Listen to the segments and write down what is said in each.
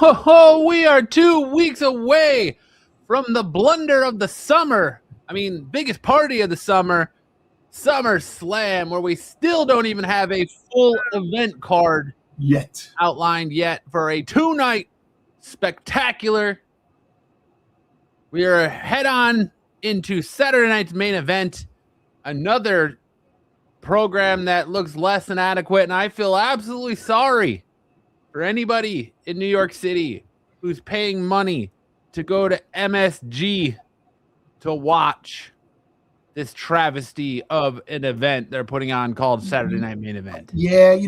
Oh, we are 2 weeks away from the blunder of the summer. I mean, biggest party of the summer, SummerSlam, where we still don't even have a full event card outlined yet for a 2-night spectacular. We are head on into Saturday night's main event, another program that looks less than adequate, and I feel absolutely sorry for anybody in New York City who's paying money to go to MSG to watch this travesty of an event they're putting on called Saturday Night Main Event. Yeah,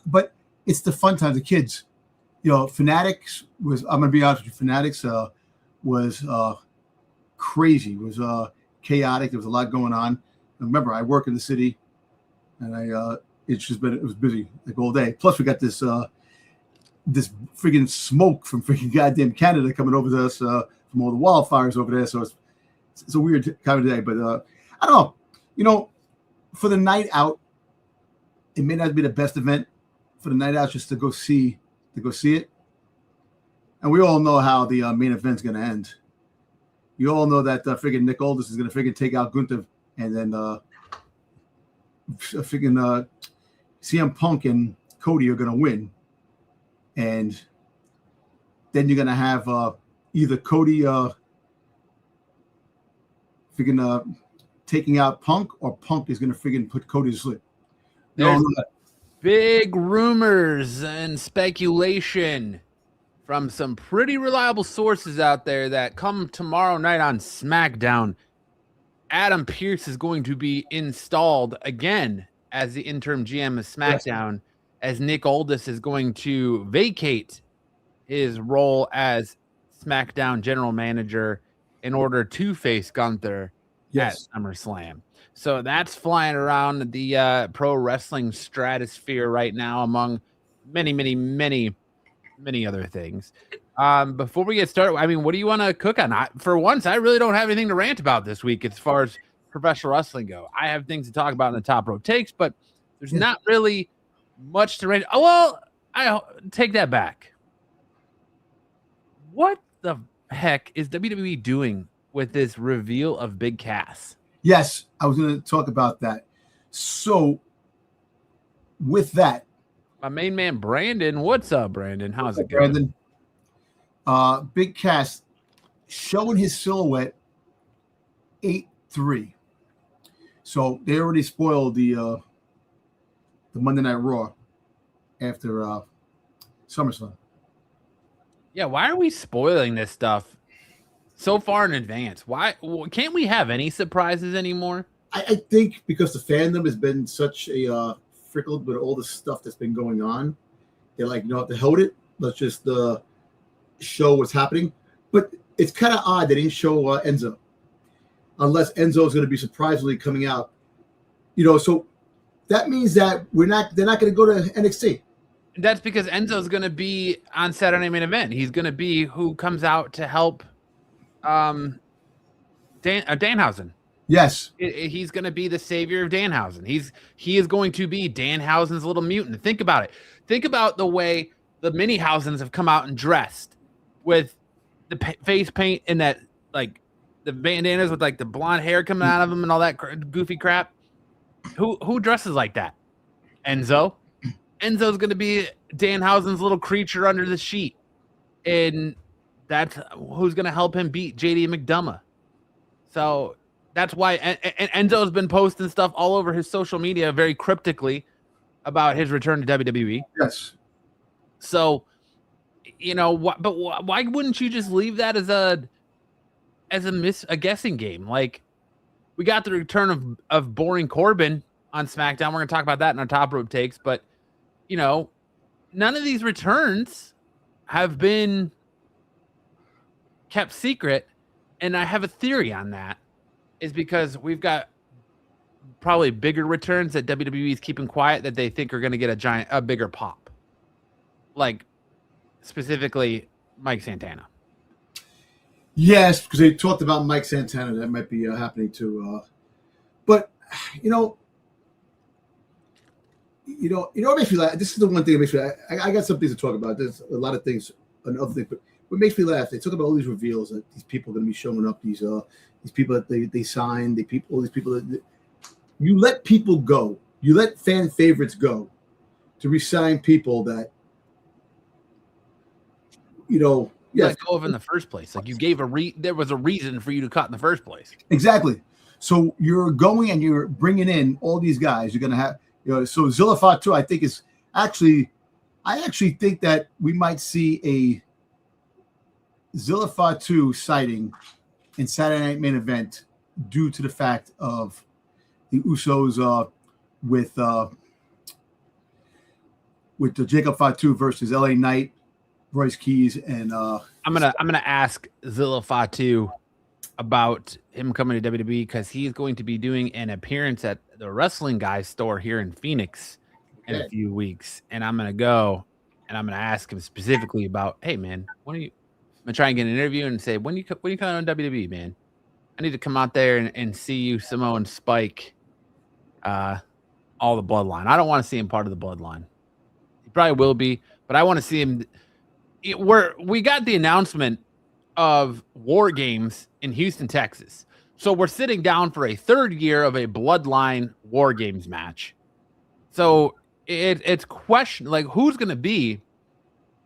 but it's the fun times. The kids, Fanatics was, I'm going to be honest with you, Fanatics was crazy. It was chaotic. There was a lot going on. Remember, I work in the city, and it was busy like all day. Plus, we got this freaking smoke from freaking goddamn Canada coming over to us from all the wildfires over there. So it's a weird kind of day. But I don't know. For the night out, it may not be the best event for the night out, just to go see it. And we all know how the main event's going to end. You all know that freaking Nick Aldis is going to freaking take out Gunther, and then freaking CM Punk and Cody are going to win. And then you're going to have either Cody freaking taking out Punk, or Punk is going to freaking put Cody to sleep. There's big rumors and speculation from some pretty reliable sources out there that come tomorrow night on SmackDown, Adam Pearce is going to be installed again as the interim GM of SmackDown, as Nick Aldis is going to vacate his role as SmackDown general manager in order to face Gunther at SummerSlam. So that's flying around the pro wrestling stratosphere right now, among many, many, many, many other things. Before we get started, I mean, what do you want to cook on? For once, I really don't have anything to rant about this week as far as professional wrestling go. I have things to talk about in the top rope takes, but there's not really much to rant. Oh, well, I take that back. What the heck is WWE doing with this reveal of Big Cass? Yes, I was going to talk about that. So, with that, my main man Brandon, what's up, Brandon? How's it going? Brandon, Big Cass showing his silhouette 8-3. So they already spoiled the Monday Night Raw after SummerSlam. Yeah, why are we spoiling this stuff so far in advance? Why can't we have any surprises anymore? I think because the fandom has been such a frickled with all the stuff that's been going on. They're like, to hold it. Let's just show what's happening. But it's kind of odd they didn't show Enzo, unless Enzo is going to be surprisingly coming out. So that means that they're not going to go to NXT. That's because Enzo's going to be on Saturday Main Event. He's going to be who comes out to help Danhausen. Yes. He's going to be the savior of Danhausen. He is going to be Danhausen's little mutant. Think about it. Think about the way the Mini-Hausens have come out and dressed with the face paint and that, like, the bandanas with, like, the blonde hair coming out of them and all that goofy crap. Who dresses like that? Enzo. Enzo's going to be Danhausen's little creature under the sheet. And that's who's going to help him beat JD McDonough. So that's why Enzo's been posting stuff all over his social media very cryptically about his return to WWE. Yes. So, but why wouldn't you just leave that as a guessing game? Like, we got the return of boring Corbin on SmackDown. We're going to talk about that in our top rope takes, but none of these returns have been kept secret. And I have a theory on that, is because we've got probably bigger returns that WWE is keeping quiet that they think are going to get a bigger pop. Like, specifically Mike Santana. Yes, because they talked about Mike Santana. That might be happening too. But it makes me laugh. This is the one thing that makes me. I got some things to talk about. There's a lot of things another thing. But what makes me laugh, they talk about all these reveals that these people are going to be showing up. These people that they signed, all these people that you let people go. You let fan favorites go to resign people that let go of in the first place. Like you gave there was a reason for you to cut in the first place. Exactly. So you're going and you're bringing in all these guys. You're going to have, so Zilla Fatu, I think I actually think that we might see a Zilla Fatu sighting in Saturday Night Main Event due to the fact of the Usos with the Jacob Fatu versus LA Knight, Royce Keys, and I'm gonna ask Zilla Fatu about him coming to WWE because he's going to be doing an appearance at the Wrestling Guys store here in Phoenix in a few weeks, and I'm gonna go and I'm gonna ask him specifically about, hey man, I'm gonna try and get an interview and say, when you come on WWE, man, I need to come out there and see you, Samoa and Spike, all the bloodline. I don't want to see him part of the bloodline. He probably will be, but I want to see him. We got the announcement of War Games in Houston, Texas. So we're sitting down for a third year of a bloodline War Games match. So it's question, like, who's going to be?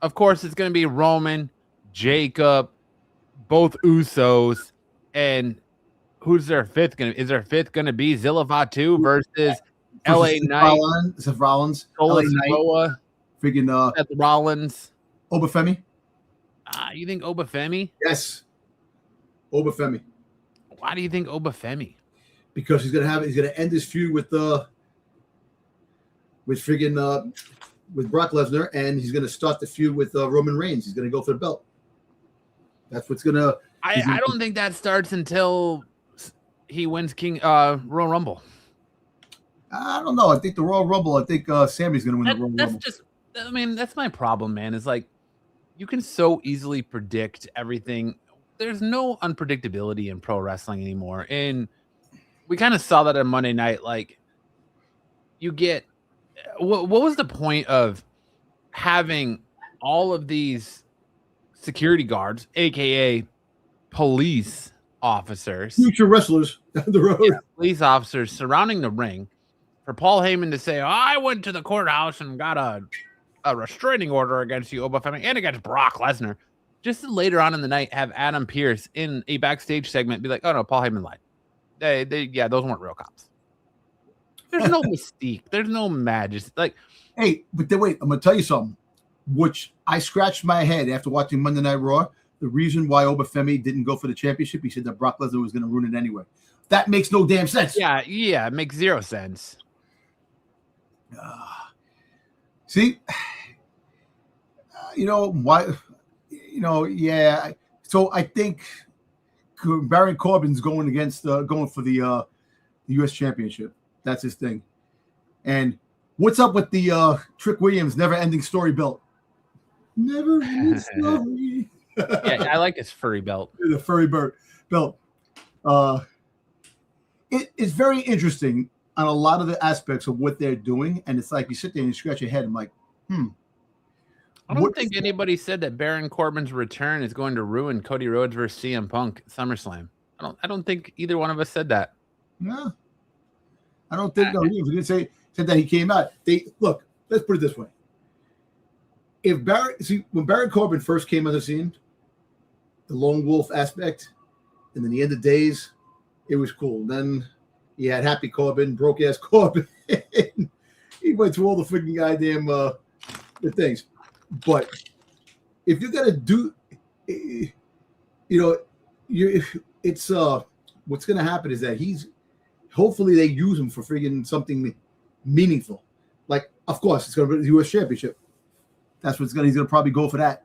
Of course, it's going to be Roman, Jacob, both Usos, and who's their fifth going to? Is their fifth going to be Zilla Fatu versus LA Knight, Seth Rollins, LA Knight, freaking Seth Rollins, Obafemi? You think Obafemi? Yes. Obafemi. Why do you think Obafemi? Because he's gonna end his feud with Brock Lesnar, and he's gonna start the feud with Roman Reigns. He's gonna go for the belt. That's what's gonna. I don't think that starts until he wins Royal Rumble. I don't know. I think the Royal Rumble. I think Sammy's gonna win the Royal Rumble. That's my problem, man. Is like you can so easily predict everything. There's no unpredictability in pro wrestling anymore, and we kind of saw that on Monday night. Like, you get what was the point of having all of these security guards, aka police officers, future wrestlers down the road, police officers surrounding the ring, for Paul Heyman to say, I went to the courthouse and got a restraining order against you, Obafemi, and against Brock Lesnar. Just to later on in the night have Adam Pearce in a backstage segment be like, oh no, Paul Heyman lied. Those weren't real cops. There's no mystique. There's no magic. Like, hey, but then wait, I'm gonna tell you something. Which I scratched my head after watching Monday Night Raw. The reason why Obafemi didn't go for the championship, he said that Brock Lesnar was going to ruin it anyway. That makes no damn sense. Yeah, it makes zero sense. See, why? Yeah. So I think Baron Corbin's going for the U.S. Championship. That's his thing. And what's up with the Trick Williams never-ending story belt? Never-ending story. Yeah, I like his furry belt. The furry belt. It's very interesting on a lot of the aspects of what they're doing, and it's like you sit there and you scratch your head. I'm like, I don't think anybody said that Baron Corbin's return is going to ruin Cody Rhodes versus CM Punk SummerSlam. I don't think either one of us said that. No, I don't think. No, he didn't say that he came out. Look. Let's put it this way: when Baron Corbin first came on the scene, the lone wolf aspect, and then the end of days, it was cool. Then he had Happy Corbin, broke ass Corbin. He went through all the freaking goddamn the things. But if you're gonna do, it's what's gonna happen is that hopefully they use him for friggin' something meaningful. Like, of course, it's gonna be the U.S. Championship. That's he's gonna probably go for that.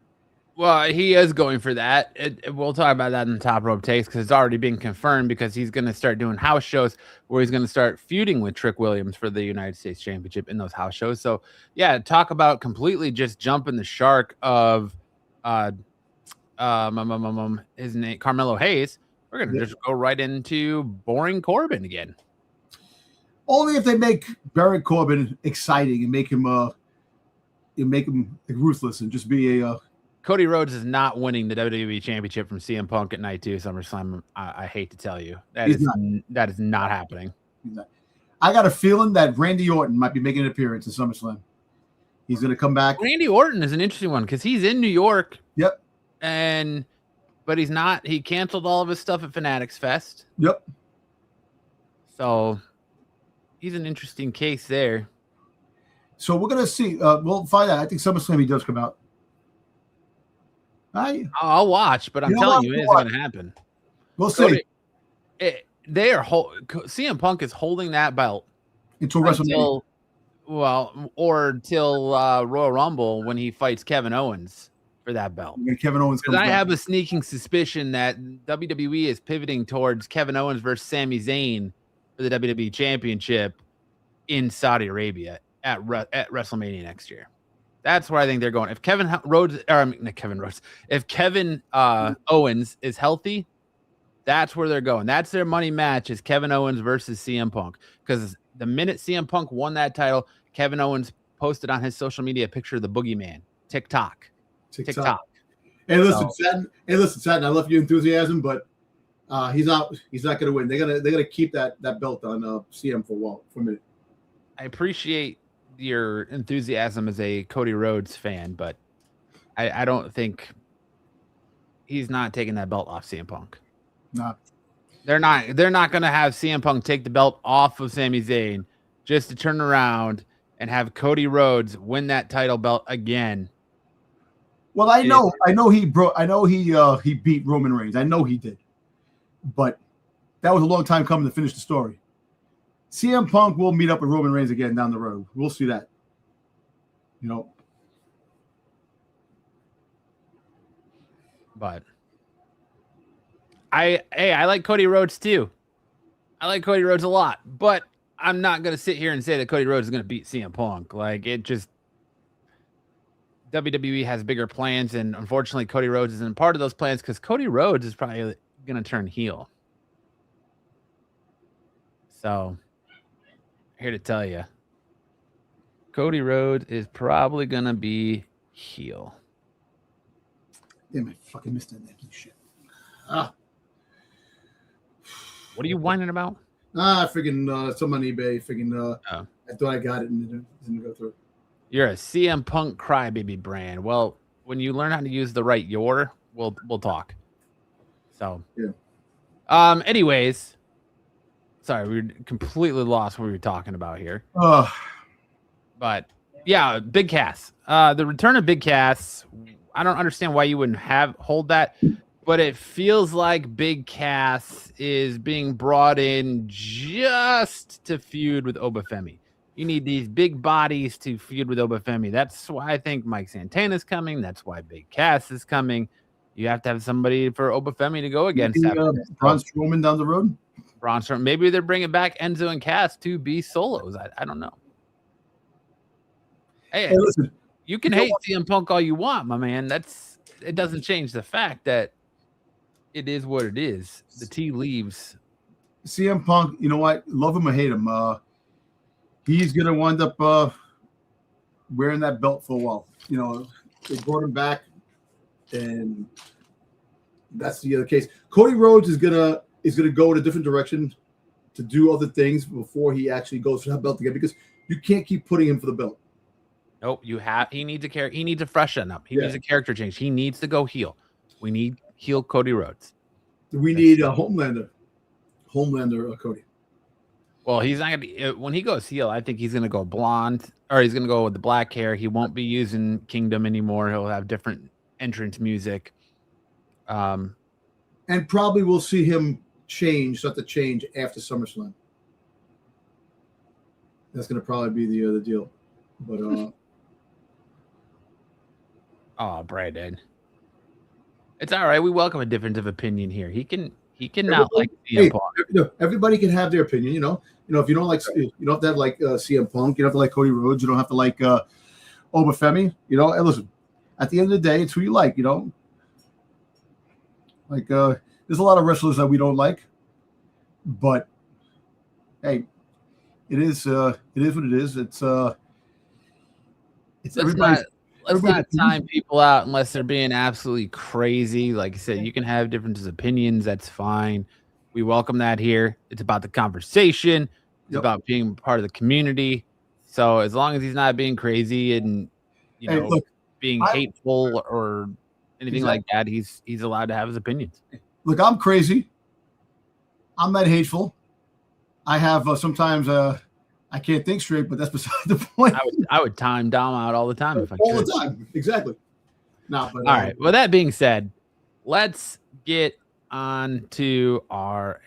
Well, he is going for that. We'll talk about that in the Top Rope Takes because it's already been confirmed because he's going to start doing house shows where he's going to start feuding with Trick Williams for the United States Championship in those house shows. So, yeah, talk about completely just jumping the shark of his name, Carmelo Hayes. We're going to just go right into boring Corbin again. Only if they make Baron Corbin exciting and make him ruthless and just be a Cody Rhodes is not winning the WWE Championship from CM Punk at Night 2 SummerSlam. I hate to tell you. That is not happening. I got a feeling that Randy Orton might be making an appearance in SummerSlam. He's going to come back. Randy Orton is an interesting one because he's in New York. Yep. But he's not. He canceled all of his stuff at Fanatics Fest. Yep. So he's an interesting case there. So we're going to see. We'll find out. I think SummerSlam he does come out. I'll watch, but I'm telling you, it's going to happen. We'll see. CM Punk is holding that belt until WrestleMania. Or till Royal Rumble when he fights Kevin Owens for that belt. When Kevin Owens comes back. I have a sneaking suspicion that WWE is pivoting towards Kevin Owens versus Sami Zayn for the WWE Championship in Saudi Arabia at WrestleMania next year. That's where I think they're going. If Kevin Owens is healthy, that's where they're going. That's their money match is Kevin Owens versus CM Punk. Because the minute CM Punk won that title, Kevin Owens posted on his social media a picture of the Boogeyman. TikTok. Hey, listen, Satin, I love your enthusiasm, but he's not going to win. They're gonna keep that belt on CM for a minute. I appreciate your enthusiasm as a Cody Rhodes fan, but I don't think he's not taking that belt off CM Punk. No. They're not going to have CM Punk take the belt off of Sami Zayn just to turn around and have Cody Rhodes win that title belt again. Well, I know he beat Roman Reigns. I know he did. But that was a long time coming to finish the story. CM Punk will meet up with Roman Reigns again down the road. We'll see that. But I like Cody Rhodes too. I like Cody Rhodes a lot, but I'm not going to sit here and say that Cody Rhodes is going to beat CM Punk. Like, it just, WWE has bigger plans, and unfortunately Cody Rhodes isn't part of those plans because Cody Rhodes is probably going to turn heel. So, here to tell you, Cody Rhodes is probably going to be heel. Damn, I fucking missed that shit. What are you whining about? Freaking some on eBay. I thought I got it and it didn't go through. You're a CM Punk crybaby brand. Well, when you learn how to use the right we'll talk. So yeah. Anyways, sorry, we completely lost what we were talking about here. But yeah, Big Cass. The return of Big Cass. I don't understand why you wouldn't hold that. But it feels like Big Cass is being brought in just to feud with Obafemi. You need these big bodies to feud with Obafemi. That's why I think Mike Santana's coming. That's why Big Cass is coming. You have to have somebody for Obafemi to go against. Braun Strowman down the road? Braun Strowman. Maybe they're bringing back Enzo and Cass to be solos. I don't know. Hey, listen, you can hate CM Punk all you want, my man. It doesn't change the fact that it is what it is. The tea leaves. CM Punk, you know what? Love him or hate him. He's going to wind up wearing that belt for a while. They brought him back, and that's the other case. Cody Rhodes is gonna go in a different direction to do other things before he actually goes for that belt again, because you can't keep putting him for the belt. Nope, he needs a freshen up. He needs a character change. He needs to go heel. We need heel Cody Rhodes. We need a Homelander Cody. Well, he's not gonna when he goes heel. I think he's gonna go blonde, or he's gonna go with the black hair. He won't be using Kingdom anymore. He'll have different entrance music. And probably we'll see him change after SummerSlam. That's gonna probably be the other deal. But Brandon. It's all right. We welcome a difference of opinion here. He can not like CM Punk. Everybody can have their opinion. If you don't like, you don't have to have like CM Punk. You don't have to like Cody Rhodes. You don't have to like Obafemi. And listen, at the end of the day, it's who you like. Like there's a lot of wrestlers that we don't like, but hey, it is what it is. It's everybody. let's not time people out unless they're being absolutely crazy. Like I said, you can have differences of opinions. That's fine. We welcome that here. It's about the conversation. It's about being part of the community. So as long as he's not being crazy and being hateful or anything like that, he's allowed to have his opinions. Look, I'm crazy. I'm not hateful. I have sometimes I can't think straight, but that's beside the point. I would time Dom out all the time if I could. All the time, exactly. No, but all right. Well, that being said, let's get on to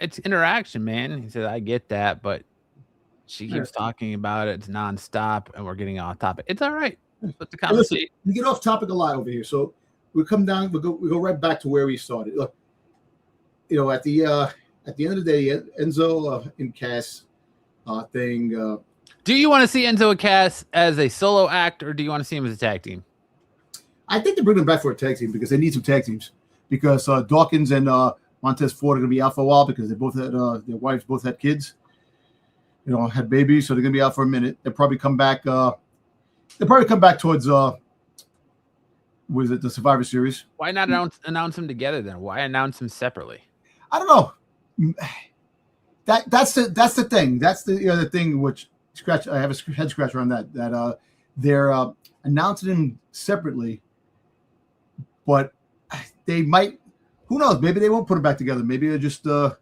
it's interaction, man. He said, I get that, but she keeps talking about it. It's nonstop, and we're getting off topic. It's all right. But the conversation. Listen, we get off topic a lot over here, so we come down. We go right back to where we started. Look, at the end of the day, Enzo and Cass thing. Do you want to see Enzo and Cass as a solo act, or do you want to see him as a tag team? I think they bring them back for a tag team because they need some tag teams. Because Dawkins and Montez Ford are going to be out for a while because they both had their wives both had kids, had babies, so they're going to be out for a minute. They'll probably come back. They'll probably come back towards the Survivor Series. Why not announce them together then? Why announce them separately? I don't know. That's the thing. That's the thing which I have a head scratcher on that. That they're announcing them separately, but they might. Who knows? Maybe they won't put them back together. Maybe they're just the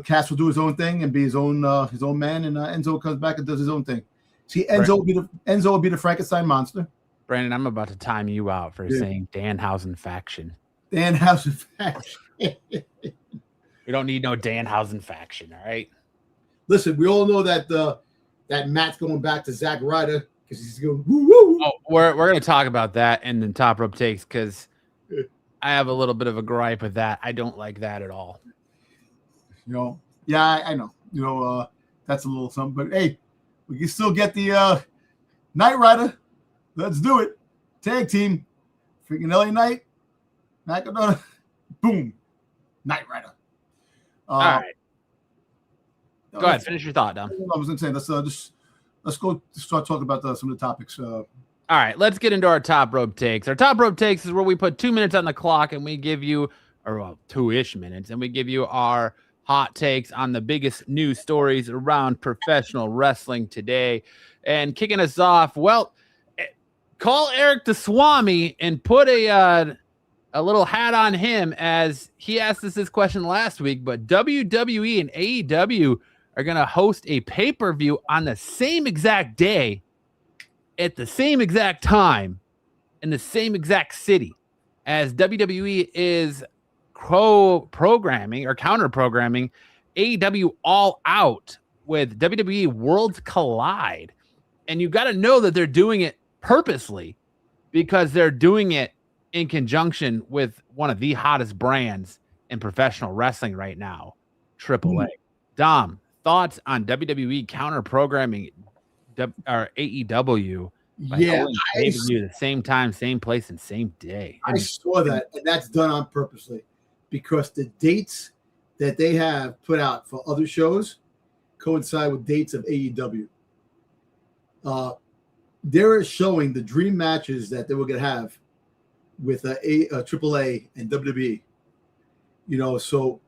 Cass will do his own thing and be his own man, and Enzo comes back and does his own thing. See, Enzo will be the Frankenstein monster. Brandon, I'm about to time you out for saying Danhausen faction. Danhausen faction. We don't need no Danhausen faction, all right? Listen, we all know that that Matt's going back to Zack Ryder because he's going woo woo. Oh, we're going to talk about that in the top rope takes because I have a little bit of a gripe with that. I don't like that at all. Yeah, I know. That's a little something, but hey, we can still get the Knight Rider. Let's do it. Tag team. Freaking LA Knight. Boom. Knight Rider. All right. Go ahead. Finish your thought, Dom. I was going to say, let's go start talking about some of the topics. All right. Let's get into our top rope takes. Our top rope takes is where we put 2 minutes on the clock and we give you, or 2-ish minutes, and we give you our hot takes on the biggest news stories around professional wrestling today. And kicking us off, call Eric the Swami and put a little hat on him as he asked us this question last week, but WWE and AEW are going to host a pay-per-view on the same exact day at the same exact time in the same exact city as WWE is programming or counter-programming AEW All Out with WWE Worlds Collide. And you got to know that they're doing it purposely because they're doing it in conjunction with one of the hottest brands in professional wrestling right now, AAA. Dom, thoughts on WWE counter-programming or AEW? Yeah, the same time, same place, and same day. I saw that, and that's done on purposely because the dates that they have put out for other shows coincide with dates of AEW. They're showing the dream matches that they were going to have with AAA and WWE. So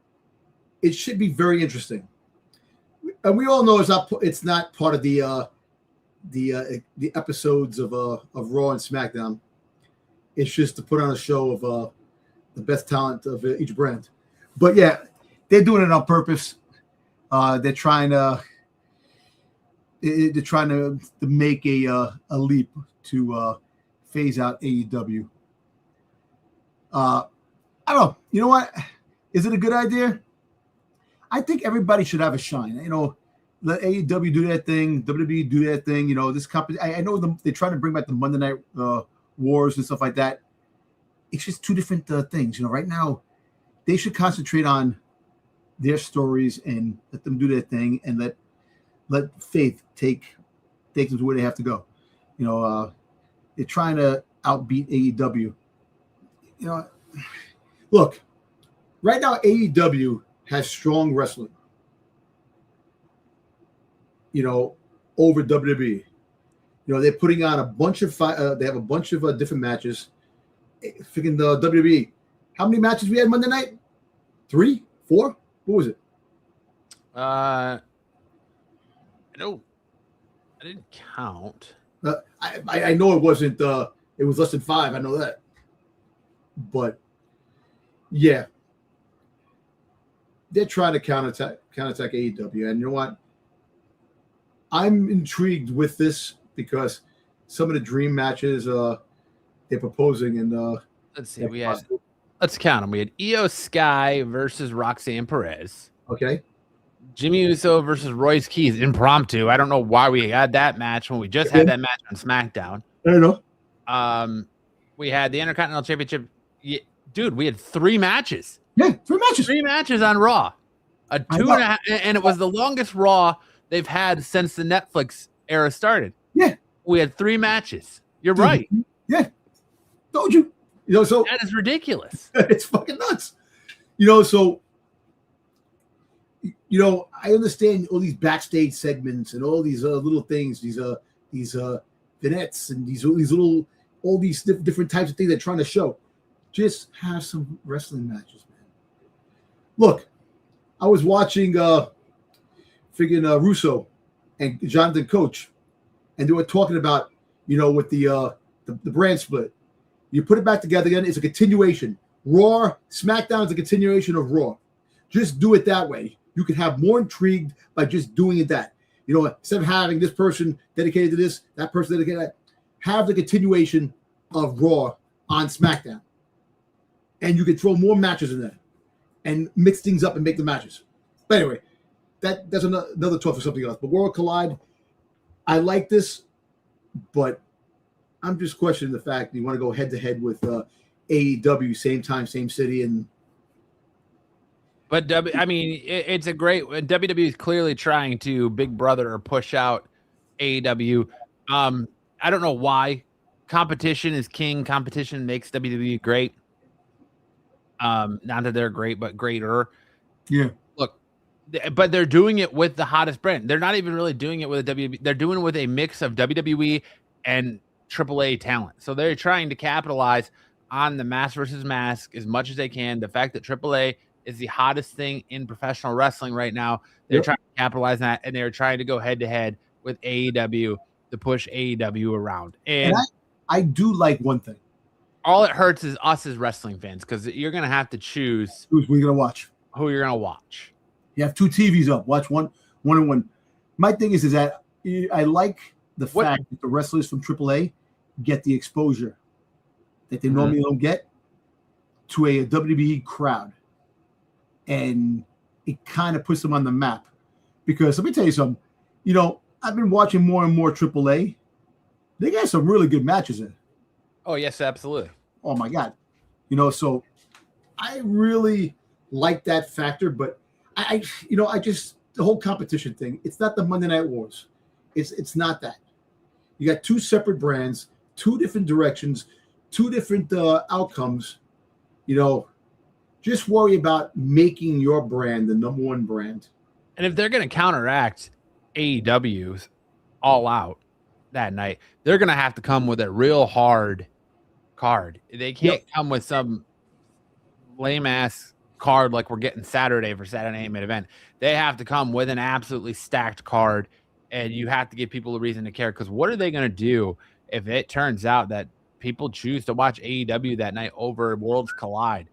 it should be very interesting. And we all know it's not part of the episodes of Raw and SmackDown. It's just to put on a show of the best talent of each brand. But yeah, they're doing it on purpose. They're trying to make a leap to phase out AEW. I don't know. You know what? Is it a good idea? I think everybody should have a shine. Let AEW do their thing, WWE do their thing. This company. I know they're trying to bring back the Monday Night Wars and stuff like that. It's just two different things. Right now, they should concentrate on their stories and let them do their thing and let Faith take them to where they have to go. They're trying to outbeat AEW. Look, right now AEW has strong wrestling. Over WWE. You know, they're putting on a bunch of they have a bunch of different matches. Freaking the WWE. How many matches we had Monday night? 3, 4. What was it? I didn't count. I know it wasn't. It was less than 5. I know that. But yeah, they're trying to counterattack AEW, and you know what? I'm intrigued with this because some of the dream matches they're proposing, and let's see, let's count them. We had Io Sky versus Roxanne Perez. Okay. Jimmy Uso versus Royce Keys, impromptu. I don't know why we had that match when we just had that match on SmackDown. I don't know. We had the Intercontinental Championship. Dude, we had 3 matches. Yeah, 3 matches. 3 matches on Raw. A 2.5, and it was the longest Raw they've had since the Netflix era started. Yeah. We had 3 matches. You're right. Yeah. Told you. You know, so that is ridiculous. It's fucking nuts. You know, so you know, I understand all these backstage segments and all these little things, these vignettes and these little all these different types of things they're trying to show. Just have some wrestling matches, man. Look, I was watching Russo and Jonathan Coach, and they were talking about, you know, with the brand split. You put it back together again, it's a continuation. Raw, SmackDown is a continuation of Raw. Just do it that way. You can have more intrigued by just doing it that. You know, instead of having this person dedicated to this, that person dedicated to that, have the continuation of Raw on SmackDown. And you can throw more matches in there and mix things up and make the matches. But anyway, that's another talk for something else. But World Collide, I like this, but I'm just questioning the fact that you want to go head to head with AEW, same time, same city, and. But I mean, it's a great. WWE is clearly trying to big brother or push out AEW. I don't know why. Competition is king. Competition makes WWE great. Not that they're great, but greater. Yeah. Look, but they're doing it with the hottest brand. They're not even really doing it with a WWE. They're doing it with a mix of WWE and AAA talent. So they're trying to capitalize on the mass versus mask as much as they can. The fact that AAA is the hottest thing in professional wrestling right now. They're trying to capitalize on that, and they're trying to go head to head with AEW to push AEW around. And I do like one thing. All it hurts is us as wrestling fans, because you're going to have to choose who you're going to watch. Who you're going to watch. You have 2 TVs up. Watch one and one. My thing is that I like the fact that the wrestlers from AAA get the exposure that they normally don't get to a WWE crowd. And it kind of puts them on the map. Because let me tell you something. You know, I've been watching more and more AAA. They got some really good matches in. Oh, yes, absolutely. Oh, my God. You know, so I really like that factor. But I just, the whole competition thing, it's not the Monday Night Wars. It's not that. You got 2 separate brands, 2 different directions, 2 different outcomes. You know, just worry about making your brand the number 1 brand. And if they're going to counteract AEW's All Out that night, they're going to have to come with a real hard card. They can't come with some lame-ass card like we're getting Saturday for Saturday Night Main Event. They have to come with an absolutely stacked card, and you have to give people a reason to care, because what are they going to do if it turns out that people choose to watch AEW that night over Worlds Collide?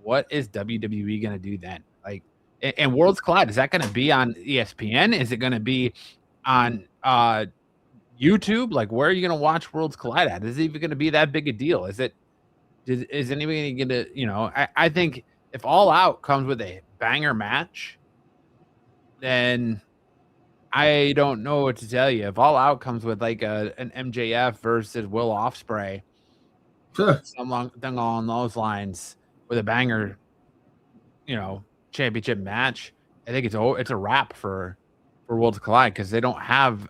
What is WWE going to do then? Like, and Worlds Collide, is that going to be on ESPN? Is it going to be on YouTube? Like, where are you going to watch Worlds Collide at? Is it even going to be that big a deal? Is anybody going to, you know, I think if All Out comes with a banger match, then I don't know what to tell you. If All Out comes with like an MJF versus Will Ospreay, something along those lines, with a banger, you know, championship match, I think it's a wrap for Worlds Collide, because they don't have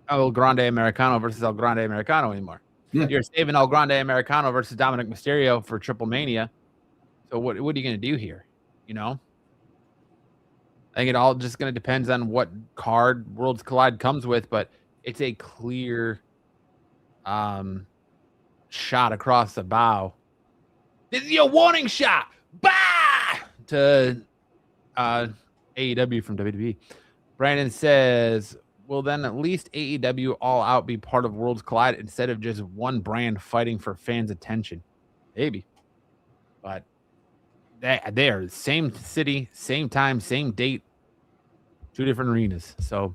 El Grande Americano versus El Grande Americano anymore. Yeah. You're saving El Grande Americano versus Dominic Mysterio for Triple Mania. So what are you going to do here? You know, I think it all just going to depends on what card Worlds Collide comes with, but it's a clear shot across the bow. This is your warning shot. Bah! To AEW from WWE. Brandon says, will then at least AEW All Out be part of Worlds Collide instead of just one brand fighting for fans' attention? Maybe. But they are the same city, same time, same date, 2 different arenas. So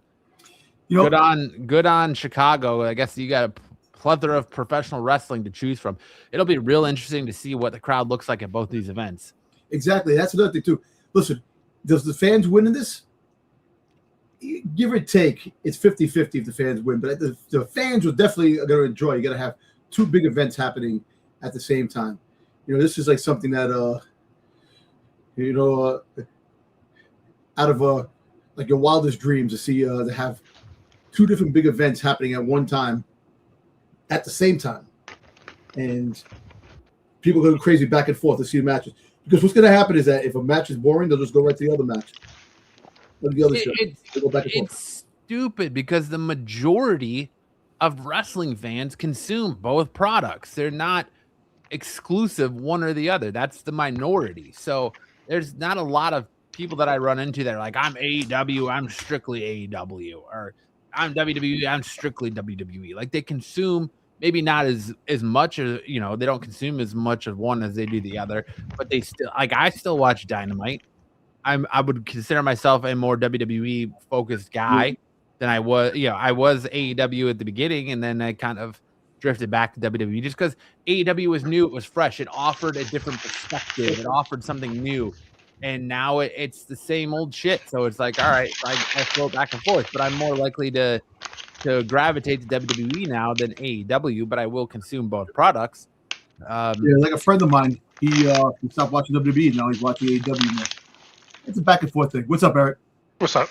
good on Chicago. I guess you got a plethora of professional wrestling to choose from. It'll be real interesting to see what the crowd looks like at both these events. Exactly. That's another thing too. Listen, does the fans win in this? Give or take, it's 50-50 if the fans win, but the fans will definitely going to enjoy. You got to have 2 big events happening at the same time. This is like something that out of like your wildest dreams to see to have 2 different big events happening at one time, at the same time, and people go crazy back and forth to see the matches. Because what's going to happen is that if a match is boring, they'll just go right to the other match. The other show. They go back and forth. It's stupid because the majority of wrestling fans consume both products. They're not exclusive one or the other. That's the minority. So there's not a lot of people that I run into that are like, I'm AEW, I'm strictly AEW, or I'm WWE, I'm strictly WWE. Like they consume maybe not as much as, they don't consume as much of one as they do the other, but they still, like, I still watch Dynamite. I would consider myself a more WWE focused guy than I was. I was AEW at the beginning, and then I kind of drifted back to WWE just because AEW was new, it was fresh, it offered a different perspective, it offered something new, and now it's the same old shit. So it's like, all right, I float back and forth, but I'm more likely to gravitate to WWE now than AEW, but I will consume both products. Like a friend of mine, he stopped watching WWE, now he's watching AEW now. It's a back and forth thing. What's up, Eric? What's up?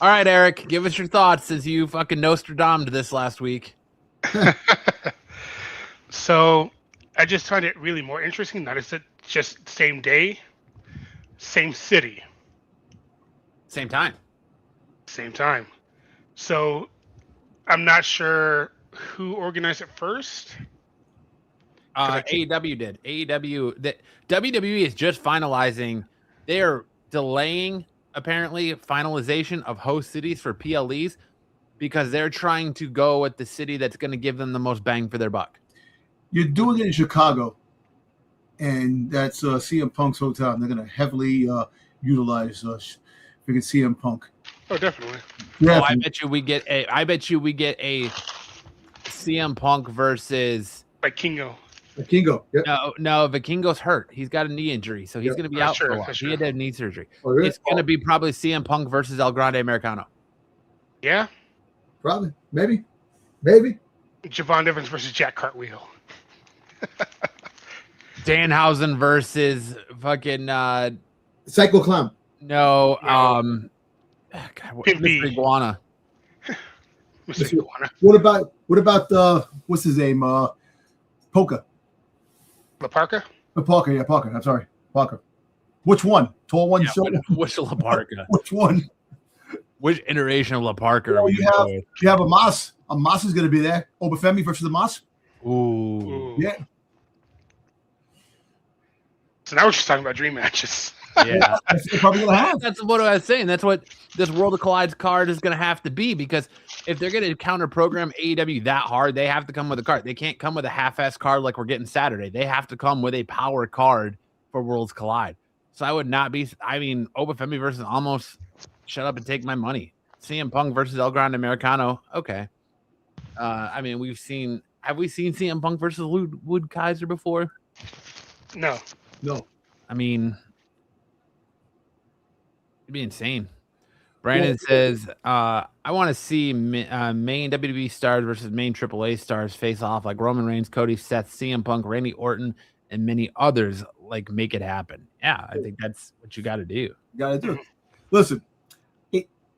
All right, Eric, give us your thoughts since you fucking Nostradamed this last week. So I just find it really more interesting that it's just same day, same city. Same time. So I'm not sure who organized it first. AEW did. WWE is just finalizing. They're delaying, apparently, finalization of host cities for PLEs because they're trying to go at the city that's going to give them the most bang for their buck. You're doing it in Chicago, and that's CM Punk's hotel. And they're going to heavily utilize freaking CM Punk. Oh, definitely. Yeah, I bet you we get a CM Punk versus Vikingo. Yep. No, Vikingo's hurt. He's got a knee injury, so he's going to be out for a while. He had to have knee surgery. Oh, really? It's going to be probably CM Punk versus El Grande Americano. Yeah? Probably. Maybe. Javon Evans versus Jack Cartwheel. Danhausen versus fucking Psycho Clown. No, God, Mr. Iguana. Mr. Iguana. What about what's his name? Polka. La Parka? Parker, yeah, Parker. I'm sorry. Parker. Which one? Tall one? Yeah, which La Parka? Which one? Which iteration of La Parka? You have a Moss. A Moss is going to be there. Obafemi versus the Moss. Ooh. Yeah. So now we're just talking about dream matches. Yeah. That's probably going to have. That's what I was saying. That's what this World of Collides card is going to have to be, because if they're going to counter program AEW that hard, they have to come with a card. They can't come with a half-ass card like we're getting Saturday. They have to come with a power card for Worlds Collide. So I would not be. I mean, Obafemi versus almost shut up and take my money. CM Punk versus El Grande Americano. Okay. I mean, have we seen CM Punk versus Wood Kaiser before? No. I mean, it'd be insane. Brandon says, I want to see main WWE stars versus main AAA stars face off like Roman Reigns, Cody, Seth, CM Punk, Randy Orton, and many others. Like, make it happen. Yeah, I think that's what you got to do. You got to do. Listen,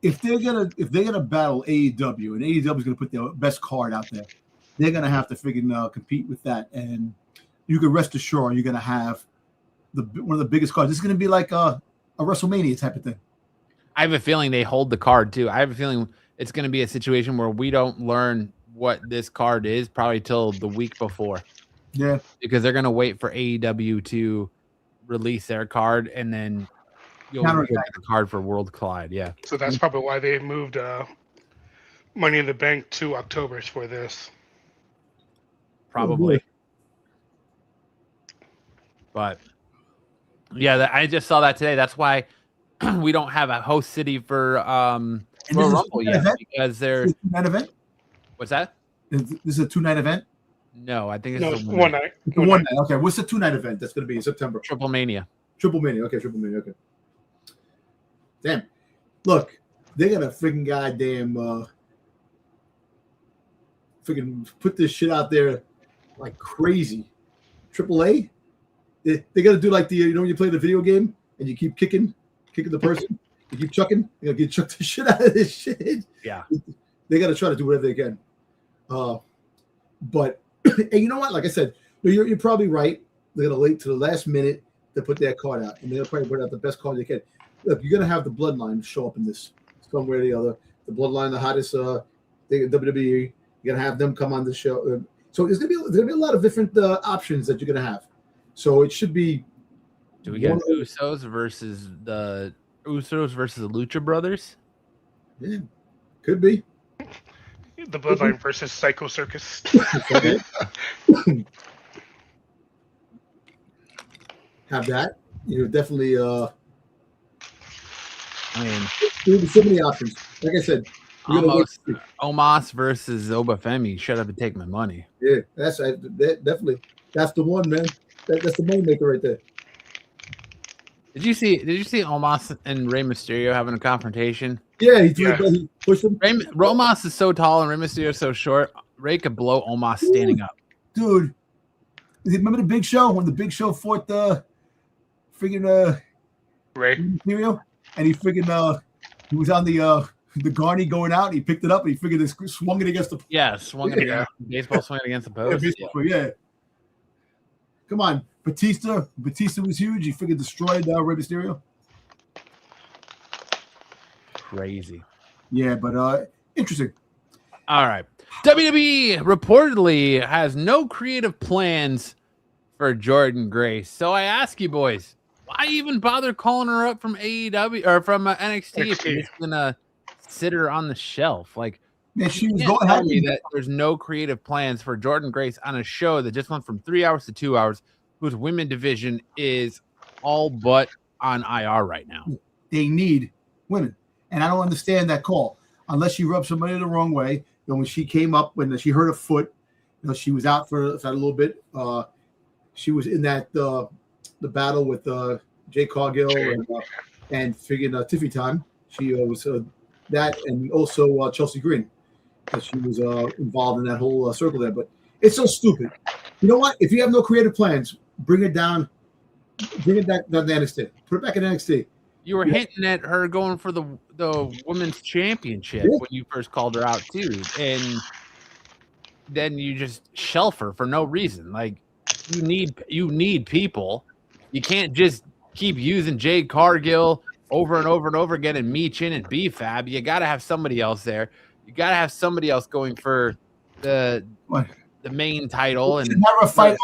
if they're gonna battle AEW and AEW is gonna put their best card out there, they're gonna have to freaking compete with that. And you can rest assured you're gonna have one of the biggest cards. This is gonna be like a WrestleMania type of thing. I have a feeling they hold the card too. I have a feeling it's going to be a situation where we don't learn what this card is probably till the week before. Yeah, because they're gonna wait for AEW to release their card, and then you'll get the card for World Collide. Yeah. So that's probably why they moved Money in the Bank to October for this. Probably. But yeah, I just saw that today. That's why we don't have a host city for Rumble yet because they're night event. What's that? This is a 2-night event. No, I think it's one night. One night. Okay, what's the 2-night event that's going to be in September? Triple Mania. Triple Mania. Okay, Triple Mania. Okay. Damn. Look, they got a freaking goddamn freaking put this shit out there like crazy. AAA. They got to do like the when you play the video game and you keep kicking the person, you keep chucking, you gotta get chucked the shit out of this shit. Yeah. They got to try to do whatever they can. But and you know what? Like I said, you're probably right. They're gonna wait to the last minute to put that card out, and they're gonna probably put out the best card they can. Look, you're gonna have the Bloodline show up in this somewhere or the other. The Bloodline, the hottest thing in WWE. You're gonna have them come on the show. So there's gonna be a lot of different options that you're gonna have. So it should be. Do we get Usos versus the Lucha Brothers? Yeah, could be. The Bloodline versus Psycho Circus. Have that. You definitely. I mean, there's so many options. Like I said, Omos versus Obafemi. Shut up and take my money. Yeah, that's definitely. That's the one, man. That's the moneymaker right there. Did you see Omos and Rey Mysterio having a confrontation? Yeah, he pushed him. Omos is so tall and Rey Mysterio is so short. Rey could blow Omos standing up. Dude, remember the Big Show when the Big Show fought the freaking Rey Mysterio, and he freaking he was on the Garney going out, and he picked it up, and he freaking swung it against the baseball swing against the post. Yeah. Come on, Batista was huge. He freaking destroyed Rey Mysterio. Crazy. Yeah, but interesting. All right. WWE reportedly has no creative plans for Jordynne Grace. So I ask you boys, why even bother calling her up from AEW or from NXT if you're just gonna sit her on the shelf? Like, man, she was going to tell me that there's no creative plans for Jordynne Grace on a show that just went from 3 hours to 2 hours, whose women division is all but on IR right now. They need women. And I don't understand that call. Unless she rubbed somebody the wrong way. When she came up, when she hurt her foot, she was out for a little bit. She was in that the battle with Jay Cargill and friggin' Tiffy Time. She was that, and also Chelsea Green. She was involved in that whole circle there. But it's so stupid. You know what? If you have no creative plans, bring it down. Bring it back down to NXT. Put it back in NXT. You were hinting at her going for the women's championship when you first called her out too, and then you just shelf her for no reason. Like you need people. You can't just keep using Jade Cargill over and over and over again and Meechin and B-Fab. You got to have somebody else there. You got to have somebody else going for the main title and never fight.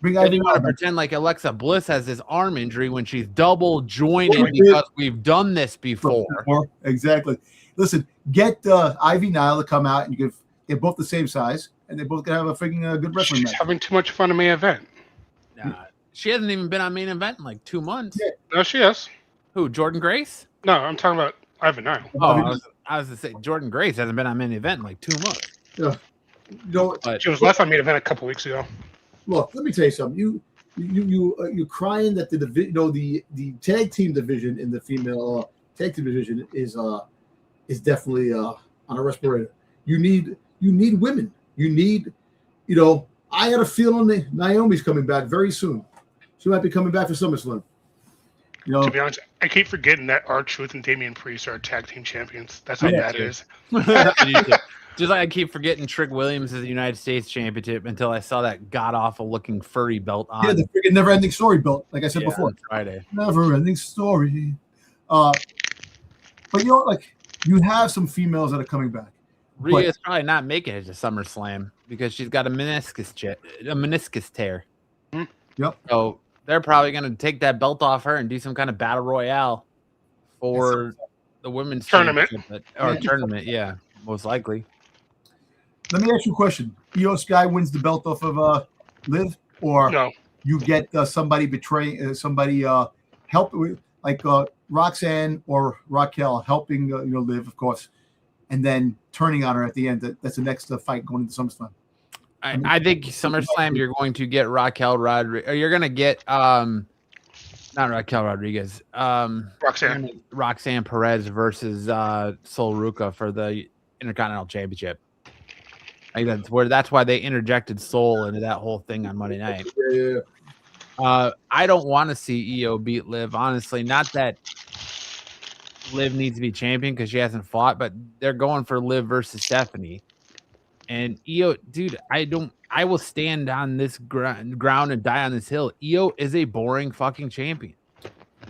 Then you want to pretend like Alexa Bliss has this arm injury when she's double jointed because we've done this before. Exactly. Listen, get Ivy Nile to come out, and they're both the same size, and they both can have a freaking good wrestling match. She's having too much fun in main event. Nah, she hasn't even been on main event in like 2 months. Yeah. No, she has. Who? Jordynne Grace? No, I'm talking about Ivy Nile. Oh, I was to say Jordynne Grace hasn't been on main event in like 2 months. Yeah. She was left on main event a couple weeks ago. Look, let me tell you something. You're crying that the tag team division in the female tag team division is definitely on a respirator. You need women. You need, I had a feeling that Naomi's coming back very soon. She might be coming back for SummerSlam. To be honest, I keep forgetting that R-Truth and Damian Priest are tag team champions. That's how bad it is. Just like I keep forgetting Trick Williams is the United States Championship until I saw that god-awful looking furry belt on. Yeah, the freaking never-ending story belt, like I said before. Friday. Never-ending story. But you have some females that are coming back. Rhea's probably not making it to SummerSlam because she's got a meniscus tear. Yep. So they're probably going to take that belt off her and do some kind of battle royale for the women's Tournament. tournament. Yeah, most likely. Let me ask you a question. Io Sky wins the belt off of Liv, or No. you get somebody betraying somebody help with like Roxanne or Raquel helping Liv, of course, and then turning on her at the end. That's the next fight going into SummerSlam. I think SummerSlam you're going to get Raquel Rodriguez, or you're going to get not Raquel Rodriguez, Roxanne Perez versus Sol Ruca for the Intercontinental Championship. I think that's why they interjected Sol into that whole thing on Monday night. Yeah. I don't want to see Io beat Liv, honestly. Not that Liv needs to be champion because she hasn't fought, but they're going for Liv versus Stephanie. And Io, dude, I will stand on this ground and die on this hill. Io is a boring fucking champion.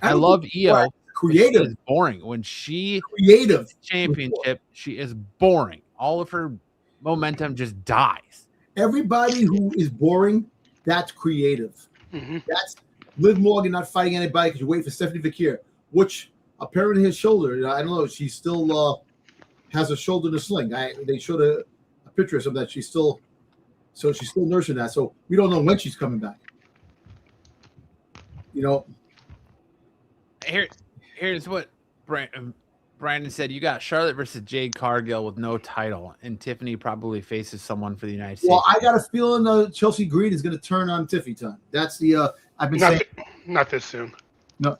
I love Io. Creative. She is boring. When she creative championship, she is boring. All of her momentum just dies. Everybody who is boring, that's creative. Mm-hmm. That's Liv Morgan not fighting anybody because you wait for Stephanie Vakir, which apparently his shoulder, I don't know, she still has a shoulder in a sling. They showed a picture of that. She's still nursing that. So we don't know when she's coming back. Here's what Brandon said. You got Charlotte versus Jade Cargill with no title, and Tiffany probably faces someone for the United States. Well, I got a feeling Chelsea Green is going to turn on Tiffy time. That's the I've been saying. Not this soon. No,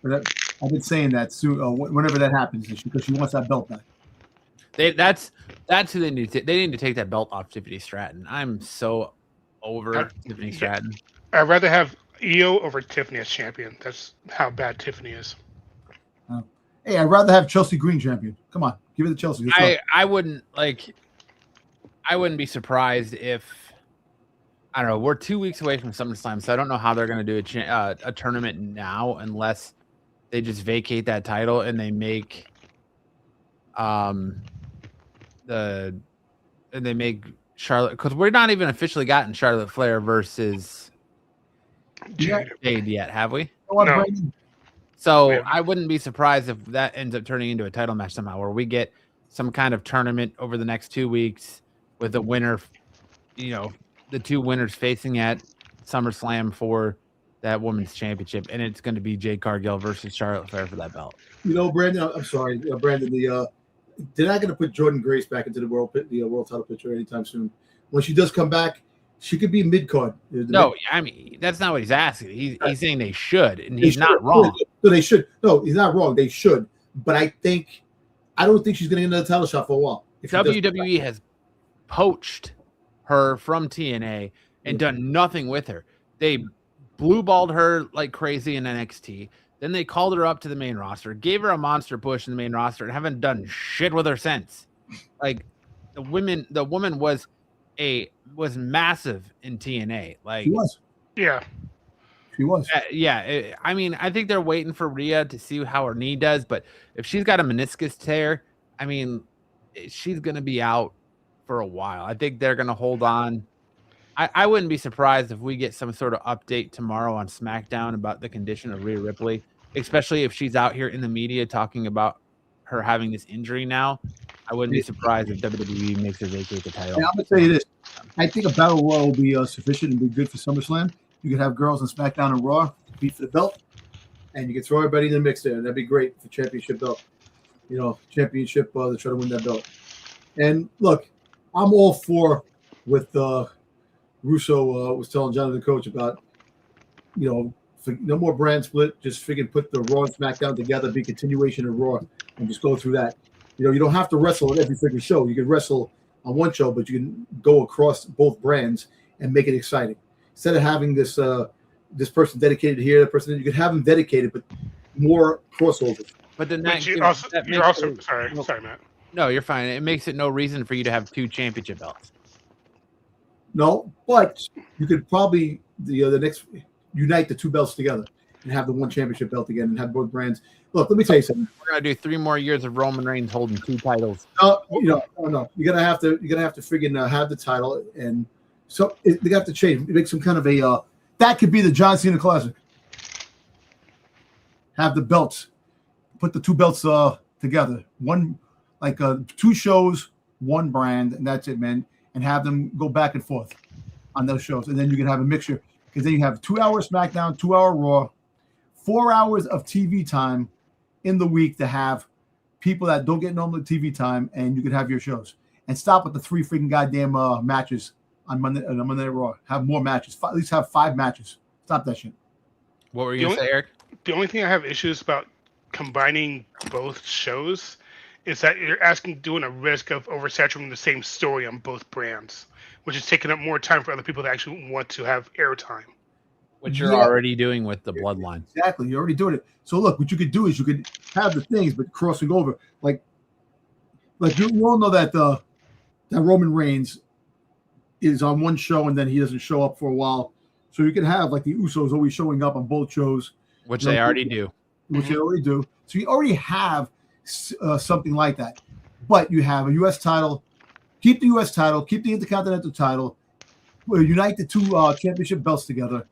I've been saying that soon. Whenever that happens, because she wants that belt back. That's who they need to. They need to take that belt off Tiffany Stratton. I'm so over Tiffany Stratton. I'd rather have Io over Tiffany as champion. That's how bad Tiffany is. Hey, I'd rather have Chelsea Green champion. Come on, give it to Chelsea. I wouldn't be surprised if, I don't know. We're 2 weeks away from SummerSlam, so I don't know how they're going to do a tournament now unless they just vacate that title and they make Charlotte, because we're not even officially gotten Charlotte Flair versus Jade yet, have we? No. So I wouldn't be surprised if that ends up turning into a title match somehow, where we get some kind of tournament over the next 2 weeks with the winner, the two winners facing at SummerSlam for that women's championship, and it's going to be Jade Cargill versus Charlotte Flair for that belt. Brandon, I'm sorry, Brandon. They're not going to put Jordan Grace back into the world title picture anytime soon. When she does come back, she could be mid-card. No, I mean, that's not what he's asking. He's saying they should, and he's not wrong. So they should. No, he's not wrong. They should. But I don't think she's going to get another title shot for a while. WWE has poached her from TNA and done nothing with her. They blue-balled her like crazy in NXT. Then they called her up to the main roster, gave her a monster push in the main roster, and haven't done shit with her since. Like the woman was massive in TNA. Like she was. Yeah. She was. I mean, I think they're waiting for Rhea to see how her knee does, but if she's got a meniscus tear, I mean, she's going to be out for a while. I think they're going to hold on. I wouldn't be surprised if we get some sort of update tomorrow on SmackDown about the condition of Rhea Ripley, especially if she's out here in the media talking about her having this injury now. I wouldn't be surprised if WWE makes her vacate the title. And I'm going to tell you this. I think a Battle Royal will be sufficient and be good for SummerSlam. You could have girls on SmackDown and Raw compete for the belt, and you can throw everybody in the mix there. That'd be great for championship belt. Championship to try to win that belt. And look, I'm all for with Russo was telling John the coach about, no more brand split. Just put the Raw and SmackDown together, be continuation of Raw, and just go through that. You don't have to wrestle at every freaking show. You can wrestle on one show, but you can go across both brands and make it exciting. Instead of having this person dedicated here, that person, you could have them dedicated, but more crossovers. But then sorry, Matt. No, you're fine. It makes it no reason for you to have two championship belts. No, but you could probably the next unite the two belts together and have the one championship belt again and have both brands. Look, let me tell you something. We're gonna do 3 more years of Roman Reigns holding 2 titles. No, no. You're gonna have to friggin' have the title, and so they have to change. Make some kind of a that could be the John Cena Classic. Have the belts, put the 2 belts together. One, like 2 shows, 1 brand, and that's it, man. And have them go back and forth on those shows, and then you can have a mixture because then you have 2 hour SmackDown, 2 hour Raw, 4 hours of TV time in the week to have people that don't get normal TV time, and you could have your shows. And stop with the 3 freaking goddamn matches on Monday Night Raw. Have more matches. At least have 5 matches. Stop that shit. What were you gonna say, Eric? The only thing I have issues about combining both shows is that you're doing a risk of oversaturating the same story on both brands, which is taking up more time for other people that actually want to have airtime. Which you're already doing with the Bloodline. Exactly. You're already doing it. So look, what you could do is you could have the things, but crossing over. Like you all know that that Roman Reigns is on one show and then he doesn't show up for a while. So you can have like the Usos always showing up on both shows. Which they already do. Which they already do. So you already have something like that. But you have a U.S. title. Keep the U.S. title. Keep the Intercontinental title. Unite the 2 championship belts together.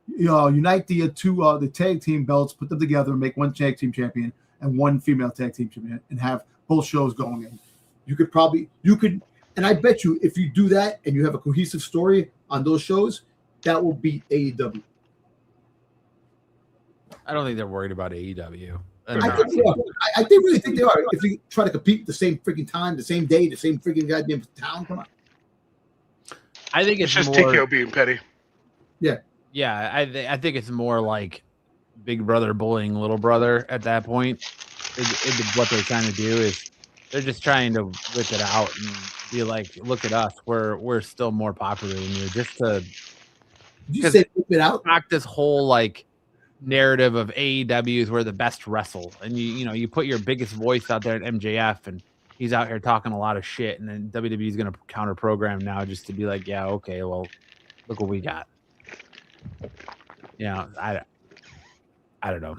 Unite the 2 the tag team belts, put them together, and make 1 tag team champion and 1 female tag team champion, and have both shows going in. You could, and I bet you if you do that and you have a cohesive story on those shows, that will beat AEW. I don't think they're worried about AEW. I think they are. I really think they are. If you try to compete the same freaking time, the same day, the same freaking goddamn town, come on. I think it's just more, TKO being petty. Yeah. Yeah, I think it's more like big brother bullying little brother at that point. What they're trying to do is they're just trying to whip it out and be like, look at us, we're still more popular than you. Just to Did you say whip it out? Knock this whole like narrative of AEW is we're the best wrestle, and you put your biggest voice out there at MJF, and he's out here talking a lot of shit, and then WWE is going to counter program now just to be like, yeah, okay, well, look what we got. I don't know.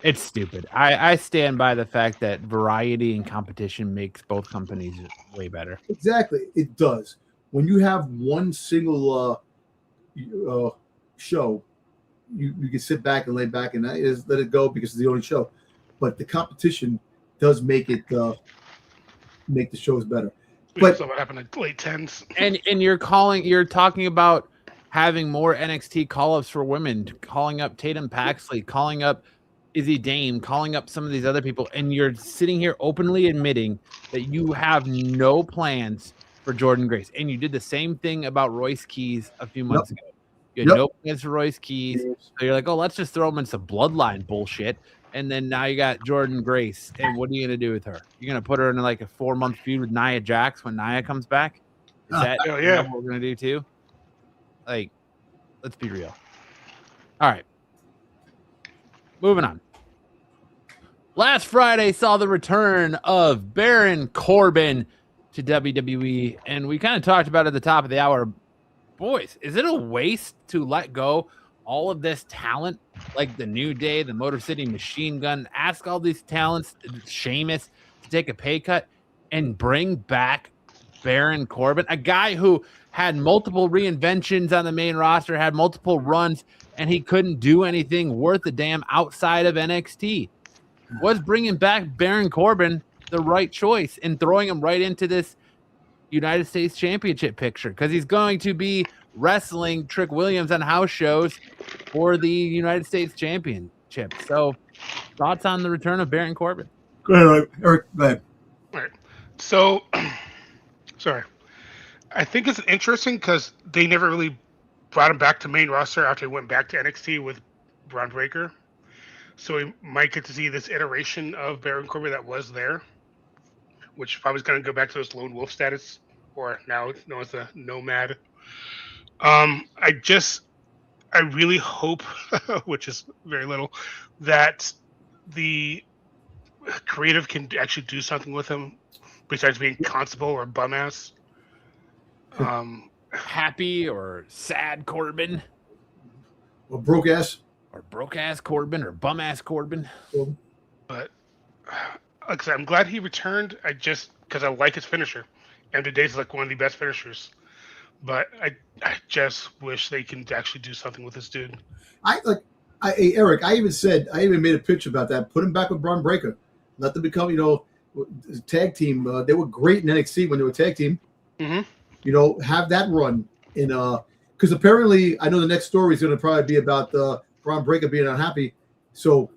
It's stupid. I stand by the fact that variety and competition makes both companies way better. Exactly, it does. When you have one single show, you can sit back and lay back and let it go because it's the only show. But the competition does make it make the shows better. But what happened in the late 10s? And you're talking about having more NXT call-ups for women, calling up Tatum Paxley, calling up Izzy Dame, calling up some of these other people, and you're sitting here openly admitting that you have no plans for Jordan Grace. And you did the same thing about Royce Keys a few months ago. You had no plans for Royce Keys. So you're like, oh, let's just throw him in some bloodline bullshit. And then now you got Jordan Grace. And what are you going to do with her? You're going to put her in like a 4-month feud with Nia Jax when Nia comes back? Is that what we're going to do too? Like, let's be real. All right. Moving on. Last Friday saw the return of Baron Corbin to WWE. And we kind of talked about it at the top of the hour. Boys, is it a waste to let go all of this talent, like the New Day, the Motor City Machine Gun, ask all these talents, Sheamus, to take a pay cut and bring back Baron Corbin, a guy who had multiple reinventions on the main roster, had multiple runs, and he couldn't do anything worth a damn outside of NXT? Was bringing back Baron Corbin the right choice and throwing him right into this United States Championship picture? Because he's going to be wrestling Trick Williams on house shows for the United States Championship. So, thoughts on the return of Baron Corbin? Go ahead, Eric. Go ahead. All right. So, sorry. I think it's interesting because they never really brought him back to main roster after he went back to NXT with Braun Breaker. So we might get to see this iteration of Baron Corbin that was there, which probably is going to go back to his lone wolf status, or now it's known as a nomad. I really hope, which is very little, that the creative can actually do something with him besides being constable or bum ass. Happy or sad Corbin? Or broke ass. or broke ass Corbin or bum ass Corbin. But like I said, I'm glad he returned. Because I like his finisher. And today's like one of the best finishers. But I just wish they can actually do something with this dude. Eric, I even made a pitch about that. Put him back with Braun Breaker. Let them become, tag team. They were great in NXT when they were tag team. Mm-hmm. Have that run in because apparently I know the next story is going to probably be about Braun Breaker being unhappy. So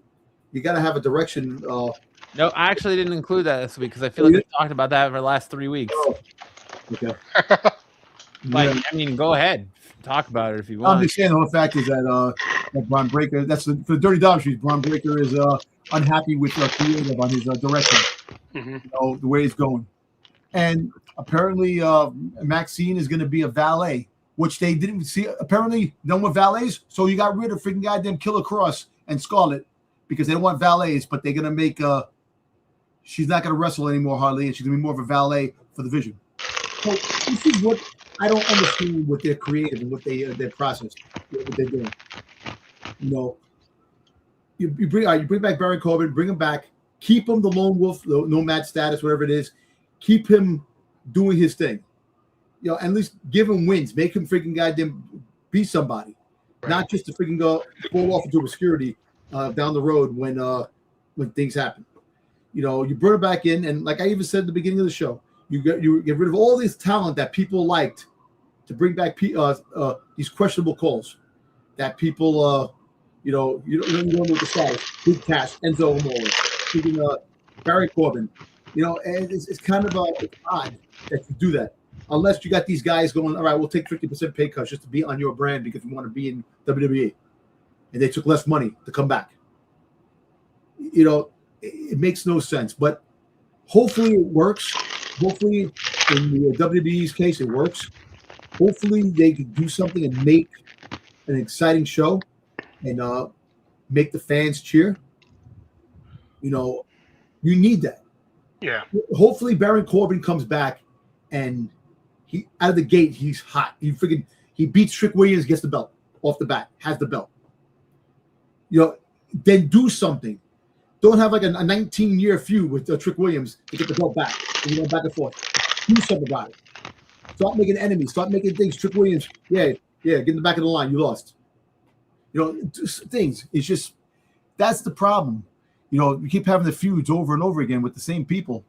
you got to have a direction. No, I actually didn't include that this week because I feel like we talked about that for the last 3 weeks. Oh, okay. I mean, go ahead, talk about it if you want. I'm just saying the whole fact is that Braun Breaker. That's for the Dirty Dog Street. Braun Breaker is unhappy with creative on his direction. Mm-hmm. The way it's going, and apparently Maxine is going to be a valet, which they didn't see. Apparently, no more valets, so you got rid of freaking goddamn Killer Cross and Scarlett because they don't want valets, but they're going to make. She's not going to wrestle anymore hardly, and she's going to be more of a valet for the Vision. So this is what I don't understand with their creative and what their process, what they're doing. You bring back Baron Corbin, bring him back, keep him the lone wolf, the nomad status, whatever it is, keep him doing his thing. At least give him wins, make him freaking goddamn be somebody, not just to freaking go fall off into obscurity down the road when things happen. You bring him back in, and like I even said at the beginning of the show, you get rid of all this talent that people liked to bring back these questionable calls that people you don't know what the status. Big Cash, Enzo Amore, speaking Barry Corbin. And it's kind of it's odd that you do that. Unless you got these guys going, all right, we'll take 50% pay cuts just to be on your brand because we want to be in WWE. And they took less money to come back. It makes no sense. But hopefully it works. Hopefully in the WWE's case, it works. Hopefully they can do something and make an exciting show and make the fans cheer. You need that. Yeah. Hopefully Baron Corbin comes back and he out of the gate he's hot. He beats Trick Williams, gets the belt off the bat, has the belt. Then do something. Don't have like a 19-year feud with Trick Williams to get the belt back. And back and forth. Do something about it. Start making enemies. Start making things. Trick Williams, get in the back of the line. You lost. Things. It's just that's the problem. You keep having the feuds over and over again with the same people,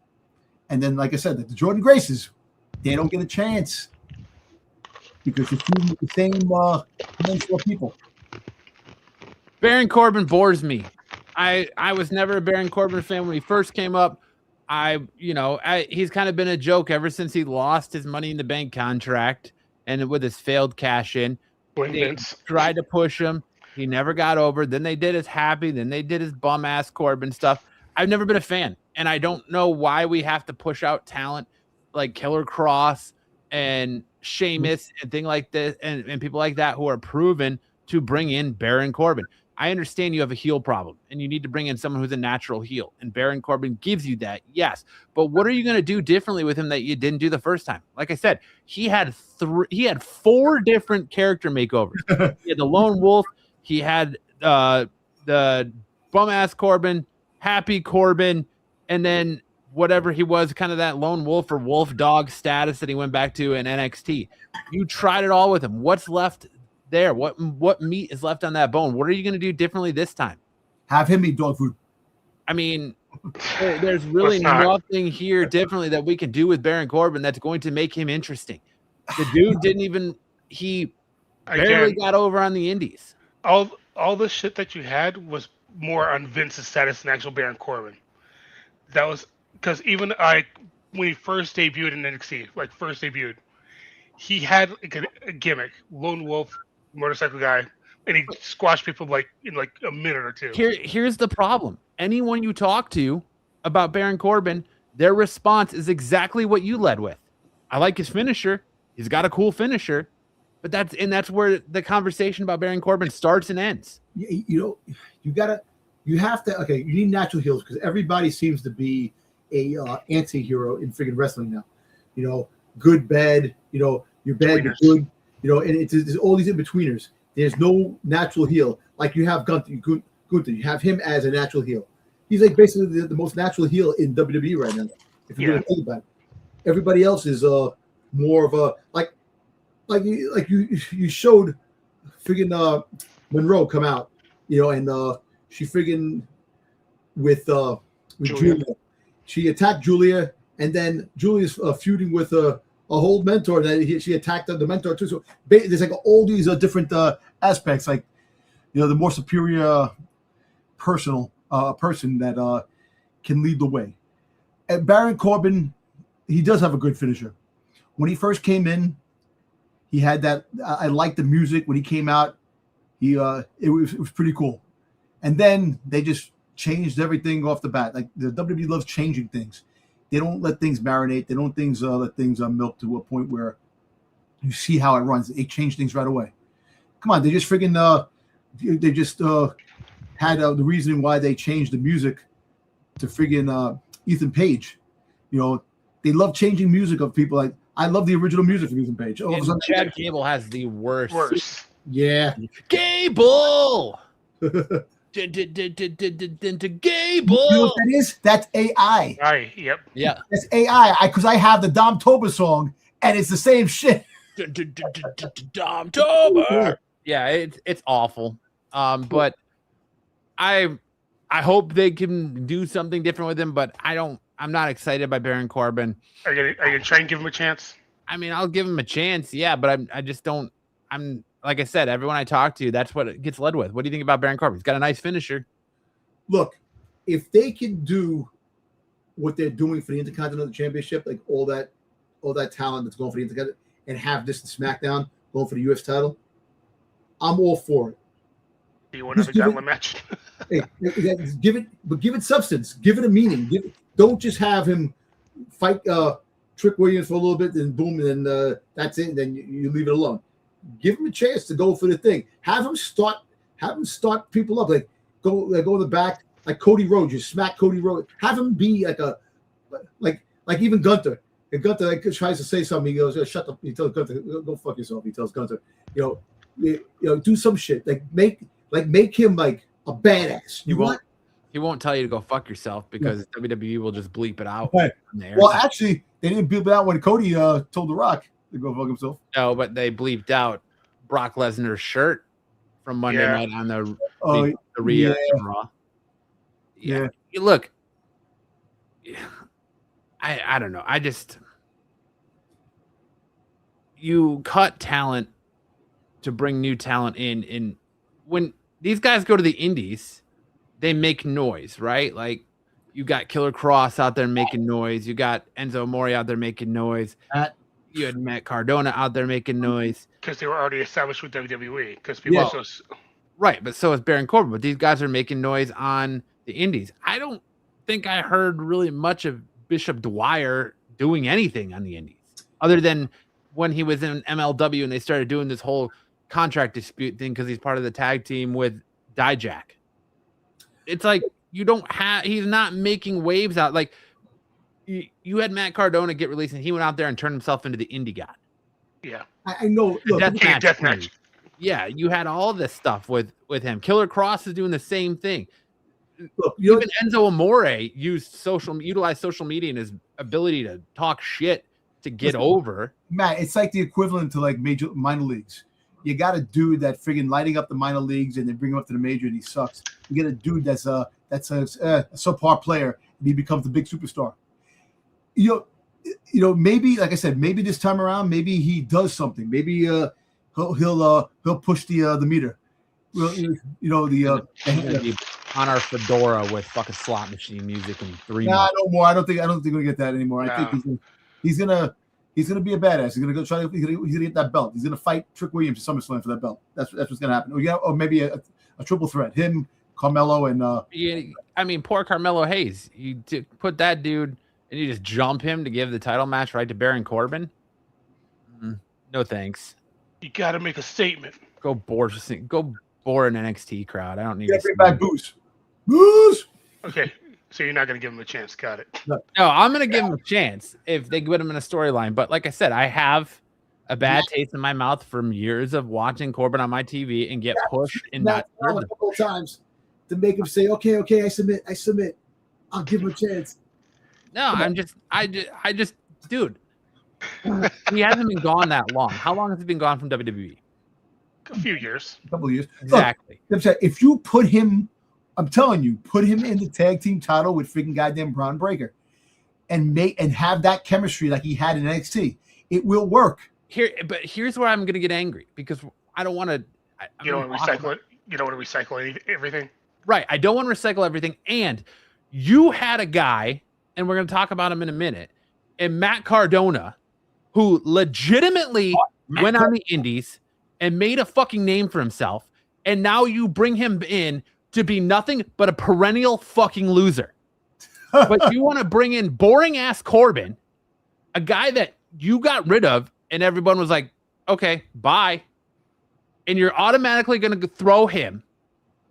and then, like I said, the Jordan Graces, they don't get a chance because you're feuding with the same handful of people. Baron Corbin bores me. I was never a Baron Corbin fan when he first came up. He's kind of been a joke ever since he lost his Money in the Bank contract and with his failed cash in. They tried to push him. He never got over. Then they did his happy. Then they did his bum ass Corbin stuff. I've never been a fan, and I don't know why we have to push out talent like Killer Cross and Sheamus and things like this, and people like that who are proven to bring in Baron Corbin. I understand you have a heel problem and you need to bring in someone who's a natural heel, and Baron Corbin gives you that. Yes. But what are you going to do differently with him that you didn't do the first time? Like I said, he had 4 different character makeovers. He had the Lone Wolf. He had the bum ass Corbin, happy Corbin, and then whatever he was, kind of that lone wolf or wolf dog status that he went back to in NXT. You tried it all with him. What's left there? What meat is left on that bone? What are you going to do differently this time? Have him eat dog food. I mean, there's really nothing here differently that we can do with Baron Corbin that's going to make him interesting. The dude didn't even barely got over on the indies. All the shit that you had was more on Vince's status than actual Baron Corbin. That was because even when he first debuted in NXT, he had a gimmick, lone wolf, motorcycle guy, and he squashed people in a minute or two. Here's the problem. Anyone you talk to about Baron Corbin, their response is exactly what you led with. I like his finisher. He's got a cool finisher. But that's where the conversation about Baron Corbin starts and ends. You have to. Okay, you need natural heels because everybody seems to be a anti-hero in freaking wrestling now. Good, bad. You're bad, you're good. And it's all these in-betweeners. There's no natural heel. like you have Gunther, you have him as a natural heel. He's like basically the most natural heel in WWE right now. If you really think about it, everybody else is more of a like you showed friggin' Monroe come out, and she friggin' with Julia. She attacked Julia, and then Julia's feuding with a whole mentor that she attacked the mentor too. So there's like all these different aspects, like the more superior person that can lead the way. And Baron Corbin, he does have a good finisher. When he first came in, he had that. I liked the music when he came out. It was pretty cool. And then they just changed everything off the bat. Like the WWE loves changing things. They don't let things marinate. They don't let things milk to a point where you see how it runs. They change things right away. Come on, they just friggin' had the reason why they changed the music to friggin' Ethan Page. They love changing music of people. Like I love the original music of Ethan Page. Chad Gable has the worst. Yeah. Gable. Gable. You know what that is? That's AI. Right. Yep. Yeah. That's AI. Because I have the Dom Toba song, and it's the same shit. Dom Toba. Yeah, it's awful. But I hope they can do something different with him. But I'm not excited by Baron Corbin. Are you gonna try and give him a chance? I mean, I'll give him a chance. Yeah, but I just don't. I'm like I said, everyone I talk to, that's what it gets led with. What do you think about Baron Corbin? He's got a nice finisher. Look, if they can do what they're doing for the Intercontinental Championship, like all that talent that's going for the Intercontinental, and have this SmackDown going for the US title, I'm all for it. Do you want another gauntlet match? Hey, give it substance. Give it a meaning. Don't just have him fight Trick Williams for a little bit, then boom, and then that's it. And then you leave it alone. Give him a chance to go for the thing. Have him start people up. Like go in the back, like Cody Rhodes. You smack Cody Rhodes. Have him be like even Gunther. And Gunther tries to say something. He goes, "Shut up." He tells Gunther, "Go fuck yourself." He tells Gunther, do some shit. Like make him like a badass. He won't tell you to go fuck yourself because WWE will just bleep it out. Right. Well, actually, they didn't bleep it out when Cody told The Rock to go fuck himself. No, but they bleeped out Brock Lesnar's shirt from Monday night on the re-air from Raw. Yeah. Look, I don't know. You cut talent to bring new talent in. When these guys go to the indies, they make noise, right? Like you got Killer Cross out there making noise. You got Enzo Amore out there making noise. You had Matt Cardona out there making noise. Because they were already established with WWE. Because people right, but so is Baron Corbin. But these guys are making noise on the indies. I don't think I heard really much of Bishop Dwyer doing anything on the indies other than when he was in MLW and they started doing this whole contract dispute thing because he's part of the tag team with Dijak. It's like he's not making waves out. Like you had Matt Cardona get released and he went out there and turned himself into the indie god. Yeah. I know. Look, death match. Yeah, you had all this stuff with him. Killer Cross is doing the same thing. Look, even Enzo Amore utilized social media and his ability to talk shit to get over. Matt, it's like the equivalent to like minor leagues. You got a dude that friggin' lighting up the minor leagues and then bring him up to the major and he sucks. You get a dude that's a subpar player and he becomes the big superstar. Maybe like I said, maybe this time around, maybe he does something. Maybe he'll push the meter. Well, on our fedora with fucking slot machine music and 3 months. No more. I don't think we'll get that anymore. No. I think he's gonna be a badass. He's gonna go try. He's gonna get that belt. He's gonna fight Trick Williams at SummerSlam for that belt. That's what's gonna happen. Or maybe a triple threat. Him, Carmelo, and I mean, poor Carmelo Hayes. You put that dude and you just jump him to give the title match right to Baron Corbin. No thanks. You got to make a statement. Go bore an NXT crowd. I don't need to bring back Booze. Okay, so you're not going to give him a chance. Got it. No, I'm going to give him a chance if they put him in a storyline. But like I said, I have a bad taste in my mouth from years of watching Corbin on my TV and get pushed and not a couple of times to make him say, okay, I submit. I'll give him a chance. No, I just, dude, he hasn't been gone that long. How long has he been gone from WWE? A few years. A couple of years. Exactly. Look, if you put him, I'm telling you, put him in the tag team title with freaking goddamn Braun Breaker and have that chemistry like he had in NXT, it will work. Here's where I'm going to get angry because I don't want to. You don't want to recycle it. You don't want to recycle everything. Right. I don't want to recycle everything. And you had a guy, and we're going to talk about him in a minute, and Matt Cardona, who legitimately went on the indies and made a fucking name for himself. And now you bring him in to be nothing but a perennial fucking loser. But you want to bring in boring ass Corbin, a guy that you got rid of, and everyone was like, okay, bye. And you're automatically going to throw him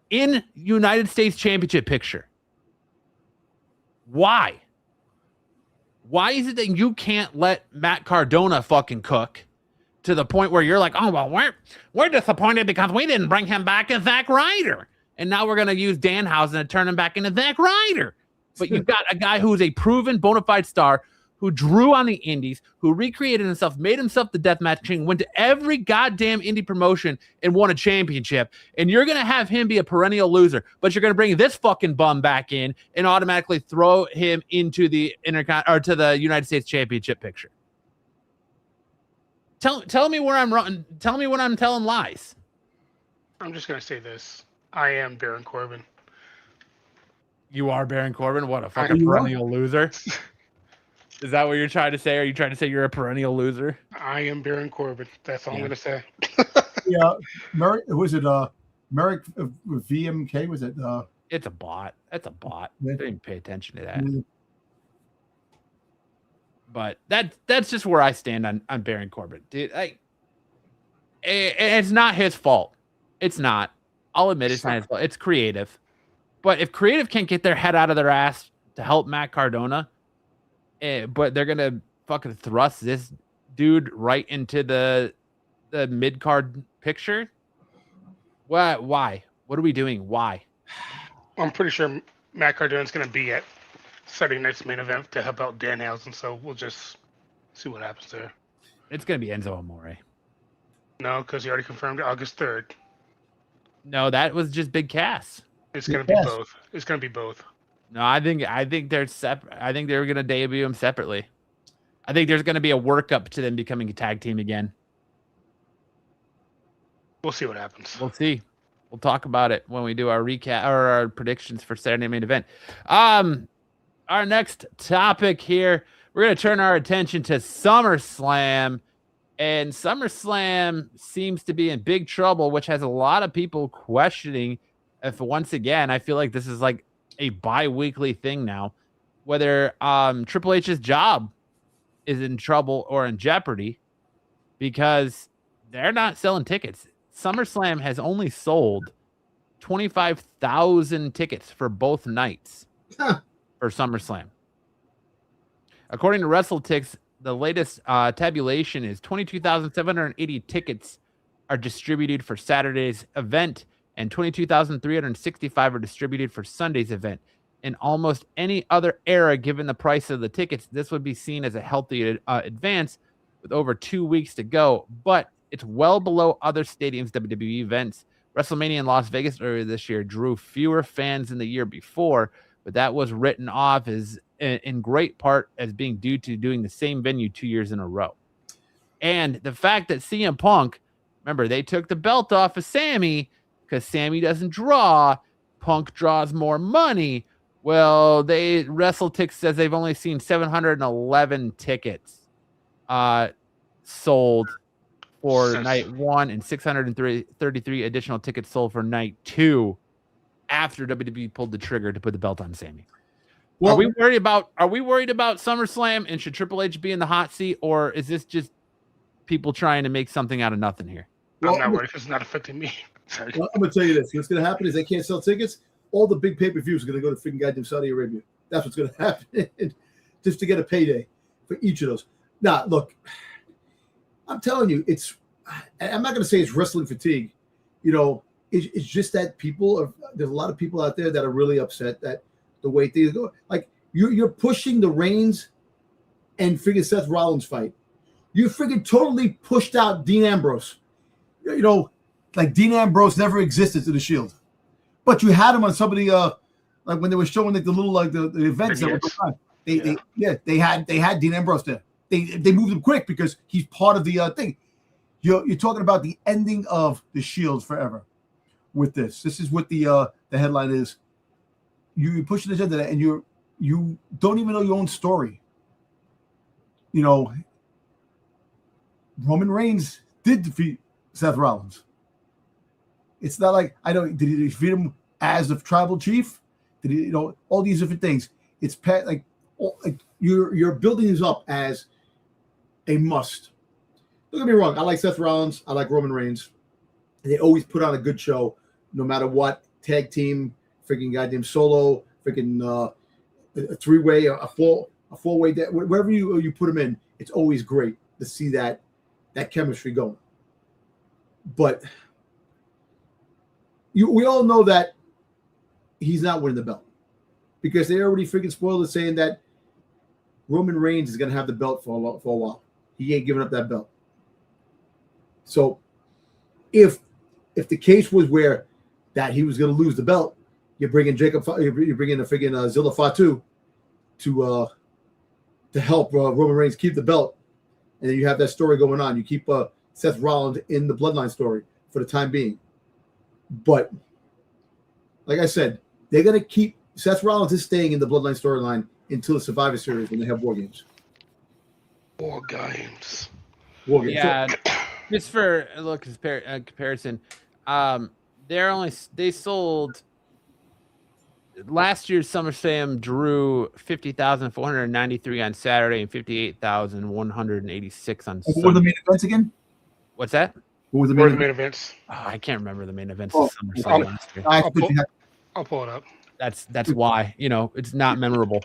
in United States Championship picture. Why? Why is it that you can't let Matt Cardona fucking cook to the point where you're like, oh, well, we're disappointed because we didn't bring him back as Zack Ryder. And now we're going to use Danhausen to turn him back into Zack Ryder. But you've got a guy who's a proven bona fide star who drew on the indies, who recreated himself, made himself the deathmatch king, went to every goddamn indie promotion and won a championship. And you're going to have him be a perennial loser, but you're going to bring this fucking bum back in and automatically throw him into the to the United States Championship picture. Tell me where I'm wrong. Tell me when I'm telling lies. I'm just going to say this. I am Baron Corbin. You are Baron Corbin? What a fucking perennial loser. Is that what you're trying to say? Are you trying to say you're a perennial loser? I am Baron Corbin. That's all I'm going to say. Yeah. Was it Merrick VMK? Was it? It's a bot. That's a bot. I didn't pay attention to that. But that's just where I stand on Baron Corbin. Dude, it's not his fault. It's not. I'll admit it's not his fault. It's creative. But if creative can't get their head out of their ass to help Matt Cardona, but they're gonna fucking thrust this dude right into the mid-card picture. Why? What are we doing? Why? I'm pretty sure Matt Cardona's gonna be at Saturday night's main event to help out Danhausen, so we'll just see what happens there. It's gonna be Enzo Amore. No, because he already confirmed August 3rd. No, that was just Big Cass. It's gonna be both. It's gonna be both. No, I think they're separate. I think they're gonna debut them separately. I think there's gonna be a workup to them becoming a tag team again. We'll see what happens. We'll see. We'll talk about it when we do our recap or our predictions for Saturday main event. Our next topic here, we're gonna turn our attention to SummerSlam. And SummerSlam seems to be in big trouble, which has a lot of people questioning if, once again, I feel like this is like a bi-weekly thing now, whether Triple H's job is in trouble or in jeopardy because they're not selling tickets. SummerSlam has only sold 25,000 tickets for both nights for SummerSlam. According to WrestleTix, the latest tabulation is 22,780 tickets are distributed for Saturday's event, and 22,365 are distributed for Sunday's event. In almost any other era, given the price of the tickets, this would be seen as a healthy advance with over 2 weeks to go, but it's well below other stadiums' WWE events. WrestleMania in Las Vegas earlier this year drew fewer fans than the year before, but that was written off as in great part as being due to doing the same venue 2 years in a row. And the fact that CM Punk, remember, they took the belt off of Sammy because Sammy doesn't draw, Punk draws more money. Well, WrestleTix says they've only seen 711 tickets sold for night one and 633 additional tickets sold for night two after WWE pulled the trigger to put the belt on Sammy. Well, are we worried about SummerSlam, and should Triple H be in the hot seat, or is this just people trying to make something out of nothing here? Well, I'm not worried because it's not affecting me. Sorry. Well, I'm going to tell you this. What's going to happen is they can't sell tickets. All the big pay-per-views are going to go to freaking goddamn Saudi Arabia. That's what's going to happen just to get a payday for each of those. Now, look, I'm telling you, I'm not going to say it's wrestling fatigue. It's just that there's a lot of people out there that are really upset that the way things go. Like you're pushing the Reigns and freaking Seth Rollins fight. You freaking totally pushed out Dean Ambrose. Like Dean Ambrose never existed to the Shield, but you had him on some of the like when they were showing like the little like the events that were going on. They had Dean Ambrose there. They moved him quick because he's part of the thing. You're talking about the ending of the Shield forever with this. This is what the headline is. You push this into that, and you don't even know your own story. Roman Reigns did defeat Seth Rollins. It's not like did he defeat him as the tribal chief? Did he, all these different things? It's like you're building this up as a must. Don't get me wrong. I like Seth Rollins. I like Roman Reigns. They always put on a good show, no matter what. Tag team, freaking goddamn solo, freaking a three-way, a four-way, wherever you put them in, it's always great to see that chemistry going. But we all know that he's not winning the belt because they already freaking spoiled it, saying that Roman Reigns is going to have the belt for a while. He ain't giving up that belt. So if the case was where that he was going to lose the belt, you're bringing you're bringing a freaking Zilla Fatu to help Roman Reigns keep the belt, and then you have that story going on. You keep Seth Rollins in the Bloodline story for the time being. But like I said, they're going to keep Seth Rollins is staying in the Bloodline storyline until the Survivor Series when they have War Games. War Games. Yeah, just for a little comparison, they sold last year's SummerSlam drew 50,493 on Saturday and 58,186 on Sunday. What were the main events again? What's that? What were the main events? Oh, I can't remember the main events. Oh, SummerSlam last year. I'll pull it up. That's why it's not memorable,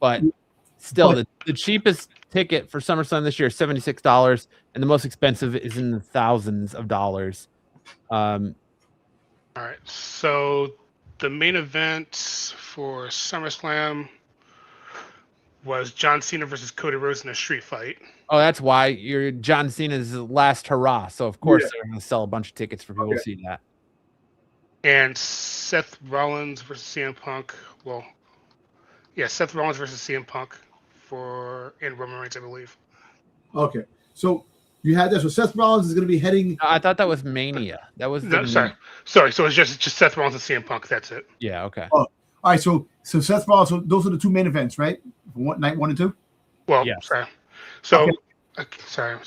but still the cheapest ticket for SummerSlam this year is $76, and the most expensive is in the thousands of dollars. All right, so the main event for SummerSlam was John Cena versus Cody Rhodes in a street fight. Oh, that's why you're John Cena's last hurrah. So of course they're going to sell a bunch of tickets for people to see that. And Seth Rollins versus CM Punk. Well, yeah, Seth Rollins versus CM Punk and Roman Reigns, I believe. Okay, so you had this. So Seth Rollins is going to be heading. I thought that was Mania. That was sorry. So it's just Seth Rollins and CM Punk. That's it. Yeah. Okay. Oh, all right. So Seth Rollins. So those are the two main events, right? Night 1 and 2. Well, yeah. Sorry. So sorry.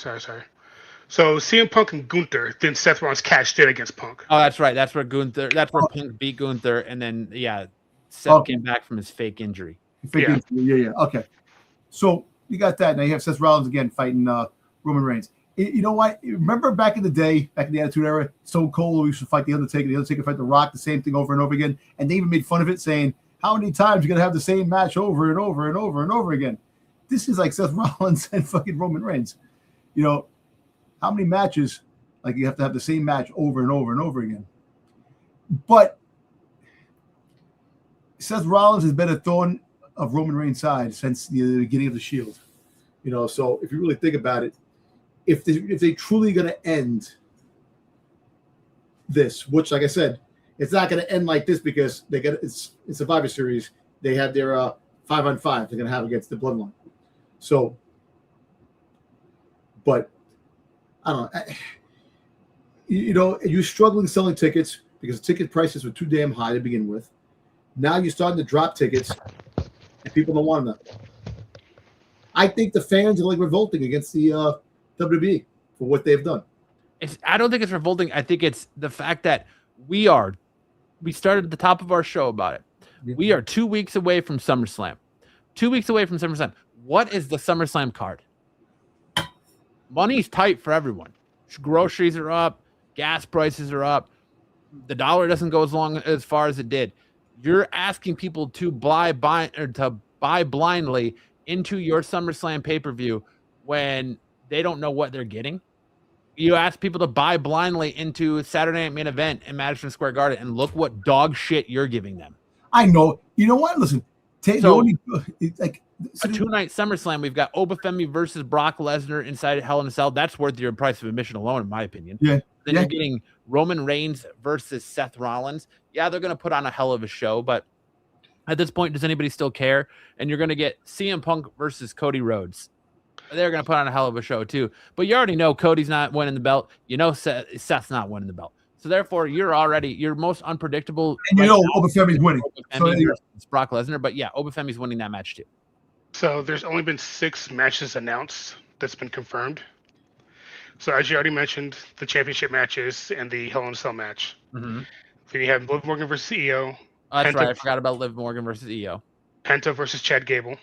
So CM Punk and Gunther. Then Seth Rollins cashed in against Punk. Oh, that's right. That's where Punk beat Gunther, and then Seth came back from his fake injury. Yeah. Okay. So you got that. Now you have Seth Rollins again fighting Roman Reigns. You know what? Remember back in the day, back in the Attitude Era, Stone Cold used to fight the Undertaker fight The Rock, the same thing over and over again, and they even made fun of it, saying, "How many times you gonna have the same match over and over and over and over again?" This is like Seth Rollins and fucking Roman Reigns. How many matches like you have to have the same match over and over and over again? But Seth Rollins has been a thorn of Roman Reigns' side since the beginning of the Shield. So if you really think about it, if they truly going to end this, which, like I said, it's not going to end like this because it's Survivor Series. They have their 5-on-5 they're going to have against the Bloodline. So, but I don't know. You're struggling selling tickets because the ticket prices were too damn high to begin with. Now you're starting to drop tickets, and people don't want them. I think the fans are like revolting against the WWE for what they've done. I don't think it's revolting. I think it's the fact that we started at the top of our show about it. Yeah. We are 2 weeks away from SummerSlam. 2 weeks away from SummerSlam. What is the SummerSlam card? Money's tight for everyone. Groceries are up. Gas prices are up. The dollar doesn't go as far as it did. You're asking people to buy blindly into your SummerSlam pay-per-view when they don't know what they're getting. You ask people to buy blindly into Saturday Night Main Event in Madison Square Garden, and look what dog shit you're giving them. I know. You know what? Listen, a 2-night SummerSlam. We've got Obafemi versus Brock Lesnar inside Hell in a Cell. That's worth your price of admission alone, in my opinion. Yeah. Then you're getting Roman Reigns versus Seth Rollins. Yeah, they're going to put on a hell of a show, but at this point, does anybody still care? And you're going to get CM Punk versus Cody Rhodes. They're going to put on a hell of a show too. But you already know Cody's not winning the belt. You know Seth's not winning the belt. So therefore, you're most unpredictable. And you know Obafemi's winning. It's Brock Lesnar. But yeah, Obafemi's winning that match too. So there's only been 6 matches announced that's been confirmed. So as you already mentioned, the championship matches and the Hell in a Cell match. Mm-hmm. Then you have Liv Morgan versus EO. Oh, that's right. I forgot about Liv Morgan versus EO. Penta versus Chad Gable.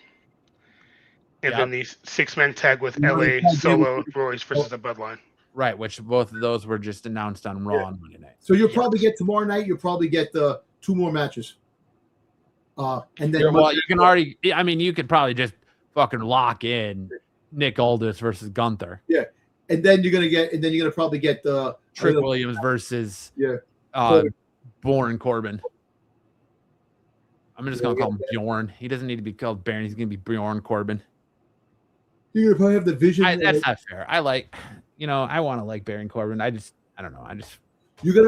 And then the 6-man tag with LA Solo Royce versus the Bloodline. Right, which both of those were just announced on Raw on Monday night. So you'll probably get tomorrow night. You'll probably get 2 more matches. And then you can already. I mean, you could probably just fucking lock in Nick Aldis versus Gunther. Yeah, and then you're gonna probably get the Trick Williams versus Born Corbin. I'm just gonna call him Bjorn. He doesn't need to be called Baron. He's gonna be Bjorn Corbin. You're gonna probably have the vision. That's not fair. I want to like Baron Corbin. I don't know.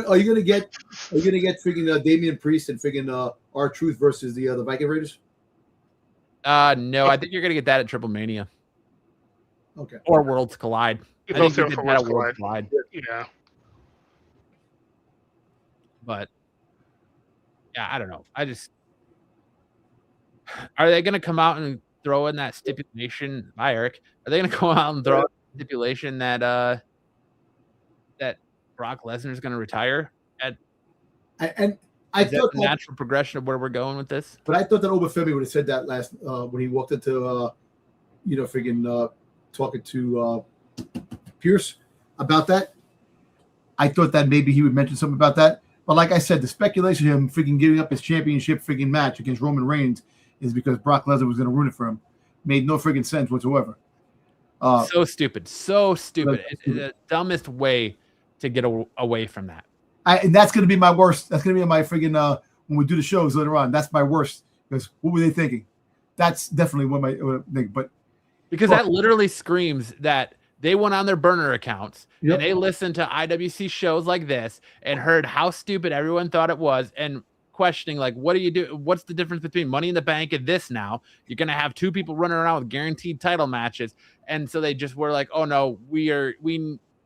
Are you gonna get freaking Damian Priest and freaking R-Truth versus the Viking Raiders? No, I think you're gonna get that at Triple Mania. Okay. Or Worlds Collide. I think you get that at Worlds Collide. Yeah. But yeah, I don't know. Are they gonna come out and throw in that stipulation? Hi, Eric. Are they gonna come out and throw in a stipulation that that Brock Lesnar is gonna retire? I thought the natural progression of where we're going with this. But I thought that Obafemi would have said that last when he walked into talking to Pierce about that. I thought that maybe he would mention something about that. But like I said, the speculation of him freaking giving up his championship freaking match against Roman Reigns is because Brock Lesnar was going to ruin it for him. Made no freaking sense whatsoever. So stupid. It's the dumbest way to get away from that. And that's going to be my worst. That's going to be my freaking when we do the shows later on. That's my worst because what were they thinking? That's definitely what my thing. But because that literally screams that they went on their burner accounts and they listened to IWC shows like this and heard how stupid everyone thought it was and questioning like, what do you do? What's the difference between Money in the Bank and this now? You're going to have 2 people running around with guaranteed title matches. And so they just were like, oh no, we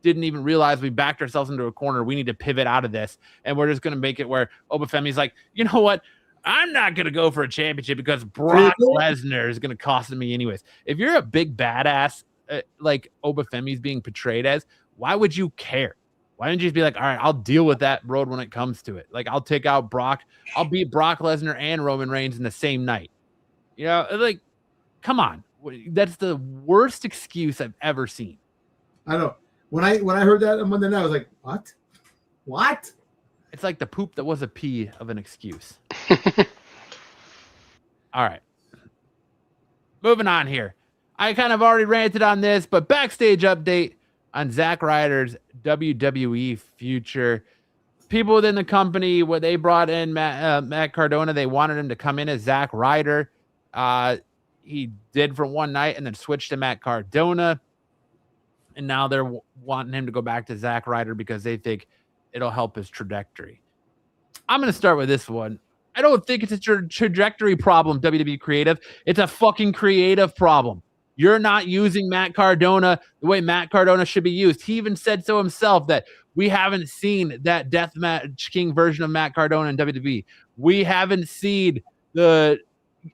didn't even realize we backed ourselves into a corner. We need to pivot out of this. And we're just going to make it where Obafemi's like, you know what? I'm not going to go for a championship because Brock Lesnar is going to cost me anyways. If you're a big badass like Obafemi's being portrayed as, why would you care? Why don't you just be like, all right, I'll deal with that road when it comes to it. Like, I'll take out Brock. I'll beat Brock Lesnar and Roman Reigns in the same night. You know, like, come on. That's the worst excuse I've ever seen. I know. When I heard that on Monday night, I was like, what? What? It's like the poop that was a pee of an excuse. All right. Moving on here. I kind of already ranted on this, but backstage update on Zack Ryder's WWE future. People within the company, when they brought in Matt Cardona, they wanted him to come in as Zack Ryder. He did for one night and then switched to Matt Cardona. And now they're wanting him to go back to Zack Ryder because they think it'll help his trajectory. I'm going to start with this one. I don't think it's a trajectory problem, WWE Creative. It's a fucking creative problem. You're not using Matt Cardona the way Matt Cardona should be used. He even said so himself that we haven't seen that Deathmatch King version of Matt Cardona in WWE. We haven't seen the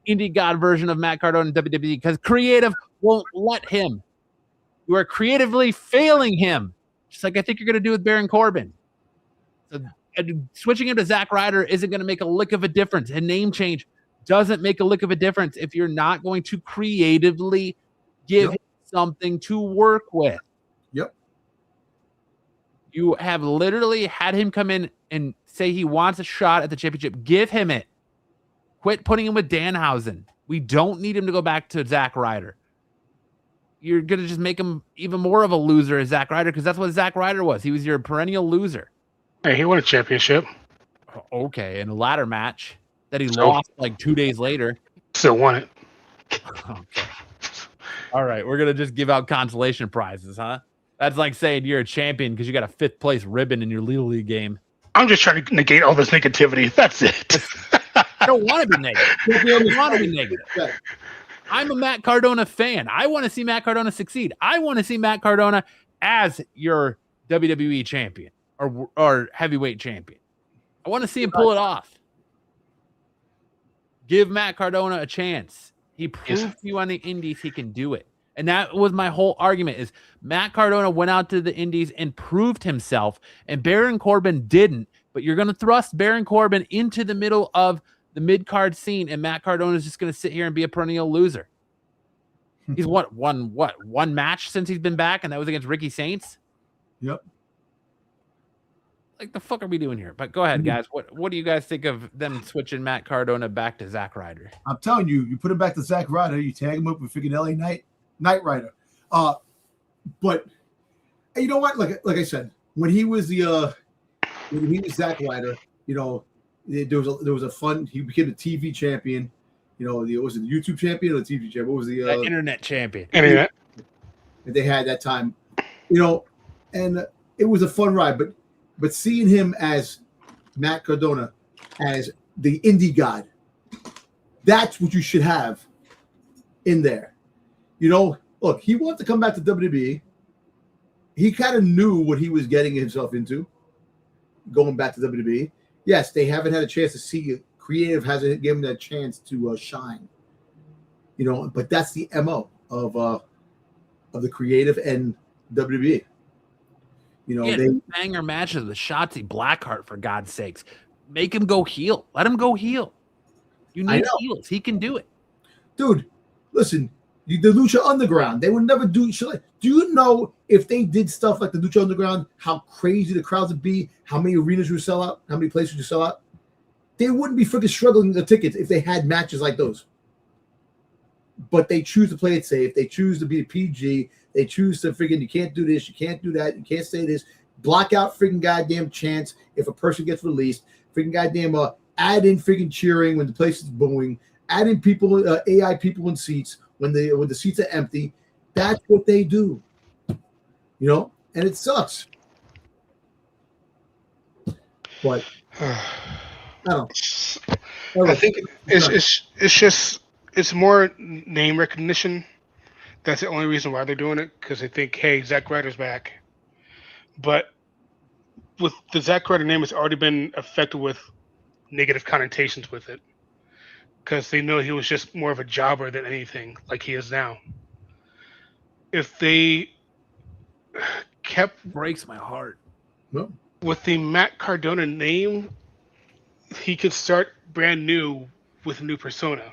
Indie God version of Matt Cardona in WWE because creative won't let him. You are creatively failing him, just like I think you're going to do with Baron Corbin. So switching him to Zack Ryder isn't going to make a lick of a difference. A name change doesn't make a lick of a difference if you're not going to creatively give him something to work with. Yep. You have literally had him come in and say he wants a shot at the championship. Give him it. Quit putting him with Danhausen. We don't need him to go back to Zack Ryder. you're gonna just make him even more of a loser as Zack Ryder, because that's what Zack Ryder was. He was your perennial loser. Hey, he won a championship. Okay, in a ladder match that he So- lost like 2 days later. Still won it. Okay. All right, we're gonna just give out consolation prizes, huh? That's like saying you're a champion because you got a 5th place ribbon in your Little League game. I'm just trying to negate all this negativity. That's it. I don't want to be negative. I don't want to be negative. I'm a Matt Cardona fan. I want to see Matt Cardona succeed. I want to see Matt Cardona as your WWE champion or heavyweight champion. I want to see him pull it off. Give Matt Cardona a chance. He proved to you on the indies he can do it. And that was my whole argument is Matt Cardona went out to the indies and proved himself, and Baron Corbin didn't. But you're going to thrust Baron Corbin into the middle of the mid-card scene, and Matt Cardona is just going to sit here and be a perennial loser. He's won one match since he's been back, and that was against Ricky Saints? Yep. Like, the fuck are we doing here? But go ahead, guys. What do you guys think of them switching Matt Cardona back to Zack Ryder? I'm telling you, you put him back to Zack Ryder, you tag him up with freaking LA Knight Rider. But you know what? Like I said, when he was Zack Ryder, you know, there was a fun. He became the TV champion. You know, was it the YouTube champion or the TV champion? What was the internet champion? Internet. That they had that time, you know, and it was a fun ride. But seeing him as Matt Cardona, as the indie god, that's what you should have in there. You know, look, he wanted to come back to WWE. He kind of knew what he was getting himself into going back to WWE. Yes, they haven't had a chance to see creative hasn't given that chance to shine. You know, but that's the MO of the creative and WWE. You know, they banger matches with Shotzi Blackheart, for God's sakes. Make him go heel. Let him go heel. You need heels. He can do it. Dude, listen, the Lucha Underground, they would never do shit. Do you know if they did stuff like the Lucha Underground, how crazy the crowds would be, how many arenas would sell out, how many places would sell out? They wouldn't be freaking struggling with the tickets if they had matches like those. But they choose to play it safe. They choose to be PG. They choose to freaking, you can't do this, you can't do that, you can't say this. Block out freaking goddamn chants if a person gets released. Freaking goddamn add in freaking cheering when the place is booing. Add in people, AI people in seats when the seats are empty. That's what they do. You know, and it sucks. But I don't know. I think it's more name recognition. That's the only reason why they're doing it, because they think, hey, Zack Ryder's back. But with the Zack Ryder name, it's already been affected with negative connotations with it, because they know he was just more of a jobber than anything, like he is now. If they kept breaks my heart. Well, with the Matt Cardona name, he could start brand new with a new persona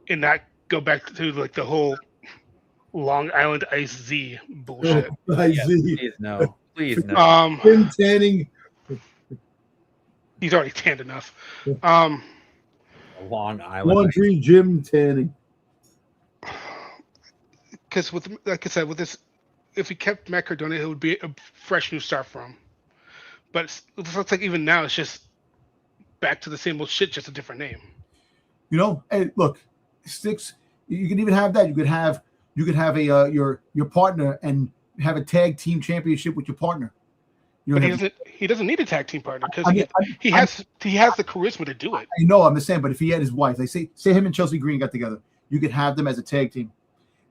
and not go back to like the whole Long Island Ice Z bullshit. Please no. Please no. Jim tanning. He's already tanned enough. Long Island. Laundry Jim tanning. Because with, like I said, with this, if he kept Matt Cardona, it would be a fresh new start for him. But it looks like even now it's just back to the same old shit, just a different name. You know, hey, look, Sticks. You can even have that. You could have a your partner and have a tag team championship with your partner. You know, but he doesn't need a tag team partner because he has the charisma to do it. I know, I'm just saying, but if he had his wife, like say him and Chelsea Green got together, you could have them as a tag team.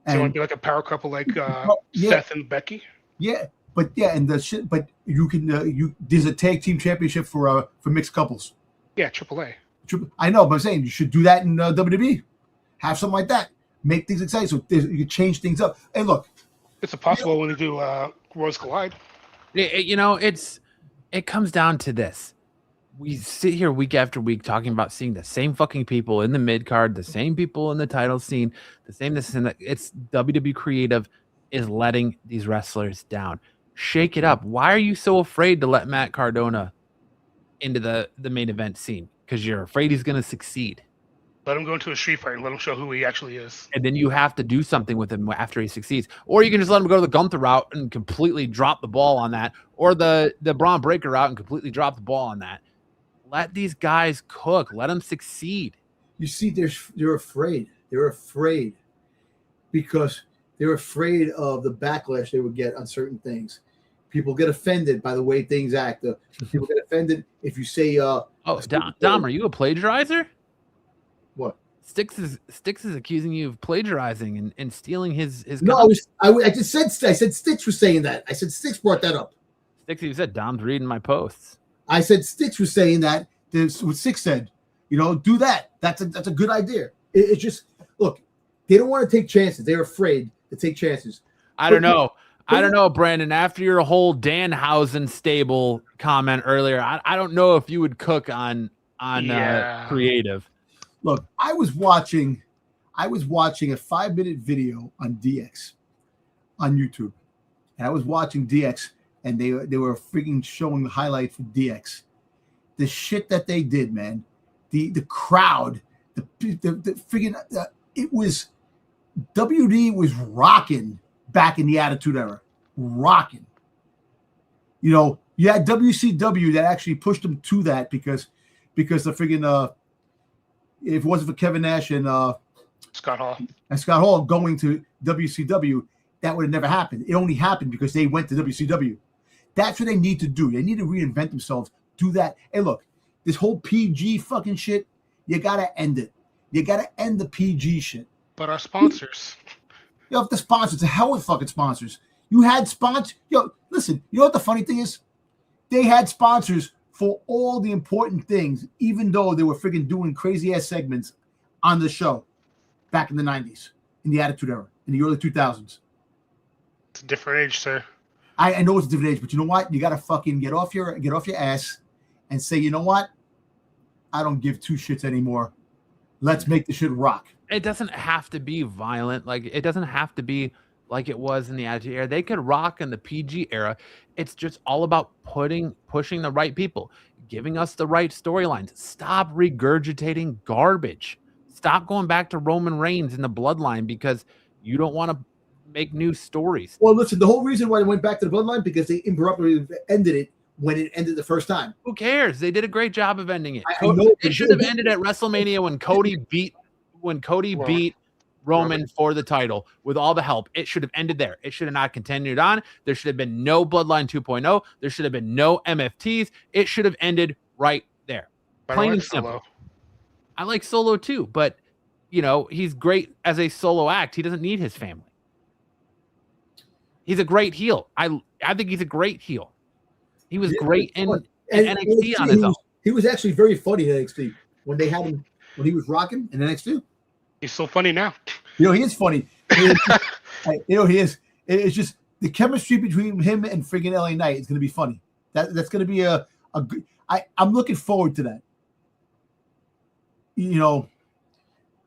So you want to be like a power couple like Seth and Becky? Yeah, but you can there's a tag team championship for mixed couples. Yeah, AAA. I know, but I'm saying you should do that in WWE. Have something like that. Make things exciting so you can change things up. Hey, look, it's possible when they do Worlds Collide. You know, it comes down to this. We sit here week after week talking about seeing the same fucking people in the mid card, the same people in the title scene, the same this and that. It's WWE creative is letting these wrestlers down. Shake it up. Why are you so afraid to let Matt Cardona into the main event scene? Because you're afraid he's going to succeed. Let him go into a street fight and let him show who he actually is. And then you have to do something with him after he succeeds. Or you can just let him go to the Gunther route and completely drop the ball on that. Or the Braun Breaker route and completely drop the ball on that. Let these guys cook. Let them succeed. You see, they're afraid. They're afraid because they're afraid of the backlash they would get on certain things. People get offended by the way things act. People get offended if you say, Dom, are you a plagiarizer? What? Sticks is accusing you of plagiarizing and stealing his. No, I just said I said Sticks was saying that. I said Sticks brought that up. Sticks, you said Dom's reading my posts. I said Sticks was saying that. This what Sticks said. Do that. That's a good idea. It's just look. They don't want to take chances. They're afraid to take chances. I don't know, Brandon. After your whole Danhausen stable comment earlier, I don't know if you would cook on creative. Look, I was watching a 5-minute video on DX on YouTube, and I was watching DX, and they were freaking showing the highlights for DX. The shit that they did, man. The crowd, the freaking it was WD was rocking back in the Attitude Era, rocking. You had WCW that actually pushed them to that because the freaking if it wasn't for Kevin Nash and Scott Hall going to WCW, that would have never happened. It only happened because they went to WCW. That's what they need to do. They need to reinvent themselves. Do that. Hey, look, this whole PG fucking shit, you gotta end it. You gotta end the PG shit. But our sponsors. If the sponsors, the hell with fucking sponsors. You had sponsors. Listen, you know what the funny thing is? They had sponsors for all the important things, even though they were freaking doing crazy ass segments on the show back in the 90s, in the Attitude Era, in the early 2000s. It's a different age, sir. I know it's a different age, but you know what? You got to fucking get off your ass and say, you know what? I don't give two shits anymore. Let's make the shit rock. It doesn't have to be violent. Like, it doesn't have to be like it was in the Attitude Era. They could rock in the PG era. It's just all about pushing the right people, giving us the right storylines. Stop regurgitating garbage. Stop going back to Roman Reigns in the bloodline because you don't want to make new stories. Well, listen, the whole reason why they went back to the bloodline because they improperly ended it when it ended the first time. Who cares? They did a great job of ending it. I know it should have ended at WrestleMania when Cody beat Roman for the title with all the help. It should have ended there. It should have not continued on. There should have been no Bloodline 2.0. There should have been no MFTs. It should have ended right there. Plain and simple. I like Solo too, but he's great as a solo act. He doesn't need his family. He's a great heel. I think he's a great heel. He was great in NXT on his own. He was actually very funny in NXT when they had him when he was rocking in NXT. He's so funny now. He is funny. He is. It's just the chemistry between him and friggin' LA Knight is going to be funny. That's going to be a good. I'm looking forward to that.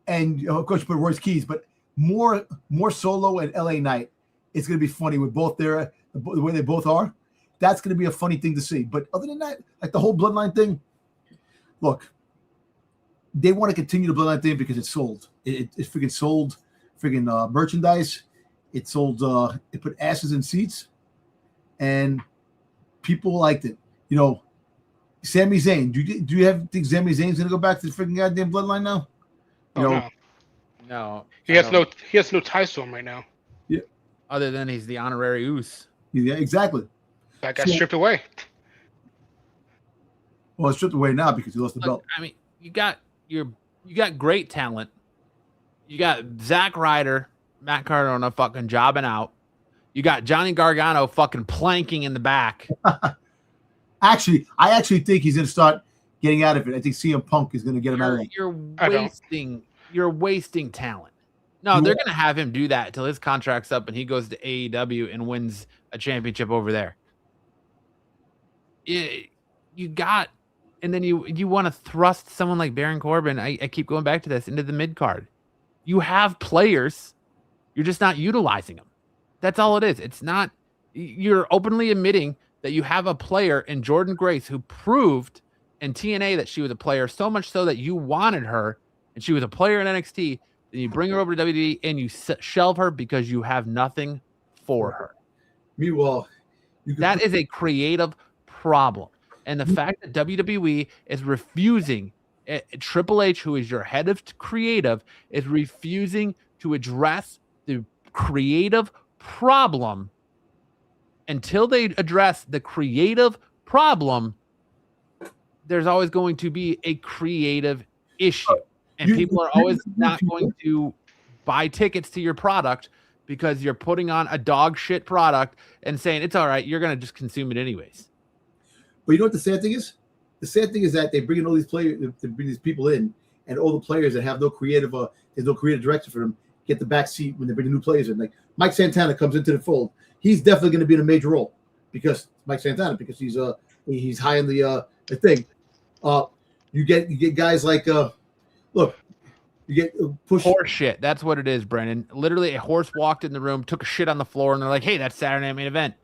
And of course you put Royce Keys, but more Solo and LA Knight. It's going to be funny with both the way they both are. That's going to be a funny thing to see. But other than that, like the whole Bloodline thing, look, they want to continue the Bloodline thing because it sold. It freaking sold freaking merchandise. It sold. It put asses in seats, and people liked it. Sami Zayn. Do you think Sami Zayn's going to go back to the freaking goddamn Bloodline now? No. He has no ties to him right now. Yeah. Other than he's the honorary Uce. Yeah, exactly. That got stripped away. Well, it's stripped away now because he lost the belt. I mean, you got great talent. You got Zack Ryder, Matt Cardona fucking jobbing out. You got Johnny Gargano fucking planking in the back. I actually think he's going to start getting out of it. I think CM Punk is going to get him out of it. You're wasting talent. No, they're going to have him do that until his contract's up and he goes to AEW and wins a championship over there. You got, and then you want to thrust someone like Baron Corbin. I keep going back to this into the mid card. You have players, you're just not utilizing them. That's all it is. It's not. You're openly admitting that you have a player in Jordan Grace who proved in TNA that she was a player, so much so that you wanted her and she was a player in NXT, then you bring her over to WWE and you shelve her because you have nothing for her. Meanwhile, that is a creative problem. And the fact that WWE is refusing, Triple H, who is your head of creative, is refusing to address the creative problem. Until they address the creative problem, there's always going to be a creative issue. And people are always not going to buy tickets to your product because you're putting on a dog shit product and saying, it's all right, you're going to just consume it anyways. But you know what the sad thing is? The sad thing is that they bring in all these players, they bring these people in, and all the players that have no creative, there's no creative direction for them, get the back seat when they bring the new players in. Like Mike Santana comes into the fold. He's definitely going to be in a major role because he's high in the thing. You get guys like look, you get push horse shit. That's what it is, Brennan. Literally, a horse walked in the room, took a shit on the floor, and they're like, "Hey, that's Saturday Night Main Event."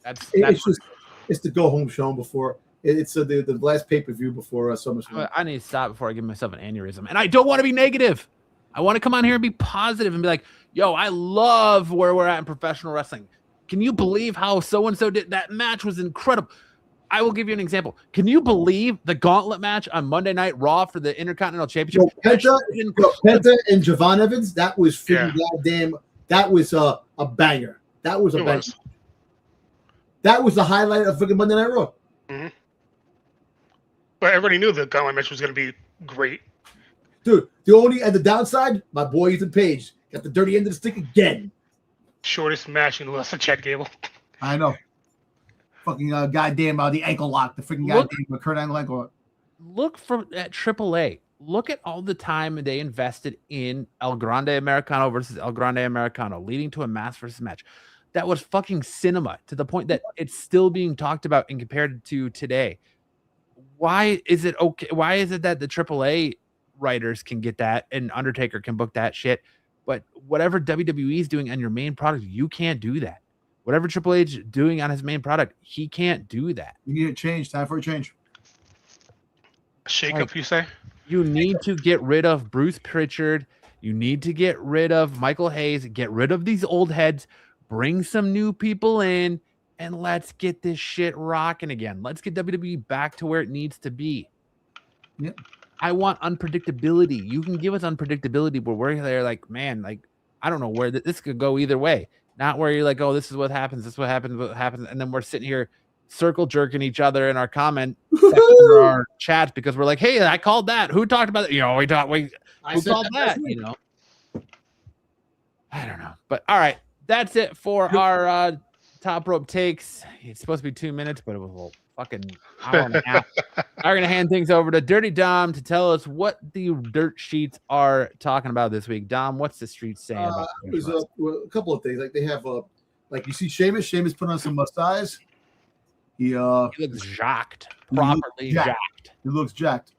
It's the go home show before it's the last pay-per-view before SummerSlam. I need to stop before I give myself an aneurysm, and I don't want to be negative. I want to come on here and be positive and be like, "Yo, I love where we're at in professional wrestling. Can you believe how so and so did that match? Was incredible." I will give you an example. Can you believe the gauntlet match on Monday Night Raw for the Intercontinental Championship? Penta and Javon Evans, that was goddamn. That was a banger. That was a banger. That was the highlight of freaking Monday Night Raw. Mm-hmm. But everybody knew the gauntlet match was going to be great. Dude, the downside, my boy Ethan Page got the dirty end of the stick again. Shortest match in the list of Chad Gable. I know. Fucking goddamn the ankle lock, the freaking goddamn Kurt Angle ankle lock. Look at AAA. Look at all the time they invested in El Grande Americano versus El Grande Americano, leading to a mass versus match. That was fucking cinema to the point that it's still being talked about and compared to today. Why is it okay? Why is it that the AAA writers can get that and Undertaker can book that shit, but whatever WWE is doing on your main product, you can't do that. Whatever Triple H is doing on his main product, he can't do that. You need a change. Time for a change. Shake up, you say? You need to get rid of Bruce Pritchard. You need to get rid of Michael Hayes. Get rid of these old heads. Bring some new people in, and let's get this shit rocking again. Let's get WWE back to where it needs to be. Yep. I want unpredictability. You can give us unpredictability, but we're there like, man, like, I don't know where this could go either way. Not where you're like, oh, this is what happens, this is what happens, and then we're sitting here circle jerking each other in our comment or our chats because we're like, hey, I called that. Who talked about it? You know, who called that? You know, I don't know, but all right, that's it for our top rope takes. It's supposed to be 2 minutes, but it was a fucking hour and a half. I'm gonna hand things over to Dirty Dom to tell us what the dirt sheets are talking about this week. Dom, what's the street saying about there's a couple of things. Like they have like you see Sheamus put on some size. He looks jacked, properly jacked. He looks jacked.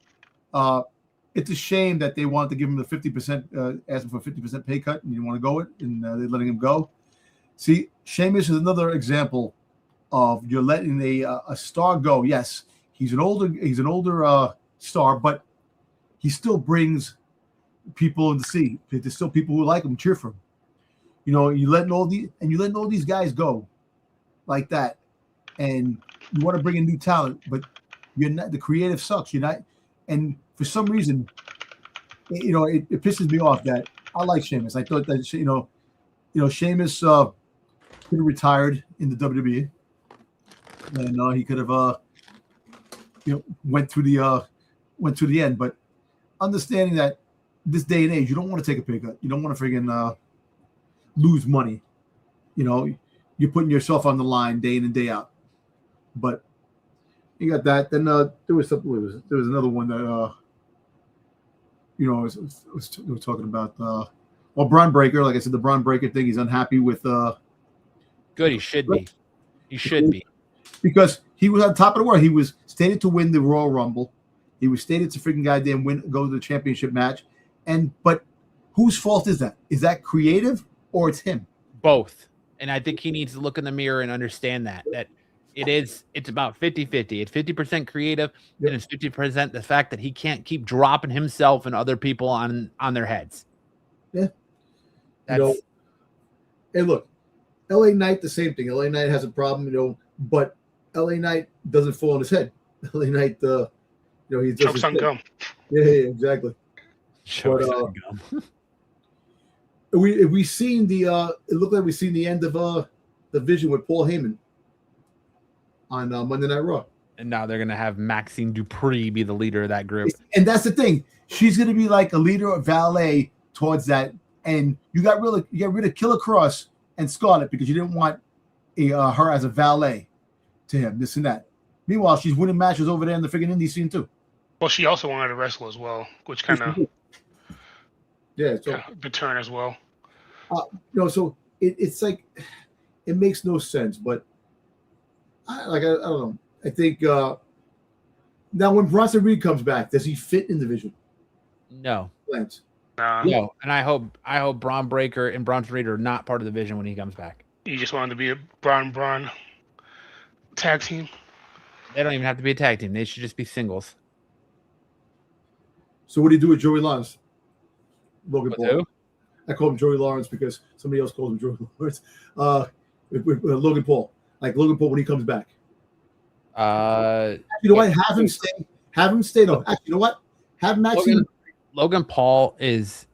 It's a shame that they wanted to give him the 50%, ask him for a 50% pay cut, and you want to go it, and they're letting him go. See, Sheamus is another example of you're letting a star go. Yes, he's an older star, but he still brings people in to see. There's still people who like him, cheer for him. You know, you're letting all these guys go like that, and you want to bring in new talent, but you're not. The creative sucks. You're not, and for some reason, you know, it pisses me off that I like Sheamus. I thought that Sheamus could have retired in the WWE. And he could have, went through the end. But understanding that this day and age, you don't want to take a pay cut. You don't want to friggin' lose money. You know, you're putting yourself on the line day in and day out. But you got that. Then there was another one that we were talking about. Braun Breaker. Like I said, the Braun Breaker thing. He's unhappy with. Good. He should be. He should be. Because he was on top of the world. He was stated to win the Royal Rumble. He was stated to freaking goddamn go to the championship match. But whose fault is that? Is that creative or it's him? Both. And I think he needs to look in the mirror and understand that It's about 50-50. It's 50% creative, Yep. and it's 50% the fact that he can't keep dropping himself and other people on their heads. Yeah. That's Hey, look, LA Knight, the same thing. LA Knight has a problem, but LA Knight doesn't fall on his head. LA Knight, he just Chokes on gum. Yeah, exactly. chokes But, on gum. we seen it looked like we seen the end of the Vision with Paul Heyman on Monday Night Raw. And now they're gonna have Maxine Dupree be the leader of that group. And that's the thing. She's gonna be like a leader of valet towards that. And you got rid of Killer Cross and Scarlett because you didn't want her as a valet to him, this and that. Meanwhile, she's winning matches over there in the freaking indie scene too. Well, she also wanted to wrestle as well, which kind of return as well. So it's like it makes no sense, but I don't know. I think now when Bronson Reed comes back, does he fit in the Vision? No. Lance. No, and I hope Braun Breaker and Bronson Reed are not part of the Vision when he comes back. You just wanted to be a Braun tag team. They don't even have to be a tag team. They should just be singles. So what do you do with Joey Lawrence? Logan With Paul. who? I call him Joey Lawrence because somebody else calls him Joey Lawrence. With Logan Paul. Like Logan Paul when he comes back. You know what? Have him stay. Have him stay though. Actually, you know what? Have Maxine. Logan Paul is,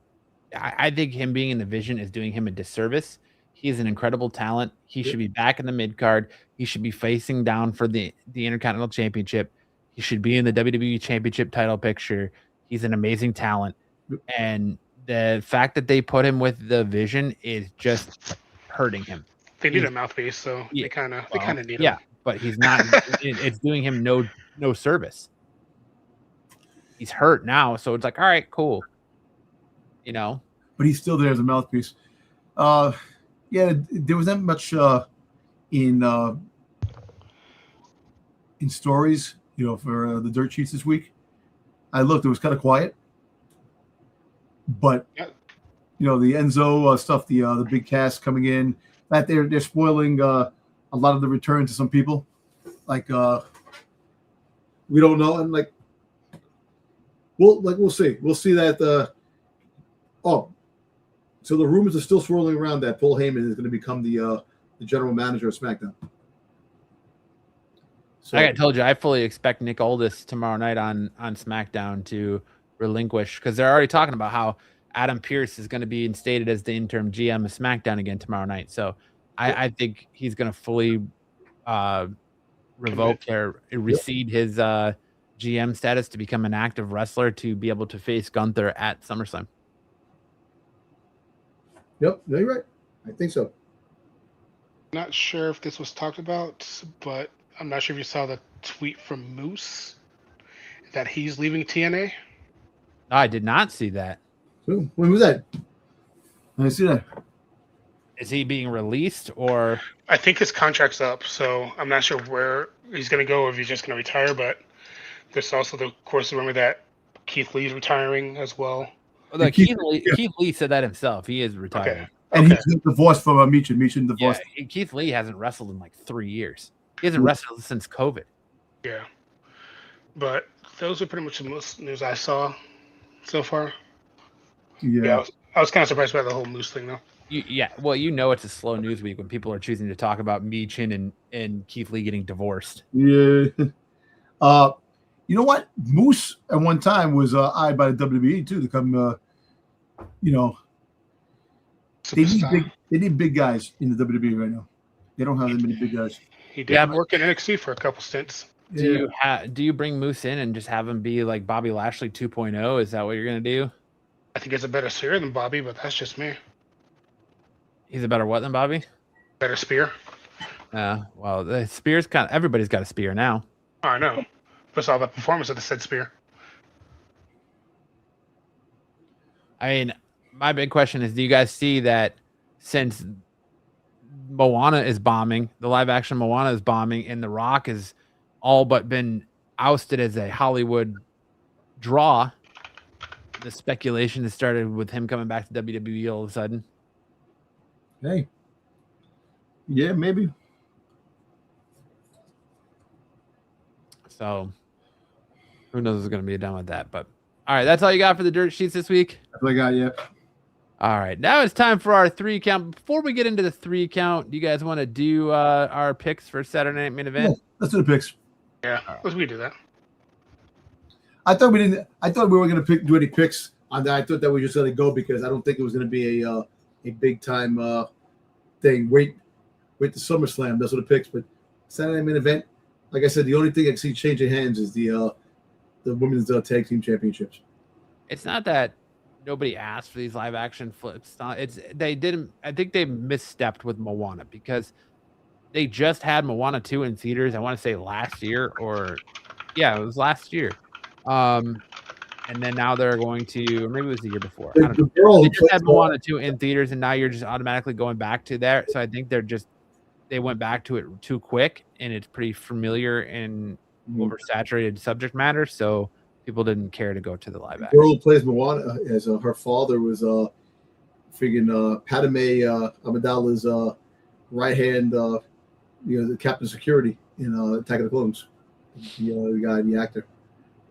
I think him being in the Vision is doing him a disservice. He is an incredible talent. He should be back in the mid card. He should be facing down for the Intercontinental Championship. He should be in the WWE Championship title picture. He's an amazing talent. And the fact that they put him with the Vision is just hurting him. They need a mouthpiece, so they kind of need him. Yeah, but he's not. It's doing him no service. He's hurt now, so it's like, all right, cool. But he's still there as a mouthpiece. There wasn't much in stories, for the dirt sheets this week. I looked; it was kind of quiet. But the Enzo stuff, the big cast coming in, that they're spoiling a lot of the return to some people. Like we don't know, and we'll see. We'll see that. So the rumors are still swirling around that Paul Heyman is going to become the general manager of SmackDown. So, like I told you, I fully expect Nick Aldis tomorrow night on SmackDown to relinquish, because they're already talking about how Adam Pearce is going to be instated as the interim GM of SmackDown again tomorrow night. So I think he's going to fully revoke or recede his GM status to become an active wrestler to be able to face Gunther at SummerSlam. Yep, no, you're right. I think so. Not sure if this was talked about, but I'm not sure if you saw the tweet from Moose that he's leaving TNA. I did not see that. So, when was that? I didn't see that. Is he being released, or? I think his contract's up, so I'm not sure where he's going to go, or if he's just going to retire. But there's also the rumor that Keith Lee's retiring as well. Keith Lee said that himself. He is retiring. Okay. And he's divorced from Michin. Michin divorced. Yeah, Keith Lee hasn't wrestled in like 3 years. He hasn't wrestled since COVID. Yeah. But those are pretty much the most news I saw so far. Yeah. I was kind of surprised by the whole Moose thing, though. Well, it's a slow news week when people are choosing to talk about Michin and Keith Lee getting divorced. Yeah. You know what? Moose at one time was eyed by the WWE too to come. They need big guys in the WWE right now. They don't have that many big guys. He did work in NXT for a couple stints. Do you bring Moose in and just have him be like Bobby Lashley 2.0? Is that what you're gonna do? I think it's a better spear than Bobby, but that's just me. He's a better what than Bobby? Better spear. Well, the spear's everybody's got a spear now. I know. But all the performance of the said spear. I mean, my big question is, do you guys see that since Moana is bombing, the live action Moana is bombing, and The Rock has all but been ousted as a Hollywood draw, the speculation has started with him coming back to WWE all of a sudden? Hey. Yeah, maybe. So who knows what's going to be done with that. But all right, that's all you got for the dirt sheets this week? That's what I got, yeah. All right, now it's time for our 3 count. Before we get into the 3 count, do you guys want to do our picks for Saturday Night Main Event? Yeah, let's do the picks. Yeah, let's do that. I thought we were going to do any picks on that. I thought that we just let it go because I don't think it was going to be a big time thing. Wait the SummerSlam. Those are the picks. But Saturday Night Main Event, like I said, the only thing I can see changing hands is the women's tag team championships. It's not that nobody asked for these live action flips. They didn't. I think they misstepped with Moana because they just had Moana 2 in theaters. I want to say last year it was last year. And then now they're going to, or maybe it was the year before. I don't know. They just had Moana 2 in theaters, and now you're just automatically going back to there. So I think they went back to it too quick, and it's pretty familiar and oversaturated subject matter. So people didn't care to go to the live action. The girl who plays Moana as her father was friggin' Padme Amidala's right hand, the captain of security in Attack of the Clones. The guy, the actor.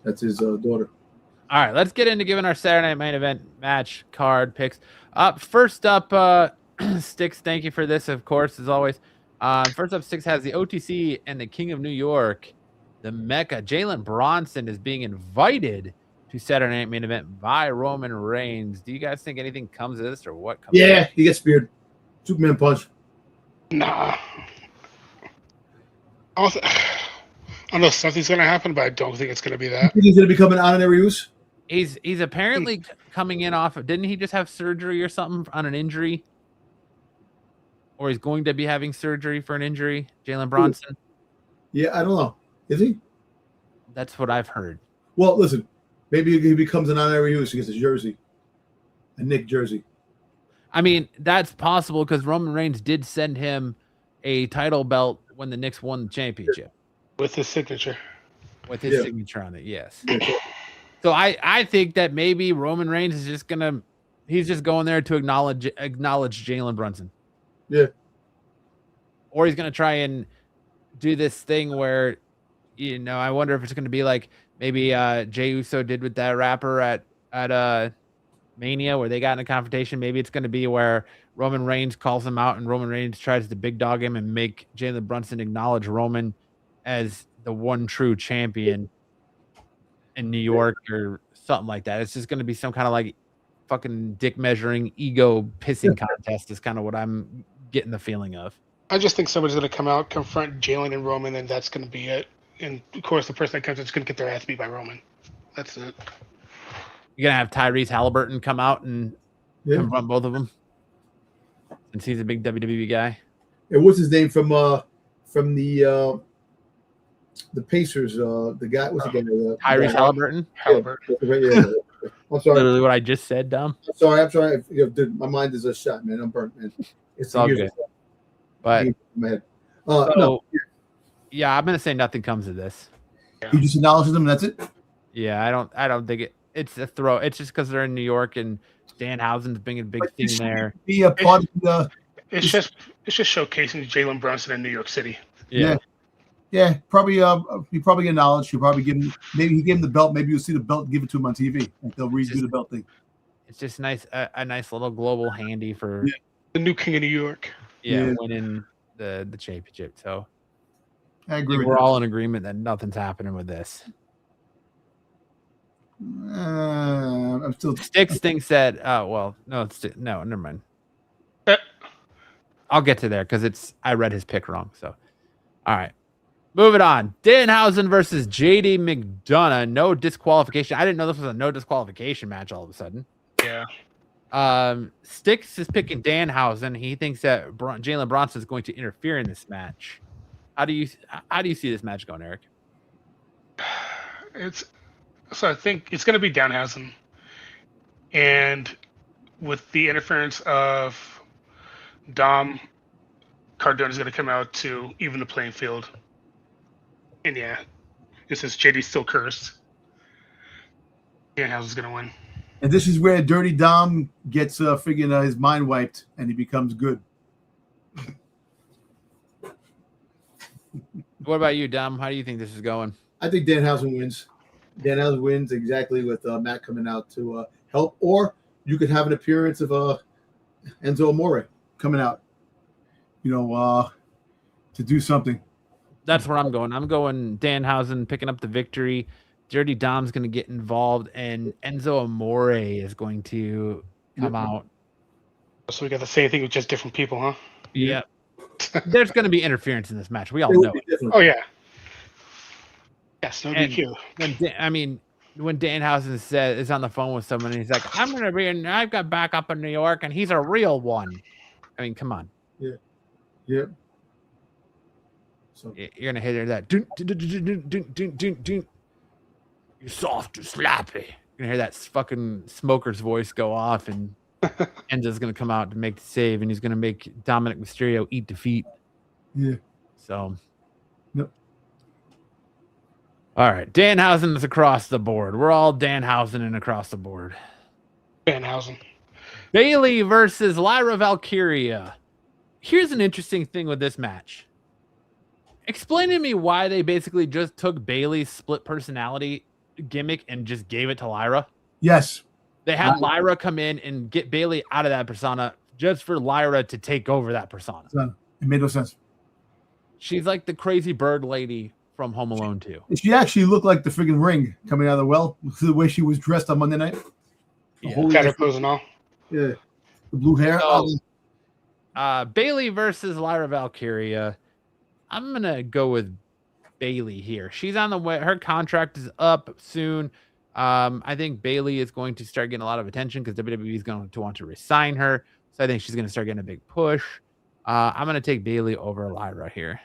That's his daughter. All right, let's get into giving our Saturday Night Main Event match card picks. First up, Sticks, thank you for this, of course, as always. First up, Sticks has the OTC and the King of New York, the Mecca. Jalen Bronson is being invited to Saturday Night Main Event by Roman Reigns. Do you guys think anything comes of this or what comes of this? He gets speared. Superman punch. Nah. I know something's going to happen, but I don't think it's going to be that. He's going to become an honorary use? He's apparently coming in off of, didn't he just have surgery or something on an injury? Or he's going to be having surgery for an injury, Jalen Bronson? Yeah, I don't know. Is he? That's what I've heard. Well, listen, maybe he becomes an honorary use against his jersey. A Nick jersey. I mean, that's possible because Roman Reigns did send him a title belt when the Knicks won the championship. With his signature. With his signature on it, yes. So I think that maybe Roman Reigns is just he's just going there to acknowledge Jalen Brunson. Yeah. Or he's gonna try and do this thing where, I wonder if it's gonna be like maybe Jey Uso did with that rapper at Mania where they got in a confrontation. Maybe it's gonna be where Roman Reigns calls him out and Roman Reigns tries to big dog him and make Jalen Brunson acknowledge Roman as the one true champion in New York or something like that. It's just going to be some kind of like fucking dick measuring ego pissing contest is kind of what I'm getting the feeling of. I just think somebody's going to come out, confront Jalen and Roman, and that's going to be it. And of course, the person that comes is going to get their ass beat by Roman. That's it. You're going to have Tyrese Halliburton come out and confront both of them since he's a big WWE guy. And what's his name from the Pacers, the guy, what's the guy? Tyrese Halliburton. Yeah. I'm sorry. Literally what I just said, Dom. I'm sorry. Dude, my mind is a shot, man. I'm burnt, man. It's all good. But my head. No. Yeah, I'm gonna say nothing comes of this. You just acknowledge them, and that's it. Yeah, I don't think it's a throw. It's just because they're in New York and Danhausen's being a big thing there. Be a part of the. It's just showcasing Jalen Brunson in New York City. Yeah, probably. He probably acknowledged. You probably give him. Maybe he gave him the belt. Maybe you'll see the belt and give it to him on TV. Like they'll redo the belt thing. It's just nice, a nice little global handy for the new king of New York. Winning the championship. So I agree. We're all in agreement that nothing's happening with this. I'm still. Sticks thinks that. No, never mind. I'll get to there because I read his pick wrong. So, all right. Moving on. Danhausen versus JD McDonough. No disqualification. I didn't know this was a no disqualification match all of a sudden. Yeah. Sticks is picking Danhausen. He thinks that Jalen Bronson is going to interfere in this match. How do you see this match going, Eric? I think it's going to be Danhausen. And with the interference of Dom, Cardona is going to come out to even the playing field. And this is JD's still cursed. Danhausen's going to win. And this is where Dirty Dom gets his mind wiped and he becomes good. What about you, Dom? How do you think this is going? I think Danhausen wins. Danhausen wins exactly with Matt coming out to help, or you could have an appearance of Enzo Amore coming out, to do something. That's where I'm going. I'm going Danhausen picking up the victory. Dirty Dom's going to get involved, and Enzo Amore is going to come out. So we got the same thing with just different people, huh? Yeah. There's going to be interference in this match. We all know it. Oh, yeah. Yes, no DQ. When Danhausen is on the phone with someone, and he's like, I've got back up in New York, and he's a real one. I mean, come on. Yeah. Yeah. So you're going to hear that. You're soft or slappy. You're going to hear that fucking smoker's voice go off, and Enzo's going to come out to make the save, and he's going to make Dominic Mysterio eat defeat. Yeah. So. Yep. All right. Danhausen is across the board. We're all Danhausen and across the board. Danhausen. Bayley versus Lyra Valkyria. Here's an interesting thing with this match. Explain to me why they basically just took Bayley's split personality gimmick and just gave it to Lyra. Yes. They had Lyra come in and get Bayley out of that persona just for Lyra to take over that persona. It made no sense. She's like the crazy bird lady from Home Alone 2. She actually looked like the friggin' Ring coming out of the well. The way she was dressed on Monday night. Got her clothes and all. Yeah. The blue hair. So, Bayley versus Lyra Valkyria. I'm going to go with Bayley here. She's on the way. Her contract is up soon. I think Bayley is going to start getting a lot of attention because WWE is going to want to resign her. So I think she's going to start getting a big push. I'm going to take Bayley over Lyra here.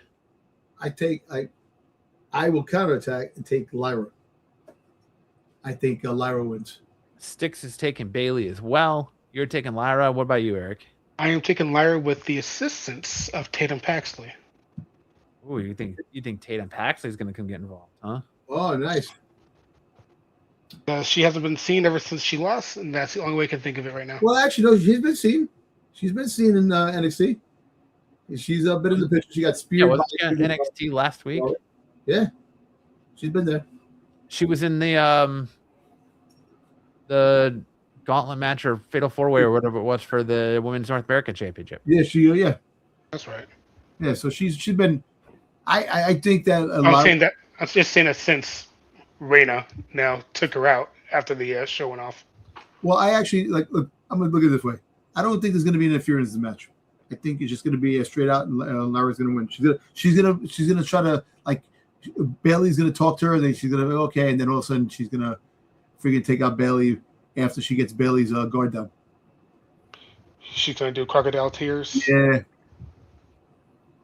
I will counterattack and take Lyra. I think Lyra wins. Styx is taking Bayley as well. You're taking Lyra. What about you, Eric? I am taking Lyra with the assistance of Tatum Paxley. Oh, you think Tatum Paxley is going to come get involved, huh? Oh, nice. She hasn't been seen ever since she lost, and that's the only way I can think of it right now. Well, actually, no, she's been seen. She's been seen in NXT. She's been in the picture. She got speared. Yeah, wasn't she on NXT last week? Yeah, she's been there. She was in the gauntlet match or Fatal 4-Way or whatever it was for the Women's North America Championship. Yeah, yeah. That's right. Yeah, so she's been. I think that I'm just saying that since Reina now took her out after the show went off. Well, I actually look. I'm gonna look at it this way. I don't think there's gonna be interference in the match. I think it's just gonna be a straight out, and Lyra's gonna win. She's gonna try to Bayley's gonna talk to her, then she's gonna okay, and then all of a sudden she's gonna freaking take out Bayley after she gets Bayley's guard down. She's gonna do crocodile tears. Yeah.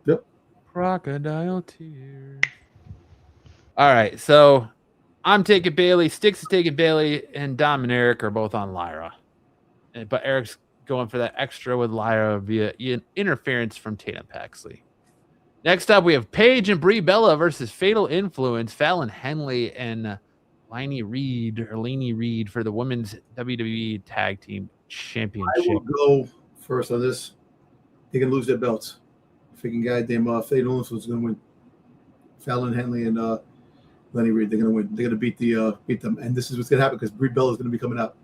Yep. Crocodile tears. All right, so I'm taking Bayley. Styx is taking Bayley, and Dom and Eric are both on Lyra. But Eric's going for that extra with Lyra via interference from Tatum Paxley. Next up, we have Paige and Brie Bella versus Fatal Influence, Fallon Henley and Lainey Reed for the Women's WWE Tag Team Championship. I will go first on this. They can lose their belts. Freaking goddamn Fatal Influence is going to win. Fallon Henley and Lainey Reed, they're going to win. They're going to beat them. And this is what's going to happen because Brie Bella is going to be coming out.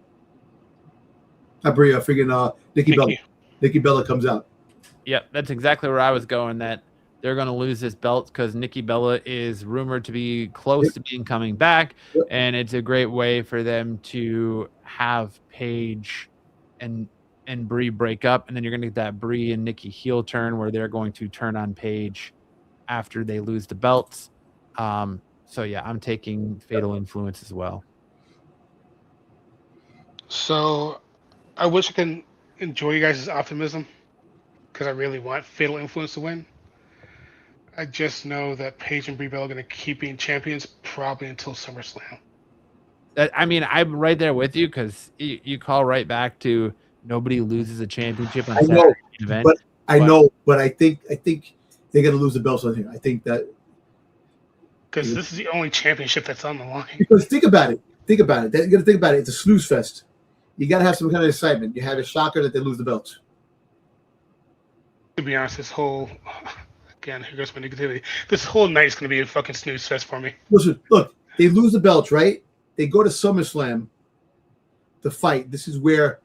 Not Brie, Nikki Bella. Nikki Bella comes out. Yep, that's exactly where I was going, that they're going to lose this belt because Nikki Bella is rumored to be close to being coming back, and it's a great way for them to have Paige and Brie break up, and then you're going to get that Brie and Nikki heel turn where they're going to turn on Paige after they lose the belts. So yeah, I'm taking Fatal Influence as well. So I wish I could enjoy you guys' optimism because I really want Fatal Influence to win. I just know that Paige and Brie Bella are going to keep being champions probably until SummerSlam. I'm right there with you because you call right back to nobody loses a championship on Saturday event. But I think they're going to lose the belts on here. I think that because this is the only championship that's on the line. Because think about it. You got to think about it. It's a snooze fest. You got to have some kind of excitement. You had a shocker that they lose the belts. To be honest, this whole again. Here goes my negativity. This whole night is going to be a fucking snooze fest for me. Listen, look, they lose the belts, right? They go to SummerSlam to fight. This is where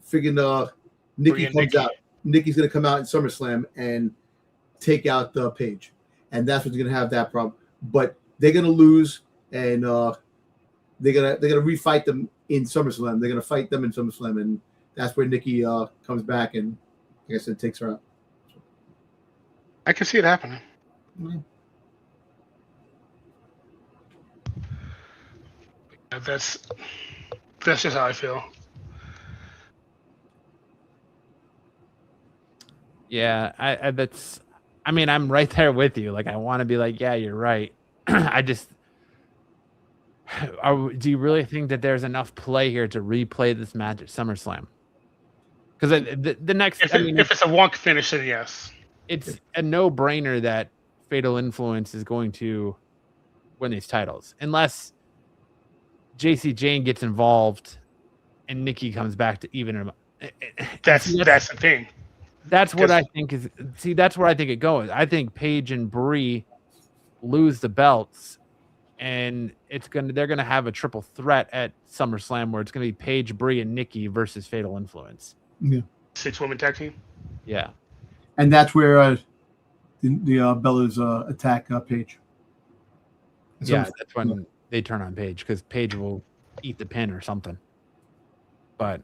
friggin' Nikki comes out. Nikki's going to come out in SummerSlam and take out Paige. And that's what's going to have that problem. But they're going to lose, and they're gonna refight them in SummerSlam. They're going to fight them in SummerSlam, and that's where Nikki comes back and, like I said, takes her out. I can see it happening. Mm-hmm. That's just how I feel. Yeah, I mean, I'm right there with you. Like, I want to be like, yeah, you're right. I just, do you really think that there's enough play here to replay this match at SummerSlam? Because the next, if it's a wonk finish, then yes. It's a no-brainer that Fatal Influence is going to win these titles, unless JC Jane gets involved and Nikki comes back to even him. That's the thing. That's what I think is. See, that's where I think it goes. I think Paige and Brie lose the belts, and they're gonna have a triple threat at SummerSlam where it's gonna be Paige, Brie, and Nikki versus Fatal Influence. Yeah, 6-woman tag team. Yeah, and that's where the Bellas attack Paige. Yeah, that's when they turn on Paige, because Paige will eat the pin or something. But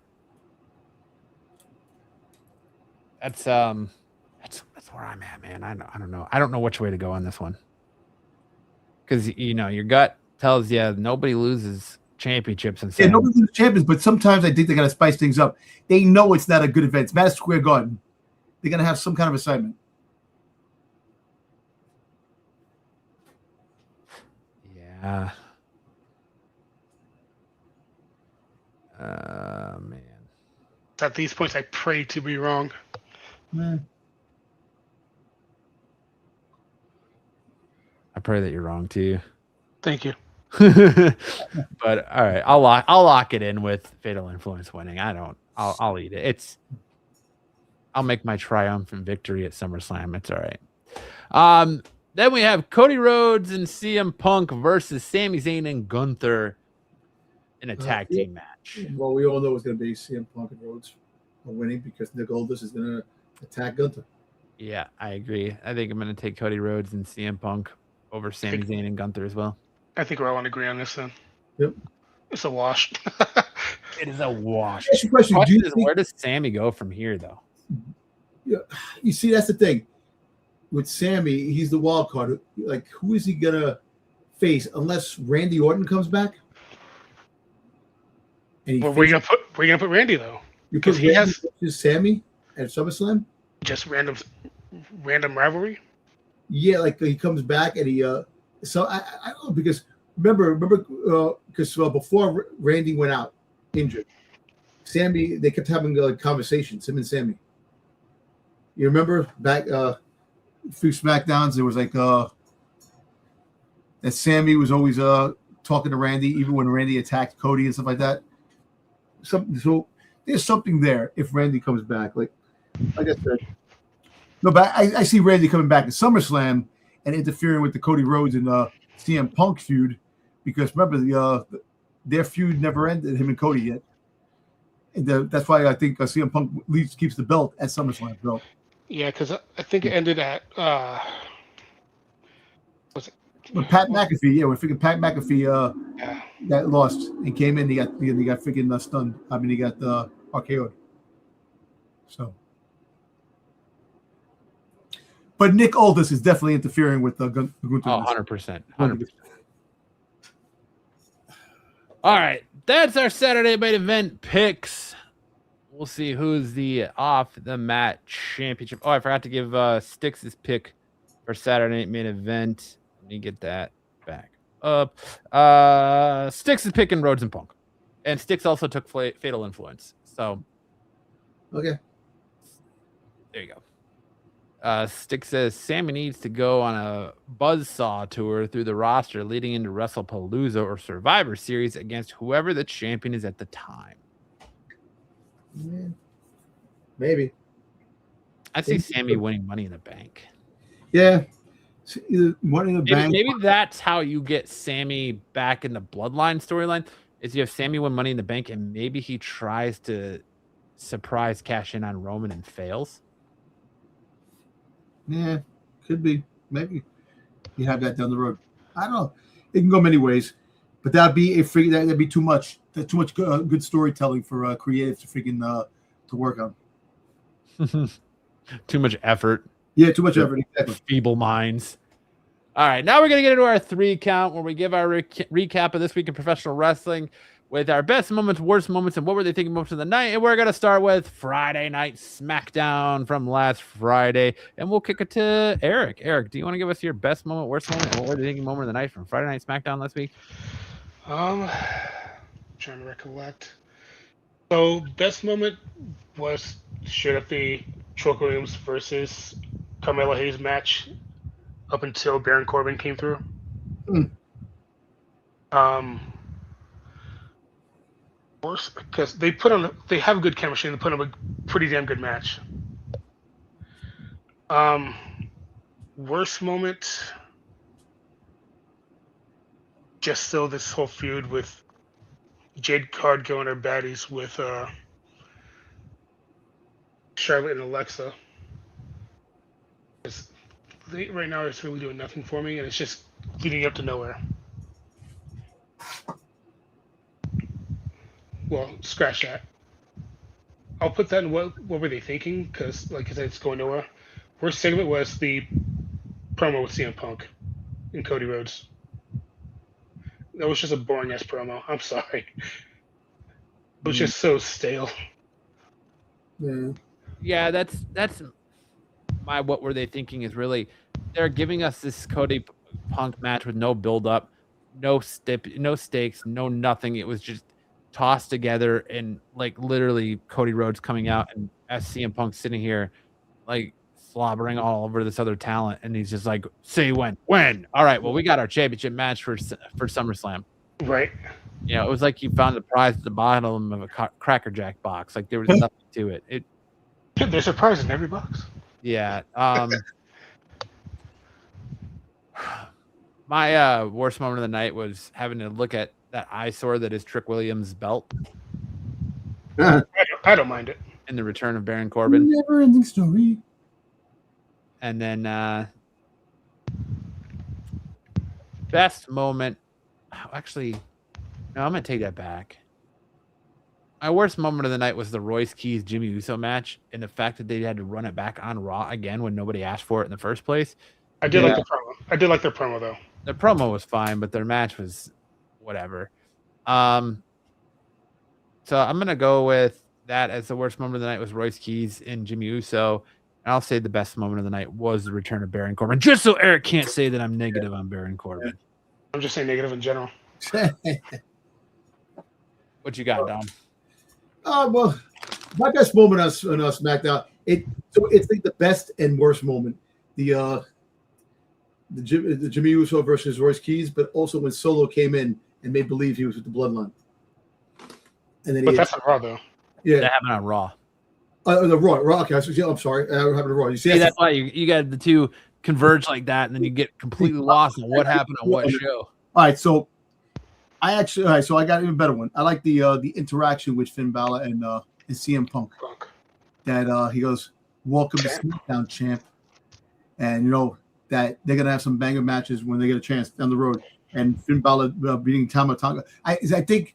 that's where I'm at, man. I don't know. I don't know which way to go on this one, because your gut tells you nobody loses championships and nobody loses champions. But sometimes I think they got to spice things up. They know it's not a good event. It's Madison Square Garden. They're gonna have some kind of assignment. Yeah. Man. At these points, I pray to be wrong. I pray that you're wrong too. Thank you. But all right, I'll lock it in with Fatal Influence winning. I'll eat it. I'll make my triumphant victory at SummerSlam. It's all right. Then we have Cody Rhodes and CM Punk versus Sami Zayn and Gunther in a tag team match. Well, we all know it's going to be CM Punk and Rhodes winning because Nick Aldis is going to attack Gunther. Yeah, I agree. I think I'm going to take Cody Rhodes and CM Punk over Sami Zayn and Gunther as well. I think we're all on agree on this then. Yep. It's a wash. It is a wash. Question is, where does Sammy go from here, though? Yeah, you see, that's the thing. With Sammy, he's the wild card. Like, who is he going to face unless Randy Orton comes back? Well, where you gonna put Randy though? Because he has Sammy at SummerSlam. Just random rivalry. Yeah, like he comes back and he. So I don't know, because remember because before Randy went out injured, Sammy, they kept having conversations, him and Sammy. You remember back a few SmackDowns, there was like that Sammy was always talking to Randy, even when Randy attacked Cody and stuff like that. So there's something there if Randy comes back. Like I said, no, but I see Randy coming back at SummerSlam and interfering with the Cody Rhodes and CM Punk feud, because remember their feud never ended, him and Cody yet. And that's why I think CM Punk at least keeps the belt at SummerSlam. So. Yeah, because I think it ended at was it? But Pat McAfee, yeah, we're thinking Pat McAfee that lost and came in. He got freaking stunned. I mean, he got RKO'd. So, but Nick Aldis is definitely interfering with Gunther. Oh, 100%. 100%. All right, that's our Saturday main event picks. We'll see who's the off the mat championship. Oh, I forgot to give Styx' pick for Saturday main event. Let me get that back up. Styx is picking Rhodes and Punk, and Styx also took Fatal Influence. So, okay, there you go. Styx says Sammy needs to go on a buzzsaw tour through the roster leading into WrestlePalooza or Survivor Series against whoever the champion is at the time. Yeah, maybe. I see Sammy winning Money in the Bank. Yeah. Either Money in the Bank. Maybe that's how you get Sammy back in the Bloodline storyline. Is you have Sammy win Money in the Bank, and maybe he tries to surprise cash in on Roman and fails. Yeah, could be. Maybe you have that down the road. I don't know. It can go many ways, but that'd be that'd be too much. That's too much good storytelling for creative to freaking to work on. Too much effort. Yeah, too much effort. Exactly. Feeble minds. All right, now we're going to get into our 3 count where we give our recap of this week in professional wrestling with our best moments, worst moments, and what were they thinking most of the night. And we're going to start with Friday Night SmackDown from last Friday, and we'll kick it to Eric. Eric, do you want to give us your best moment, worst moment, and what were they thinking moment of the night from Friday Night SmackDown last week? Trying to recollect. So, best moment was straight up the Trick Williams versus Carmelo Hayes match up until Baron Corbin came through. Worse because they have good chemistry and they put on a pretty damn good match. Worst moment, just still this whole feud with Jade Cargill and her baddies with Charlotte and Alexa. Right now it's really doing nothing for me, and it's just leading up to nowhere. Well, scratch that. I'll put that in what were they thinking? Because, like I said, it's going nowhere. Worst segment was the promo with CM Punk and Cody Rhodes. That was just a boring ass promo. I'm sorry. It was just so stale. Yeah, that's my what were they thinking is really they're giving us this Cody Punk match with no build up, no stakes, no nothing. It was just tossed together and like literally Cody Rhodes coming out and CM Punk sitting here like slobbering all over this other talent, and he's just like, say when. All right, well, we got our championship match for SummerSlam. Right. You know, it was like you found the prize at the bottom of a Cracker Jack box. Like there was nothing to it. There's a prize in every box. Yeah. My worst moment of the night was having to look at that eyesore that is Trick Williams' belt. I don't mind it. In the return of Baron Corbin. Never-ending story. And then best moment. Actually, no, I'm going to take that back. My worst moment of the night was the Royce Keys Jimmy Uso match, and the fact that they had to run it back on Raw again when nobody asked for it in the first place. I did like the promo. I did like their promo though. The promo was fine, but their match was whatever. So I'm gonna go with that as the worst moment of the night was Royce Keys and Jimmy Uso. And I'll say the best moment of the night was the return of Baron Corbin, just so Eric can't say that I'm negative on Baron Corbin. I'm just saying negative in general. What you got, Dom? Well, my best moment on SmackDown. It's like the best and worst moment. The Jimmy Uso versus Royce Keys, but also when Solo came in and made believe he was with the Bloodline. And then that's on Raw though. Yeah, that happened on Raw. The Raw. Okay, I'm sorry. What happened to Raw? You see, that's why you got the two converge like that, and then you get completely lost on what happened on what show. All right, so I got an even better one. I like the interaction with Finn Balor and CM Punk. That he goes, "Welcome to SmackDown, champ," and you know that they're gonna have some banger matches when they get a chance down the road. And Finn Balor beating Tama Tonga. I think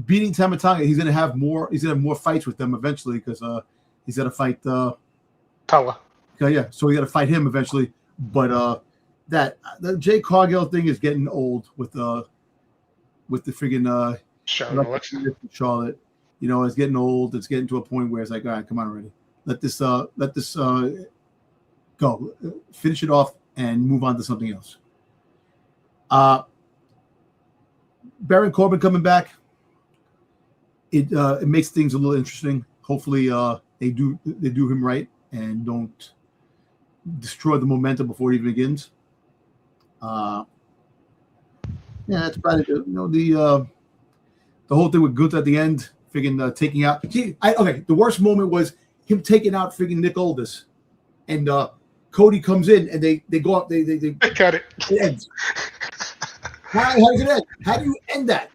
beating Tama Tonga, he's gonna have more. He's gonna have more fights with them eventually because he's gonna fight Tala. Yeah, so we got to fight him eventually. But the Jay Cargill thing is getting old with the friggin' Charlotte. You know, it's getting old. It's getting to a point where it's like, all right, come on already. Let this go. Finish it off and move on to something else. Baron Corbin coming back. It makes things a little interesting. Hopefully, they do him right and don't destroy the momentum before it even begins. Yeah, that's about it. You know, the whole thing with Gunther at the end, friggin' taking out. The worst moment was him taking out friggin' Nick Aldis and Cody comes in and they go up. They got it. It ends. How does it end? How do you end that?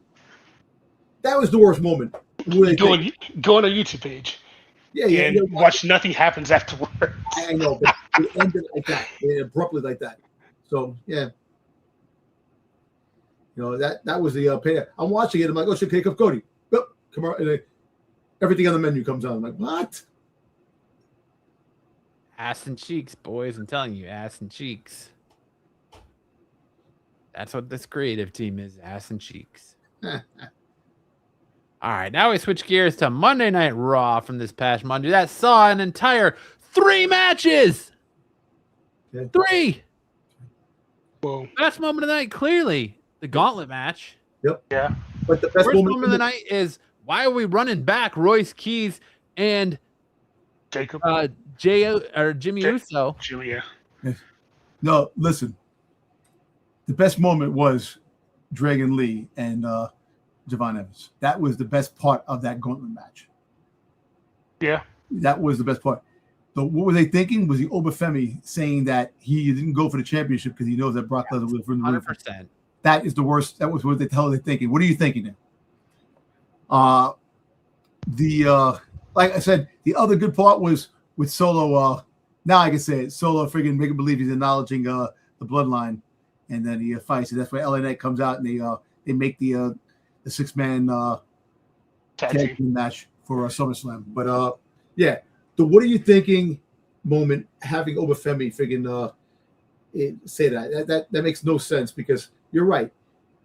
That was the worst moment. Go on a YouTube page. Yeah. Watch nothing happens afterwards. I know, but it ended like that, abruptly like that. So yeah, that was the pay. I'm watching it. I'm like, oh shit, here comes Cody. Oh, come on, and everything on the menu comes on. I'm like, what? Ass and cheeks, boys. I'm telling you, ass and cheeks. That's what this creative team is, ass and cheeks. All right, now we switch gears to Monday Night Raw from this past Monday. That saw an entire 3 matches. Okay. 3. Whoa. Best moment of the night, clearly, the gauntlet match. Yep. Yeah. But the best moment of the night is, why are we running back Royce Keys and Jacob Jimmy Uso? Julia. No, listen. The best moment was Dragon Lee and Javon Evans. That was the best part of that gauntlet match. Yeah. That was the best part. So what were they thinking? Was the Obafemi saying that he didn't go for the championship because he knows that Brock Lesnar was from the 100%. That is the worst. That was what they tell they're thinking. What are you thinking then? Like I said, the other good part was with Solo. Now I can say it. Solo friggin' make him believe he's acknowledging the bloodline, and then he fights. And that's why LA Knight comes out and they make the 6-man tag team match for SummerSlam. But yeah, the what are you thinking moment having Obafemi friggin' say that makes no sense, because you're right.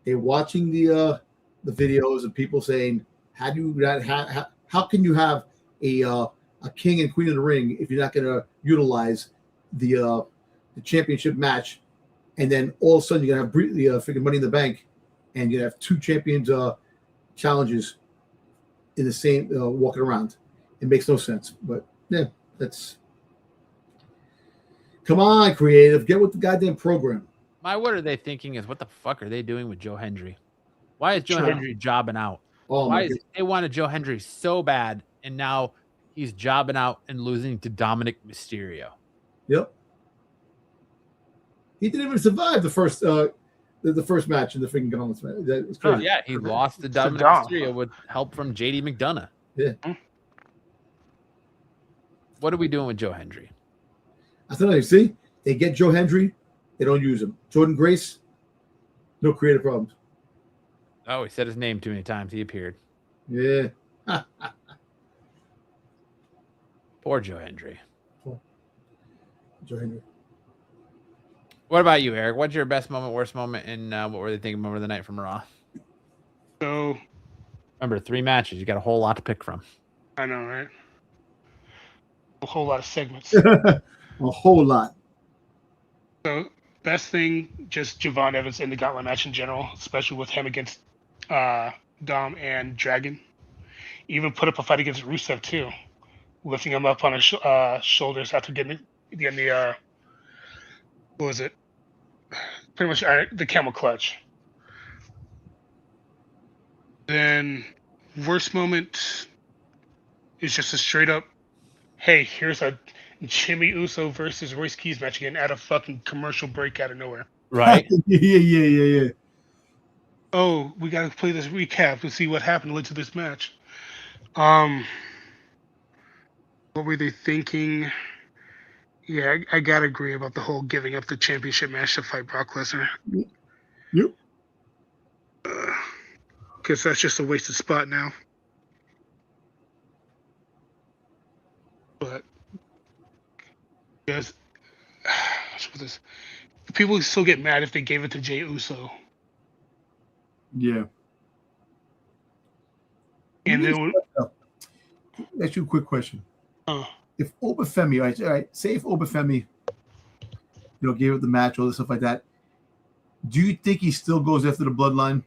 They're watching the videos of people saying, how can you have a king and queen of the ring if you're not going to utilize the championship match, and then all of a sudden you're going to have the freaking Money in the Bank, and you're going to have 2 champions challenges in the same walking around. It makes no sense. But yeah, that's. Come on, creative, get with the goddamn program. What are they thinking is, what the fuck are they doing with Joe Hendry? Why is Joe Hendry jobbing out? They wanted Joe Hendry so bad, and now he's jobbing out and losing to Dominic Mysterio. Yep. He didn't even survive the first match in the freaking Gauntlet match. It's crazy. Oh, yeah, he lost to Dominic Mysterio with help from JD McDonough. Yeah. What are we doing with Joe Hendry? I don't know. You see, they get Joe Hendry, they don't use him. Jordan Grace, no creative problems. Oh, he said his name too many times. He appeared. Yeah. Poor Joe Hendry. Joe Hendry. What about you, Eric? What's your best moment, worst moment, and what were they thinking moment of the night from Raw? So, remember, 3 matches. You got a whole lot to pick from. I know, right? A whole lot of segments. A whole lot. So, best thing, just Javon Evans in the Gauntlet match in general, especially with him against Dom and Dragon. Even put up a fight against Rusev too, lifting him up on his shoulders after getting the what was it? Pretty much the camel clutch. Then worst moment is just a straight up, hey, here's a Jimmy Uso versus Royce Keys match again at a fucking commercial break out of nowhere. Right? Yeah. Oh, we gotta play this recap to see what happened led to this match. What were they thinking? Yeah, I gotta agree about the whole giving up the championship match to fight Brock Lesnar. Yep. Because that's just a wasted spot now. But people still get mad if they gave it to Jey Uso. Yeah. And then ask you a quick question. If Obafemi, all right, say if Obafemi, gave up the match, all this stuff like that, do you think he still goes after the bloodline?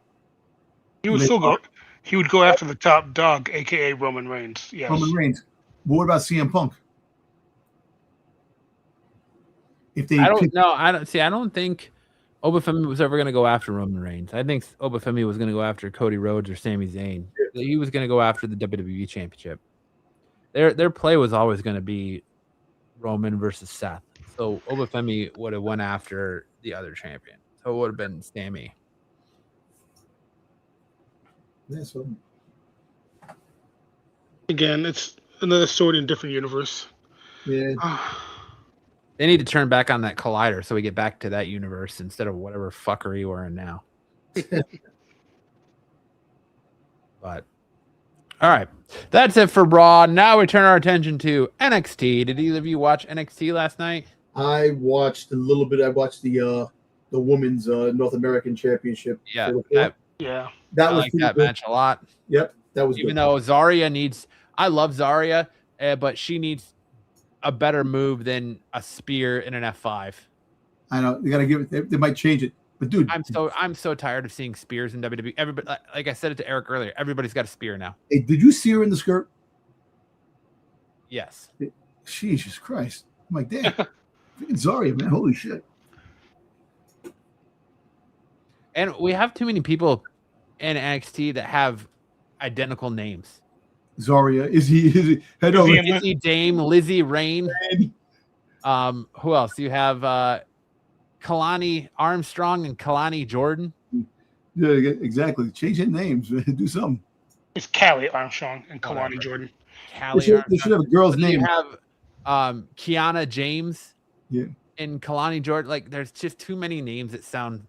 He would still go. He would go after the top dog, aka Roman Reigns. Yes. Roman Reigns. But what about CM Punk? If they, I don't think Obafemi was ever going to go after Roman Reigns. I think Obafemi was going to go after Cody Rhodes or Sami Zayn. Yeah. He was going to go after the WWE Championship. Their play was always going to be Roman versus Seth. So Obafemi would have went after the other champion. So it would have been Sammy. Yeah, so Again, it's another sword in a different universe. yeah. They need to turn back on that collider so we get back to that universe instead of whatever fuckery we're in now. But all right, that's it for Raw. Now we turn our attention to NXT. Did either of you watch NXT last night? I watched a little bit. I watched the women's North American Championship. Yeah, Yeah. That I was like that good. match a lot. Yep, that was Even good. though Zarya needs, I love Zarya, but she needs a better move than a spear in an F5. I know they got to give it. They might change it, but dude, I'm so tired of seeing spears in WWE. Everybody, like I said it to Eric earlier, everybody's got a spear now. hey, did you see her in the skirt? Yes. Jesus Christ! I'm like, damn, freaking Zarya, man, holy shit! And we have too many people in NXT that have identical names. Zarya, is he? I know. Lizzie Dame, Lizzie Rain. Who else? You have Kalani Armstrong and Kalani Jordan. Yeah, exactly. Change their names. Do something. It's Callie Armstrong and Kalani Jordan. They should have a girl's name. You have Kiana James. Yeah. And Kalani Jordan. Like, there's just too many names that sound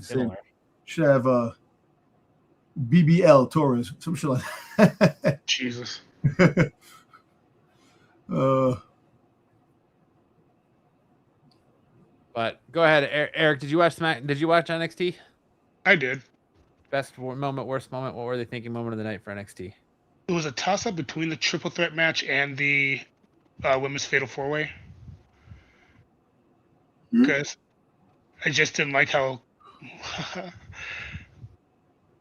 similar. Should have BBL Torres. Some shit like that. Jesus. But go ahead, Eric. Did you watch NXT? I did. Best moment, worst moment. What were they thinking? Moment of the night for NXT? It was a toss-up between the triple threat match and the women's fatal four-way. Because I just didn't like how.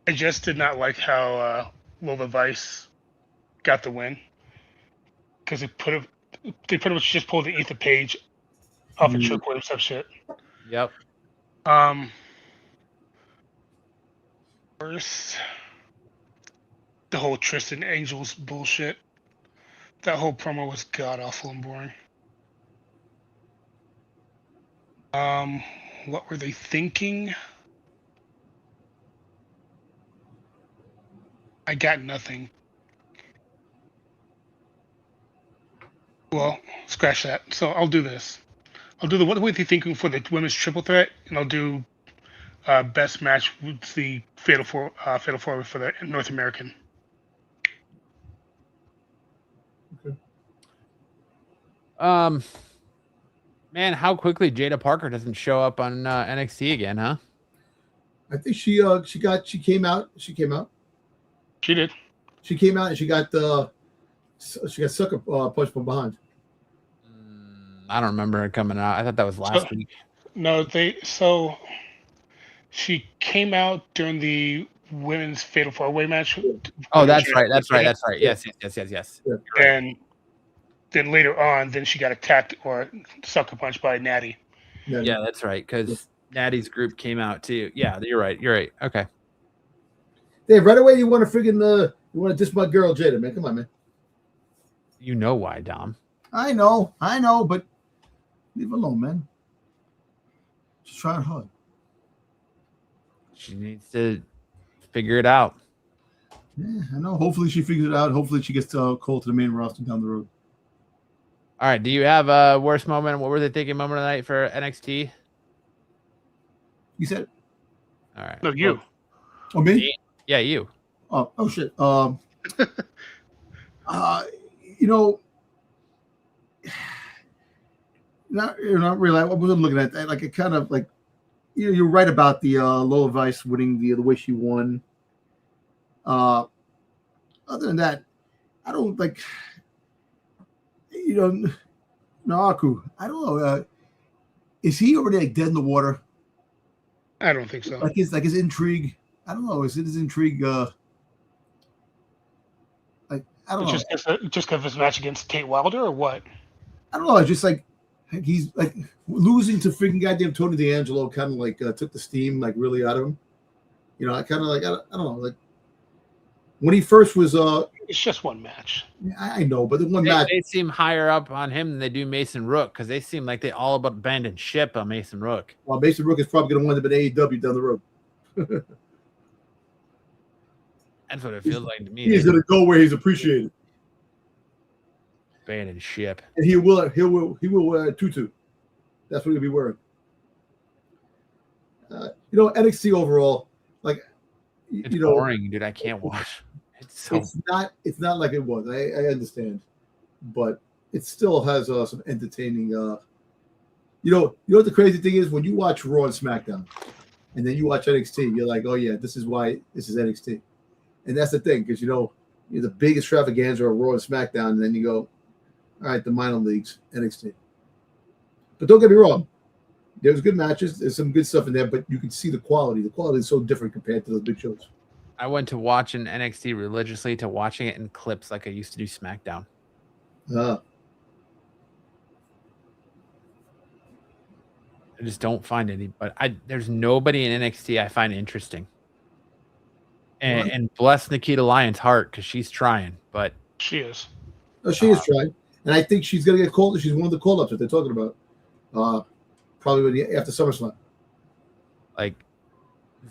I just did not like how Lola Vice got the win. Because they pretty much just pulled the Ethan Page off a trick or some shit. Yep. First, the whole Tristan Angels bullshit. That whole promo was god awful and boring. What were they thinking? I got nothing. Well, scratch that. So I'll do this. I'll do what were they thinking for the women's triple threat, and I'll do best match with the fatal four for the North American. Okay. Man, how quickly Jada Parker doesn't show up on NXT again, huh? I think she came out. She did. She came out and she got sucker punched from behind. I don't remember her coming out. I thought that was last week. No, she came out during the women's fatal four-way match. Oh, that's right. Yes. Yeah. And then later on, she got attacked or sucker punched by Natty. Yeah, that's right. Because Natty's group came out too. Yeah, you're right. Okay. Dave, right away you want to you want to diss my girl Jada, man. Come on, man. You know why, Dom. I know, but leave her alone, man. She's trying hard. She needs to figure it out. Yeah, I know. Hopefully she figures it out. Hopefully she gets called to the main roster down the road. All right. Do you have a worst moment? What were they thinking moment of the night for NXT? You said? All right. No, you. Oh, me? Yeah, you. Oh shit. Not really. I wasn't looking at that. Like it kind of like, you're right about the Lola Vice winning the way she won. Other than that, I don't like. Naraku. I don't know. Is he already like dead in the water? I don't think so. Like his intrigue. I don't know. Is it his intrigue? I don't know. Just because of his match against Tate Wilder or what? I don't know. It's just like he's like losing to freaking goddamn Tony D'Angelo. Kind of like took the steam like really out of him. I kind of like I don't know. Like when he first was It's just one match. I know, but the one match. They seem higher up on him than they do Mason Rook because they seem like they all about abandoned ship on Mason Rook. Well, Mason Rook is probably going to wind up in AEW down the road. That's what it feels like to me. He's going to go where he's appreciated. Abandoned ship. And he will wear a tutu. That's what he'll be wearing. NXT overall, like, it's boring, dude. I can't watch. It's not like it was. I understand, but it still has some entertaining. You know what the crazy thing is when you watch Raw and SmackDown, and then you watch NXT, you're like, oh yeah, this is why this is NXT, and that's the thing because you're the big extravaganza of Raw and SmackDown, and then you go, all right, the minor leagues, NXT. But don't get me wrong, there's good matches, there's some good stuff in there, but you can see the quality. The quality is so different compared to those big shows. I went to watching NXT religiously to watching it in clips like I used to do SmackDown. I just don't find any, but there's nobody in NXT I find interesting. And bless Nikita Lyons' heart because she's trying, but she is. Oh, she is trying, and I think she's gonna get called. She's one of the call-ups that they're talking about. Probably after SummerSlam. Like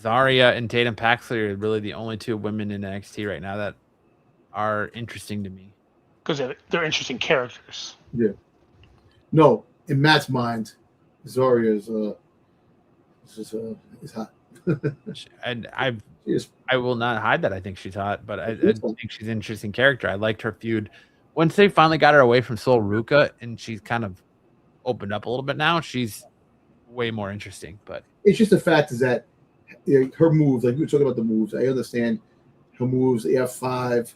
Zarya and Tatum Paxley are really the only two women in NXT right now that are interesting to me. Because they're interesting characters. Yeah. No, in Matt's mind, Zarya is hot. And I will not hide that I think she's hot, but I think she's an interesting character. I liked her feud. Once they finally got her away from Sol Ruka and she's kind of opened up a little bit now, she's way more interesting. But it's just the fact is that her moves, like we were talking about the moves, I understand her moves, the F5,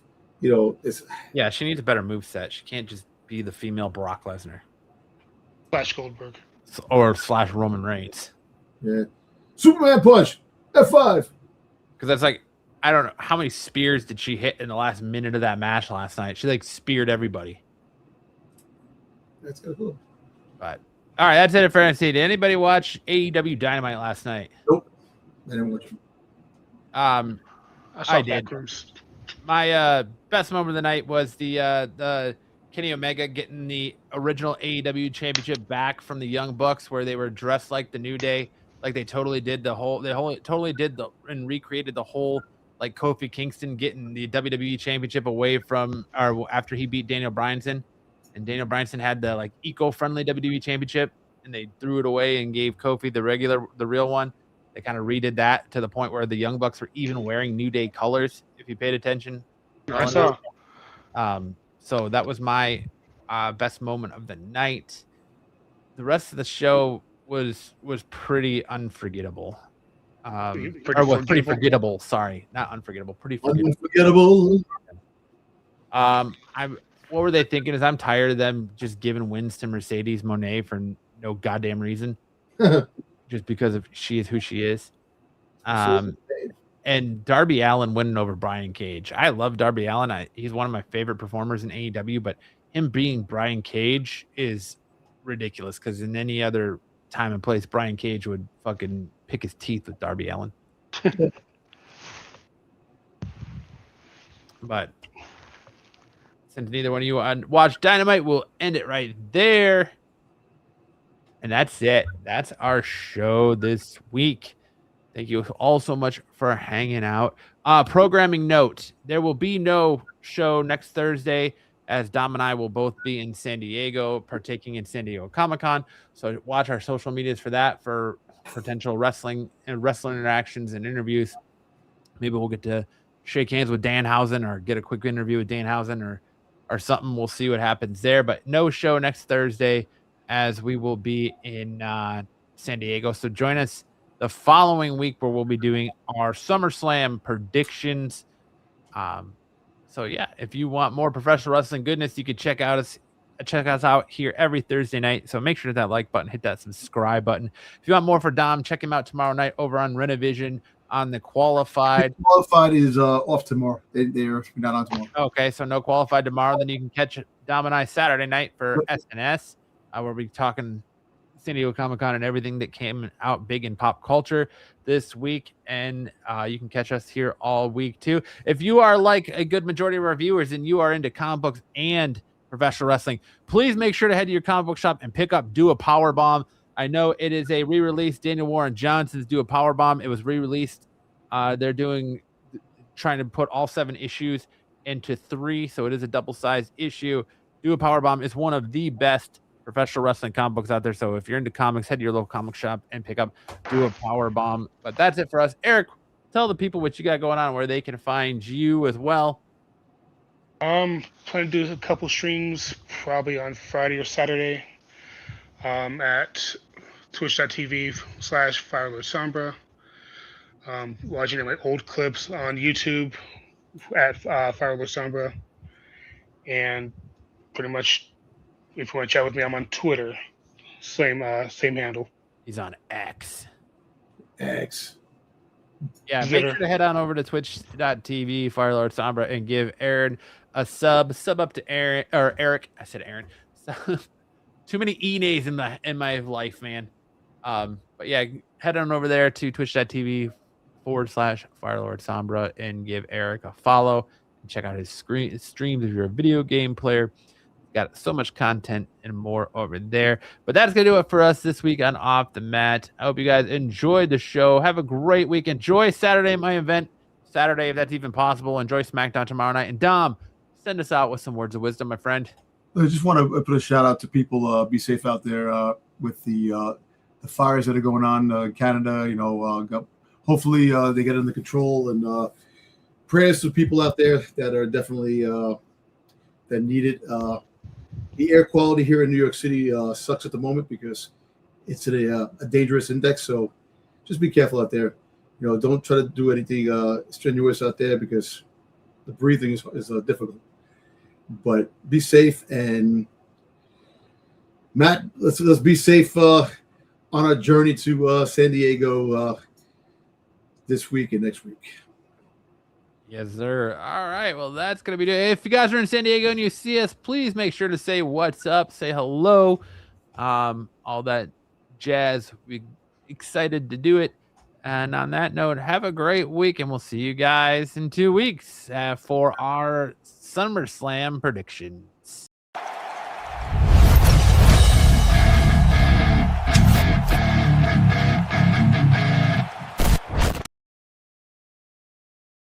yeah, she needs a better move set. She can't just be the female Brock Lesnar. / Goldberg. Or / Roman Reigns. Yeah. Superman punch, F5. Because that's like, I don't know, how many spears did she hit in the last minute of that match last night? She speared everybody. That's kind of cool. But all right, that's it for NXT. Did anybody watch AEW Dynamite last night? Nope. I didn't watch it. I did. My best moment of the night was the Kenny Omega getting the original AEW championship back from the Young Bucks, where they were dressed like the New Day, like they totally did and recreated the whole, like Kofi Kingston getting the WWE championship away from, or after he beat Daniel Bryanson, and Daniel Bryanson had the eco-friendly WWE championship, and they threw it away and gave Kofi the real one. They kind of redid that to the point where the Young Bucks were even wearing New Day colors, if you paid attention. I saw. So that was my best moment of the night. The rest of the show was pretty unforgettable. Pretty forgettable. Sorry, not unforgettable. Pretty forgettable. What were they thinking? Is I'm tired of them just giving wins to Mercedes Moné for no goddamn reason. Just because she is who she is. And Darby Allin winning over Brian Cage. I love Darby Allin. He's one of my favorite performers in AEW, but him being Brian Cage is ridiculous because in any other time and place, Brian Cage would fucking pick his teeth with Darby Allin. But since neither one of you watch Dynamite, we'll end it right there. And that's it. That's our show this week. Thank you all so much for hanging out. Programming note, there will be no show next Thursday as Dom and I will both be in San Diego, partaking in San Diego Comic-Con. So watch our social medias for that, for potential wrestling interactions and interviews. Maybe we'll get to shake hands with Danhausen or get a quick interview with Danhausen or something. We'll see what happens there. But no show next Thursday, as we will be in San Diego. So join us the following week where we'll be doing our SummerSlam predictions. So yeah, if you want more professional wrestling goodness, you can check us out here every Thursday night. So make sure to hit that like button, hit that subscribe button. If you want more for Dom, check him out tomorrow night over on Renovision on the Qualified. Qualified is off tomorrow. They're not on tomorrow. Okay, so no Qualified tomorrow. Then you can catch Dom and I Saturday night for SNS. We'll be talking San Diego Comic-Con and everything that came out big in pop culture this week. And you can catch us here all week too. If you are like a good majority of our viewers and you are into comic books and professional wrestling, please make sure to head to your comic book shop and pick up Do a Powerbomb. I know it is a re-release. Daniel Warren Johnson's Do a Powerbomb. It was re-released. They're trying to put all 7 issues into 3, so it is a double-sized issue. Do a Powerbomb is one of the best professional wrestling comic books out there. So if you're into comics, head to your local comic shop and pick up Do a Powerbomb. But that's it for us. Eric, tell the people what you got going on, where they can find you as well. Plan to do a couple streams probably on Friday or Saturday at twitch.tv/FireLordSombra. Watching my old clips on YouTube at FireLordSombra. And pretty much, if you want to chat with me, I'm on Twitter. Same handle. He's on X. Yeah, make Twitter. sure to head on over to twitch.tv FireLordSombra and give Aaron a sub up to Aaron or Eric. I said Aaron. Too many E-nays in my life, man. But yeah, head on over there to twitch.tv/FireLordSombra and give Eric a follow and check out his streams if you're a video game player. Got so much content and more over there. But that's going to do it for us this week on Off the Mat. I hope you guys enjoyed the show. Have a great week. Enjoy Saturday, my event. Saturday, if that's even possible. Enjoy SmackDown tomorrow night. And Dom, send us out with some words of wisdom, my friend. I just want to put a shout out to people. Be safe out there with the fires that are going on in Canada. You know, hopefully they get under control, and prayers to people out there that are definitely that need it. The air quality here in New York City sucks at the moment because it's at a dangerous index. So just be careful out there. You know, don't try to do anything strenuous out there because the breathing is difficult. But be safe, and Matt, let's be safe on our journey to San Diego this week and next week. Yes, sir. All right. Well, that's going to be it. If you guys are in San Diego and you see us, please make sure to say what's up, say hello, all that jazz. We're excited to do it. And on that note, have a great week, and we'll see you guys in 2 weeks for our SummerSlam prediction.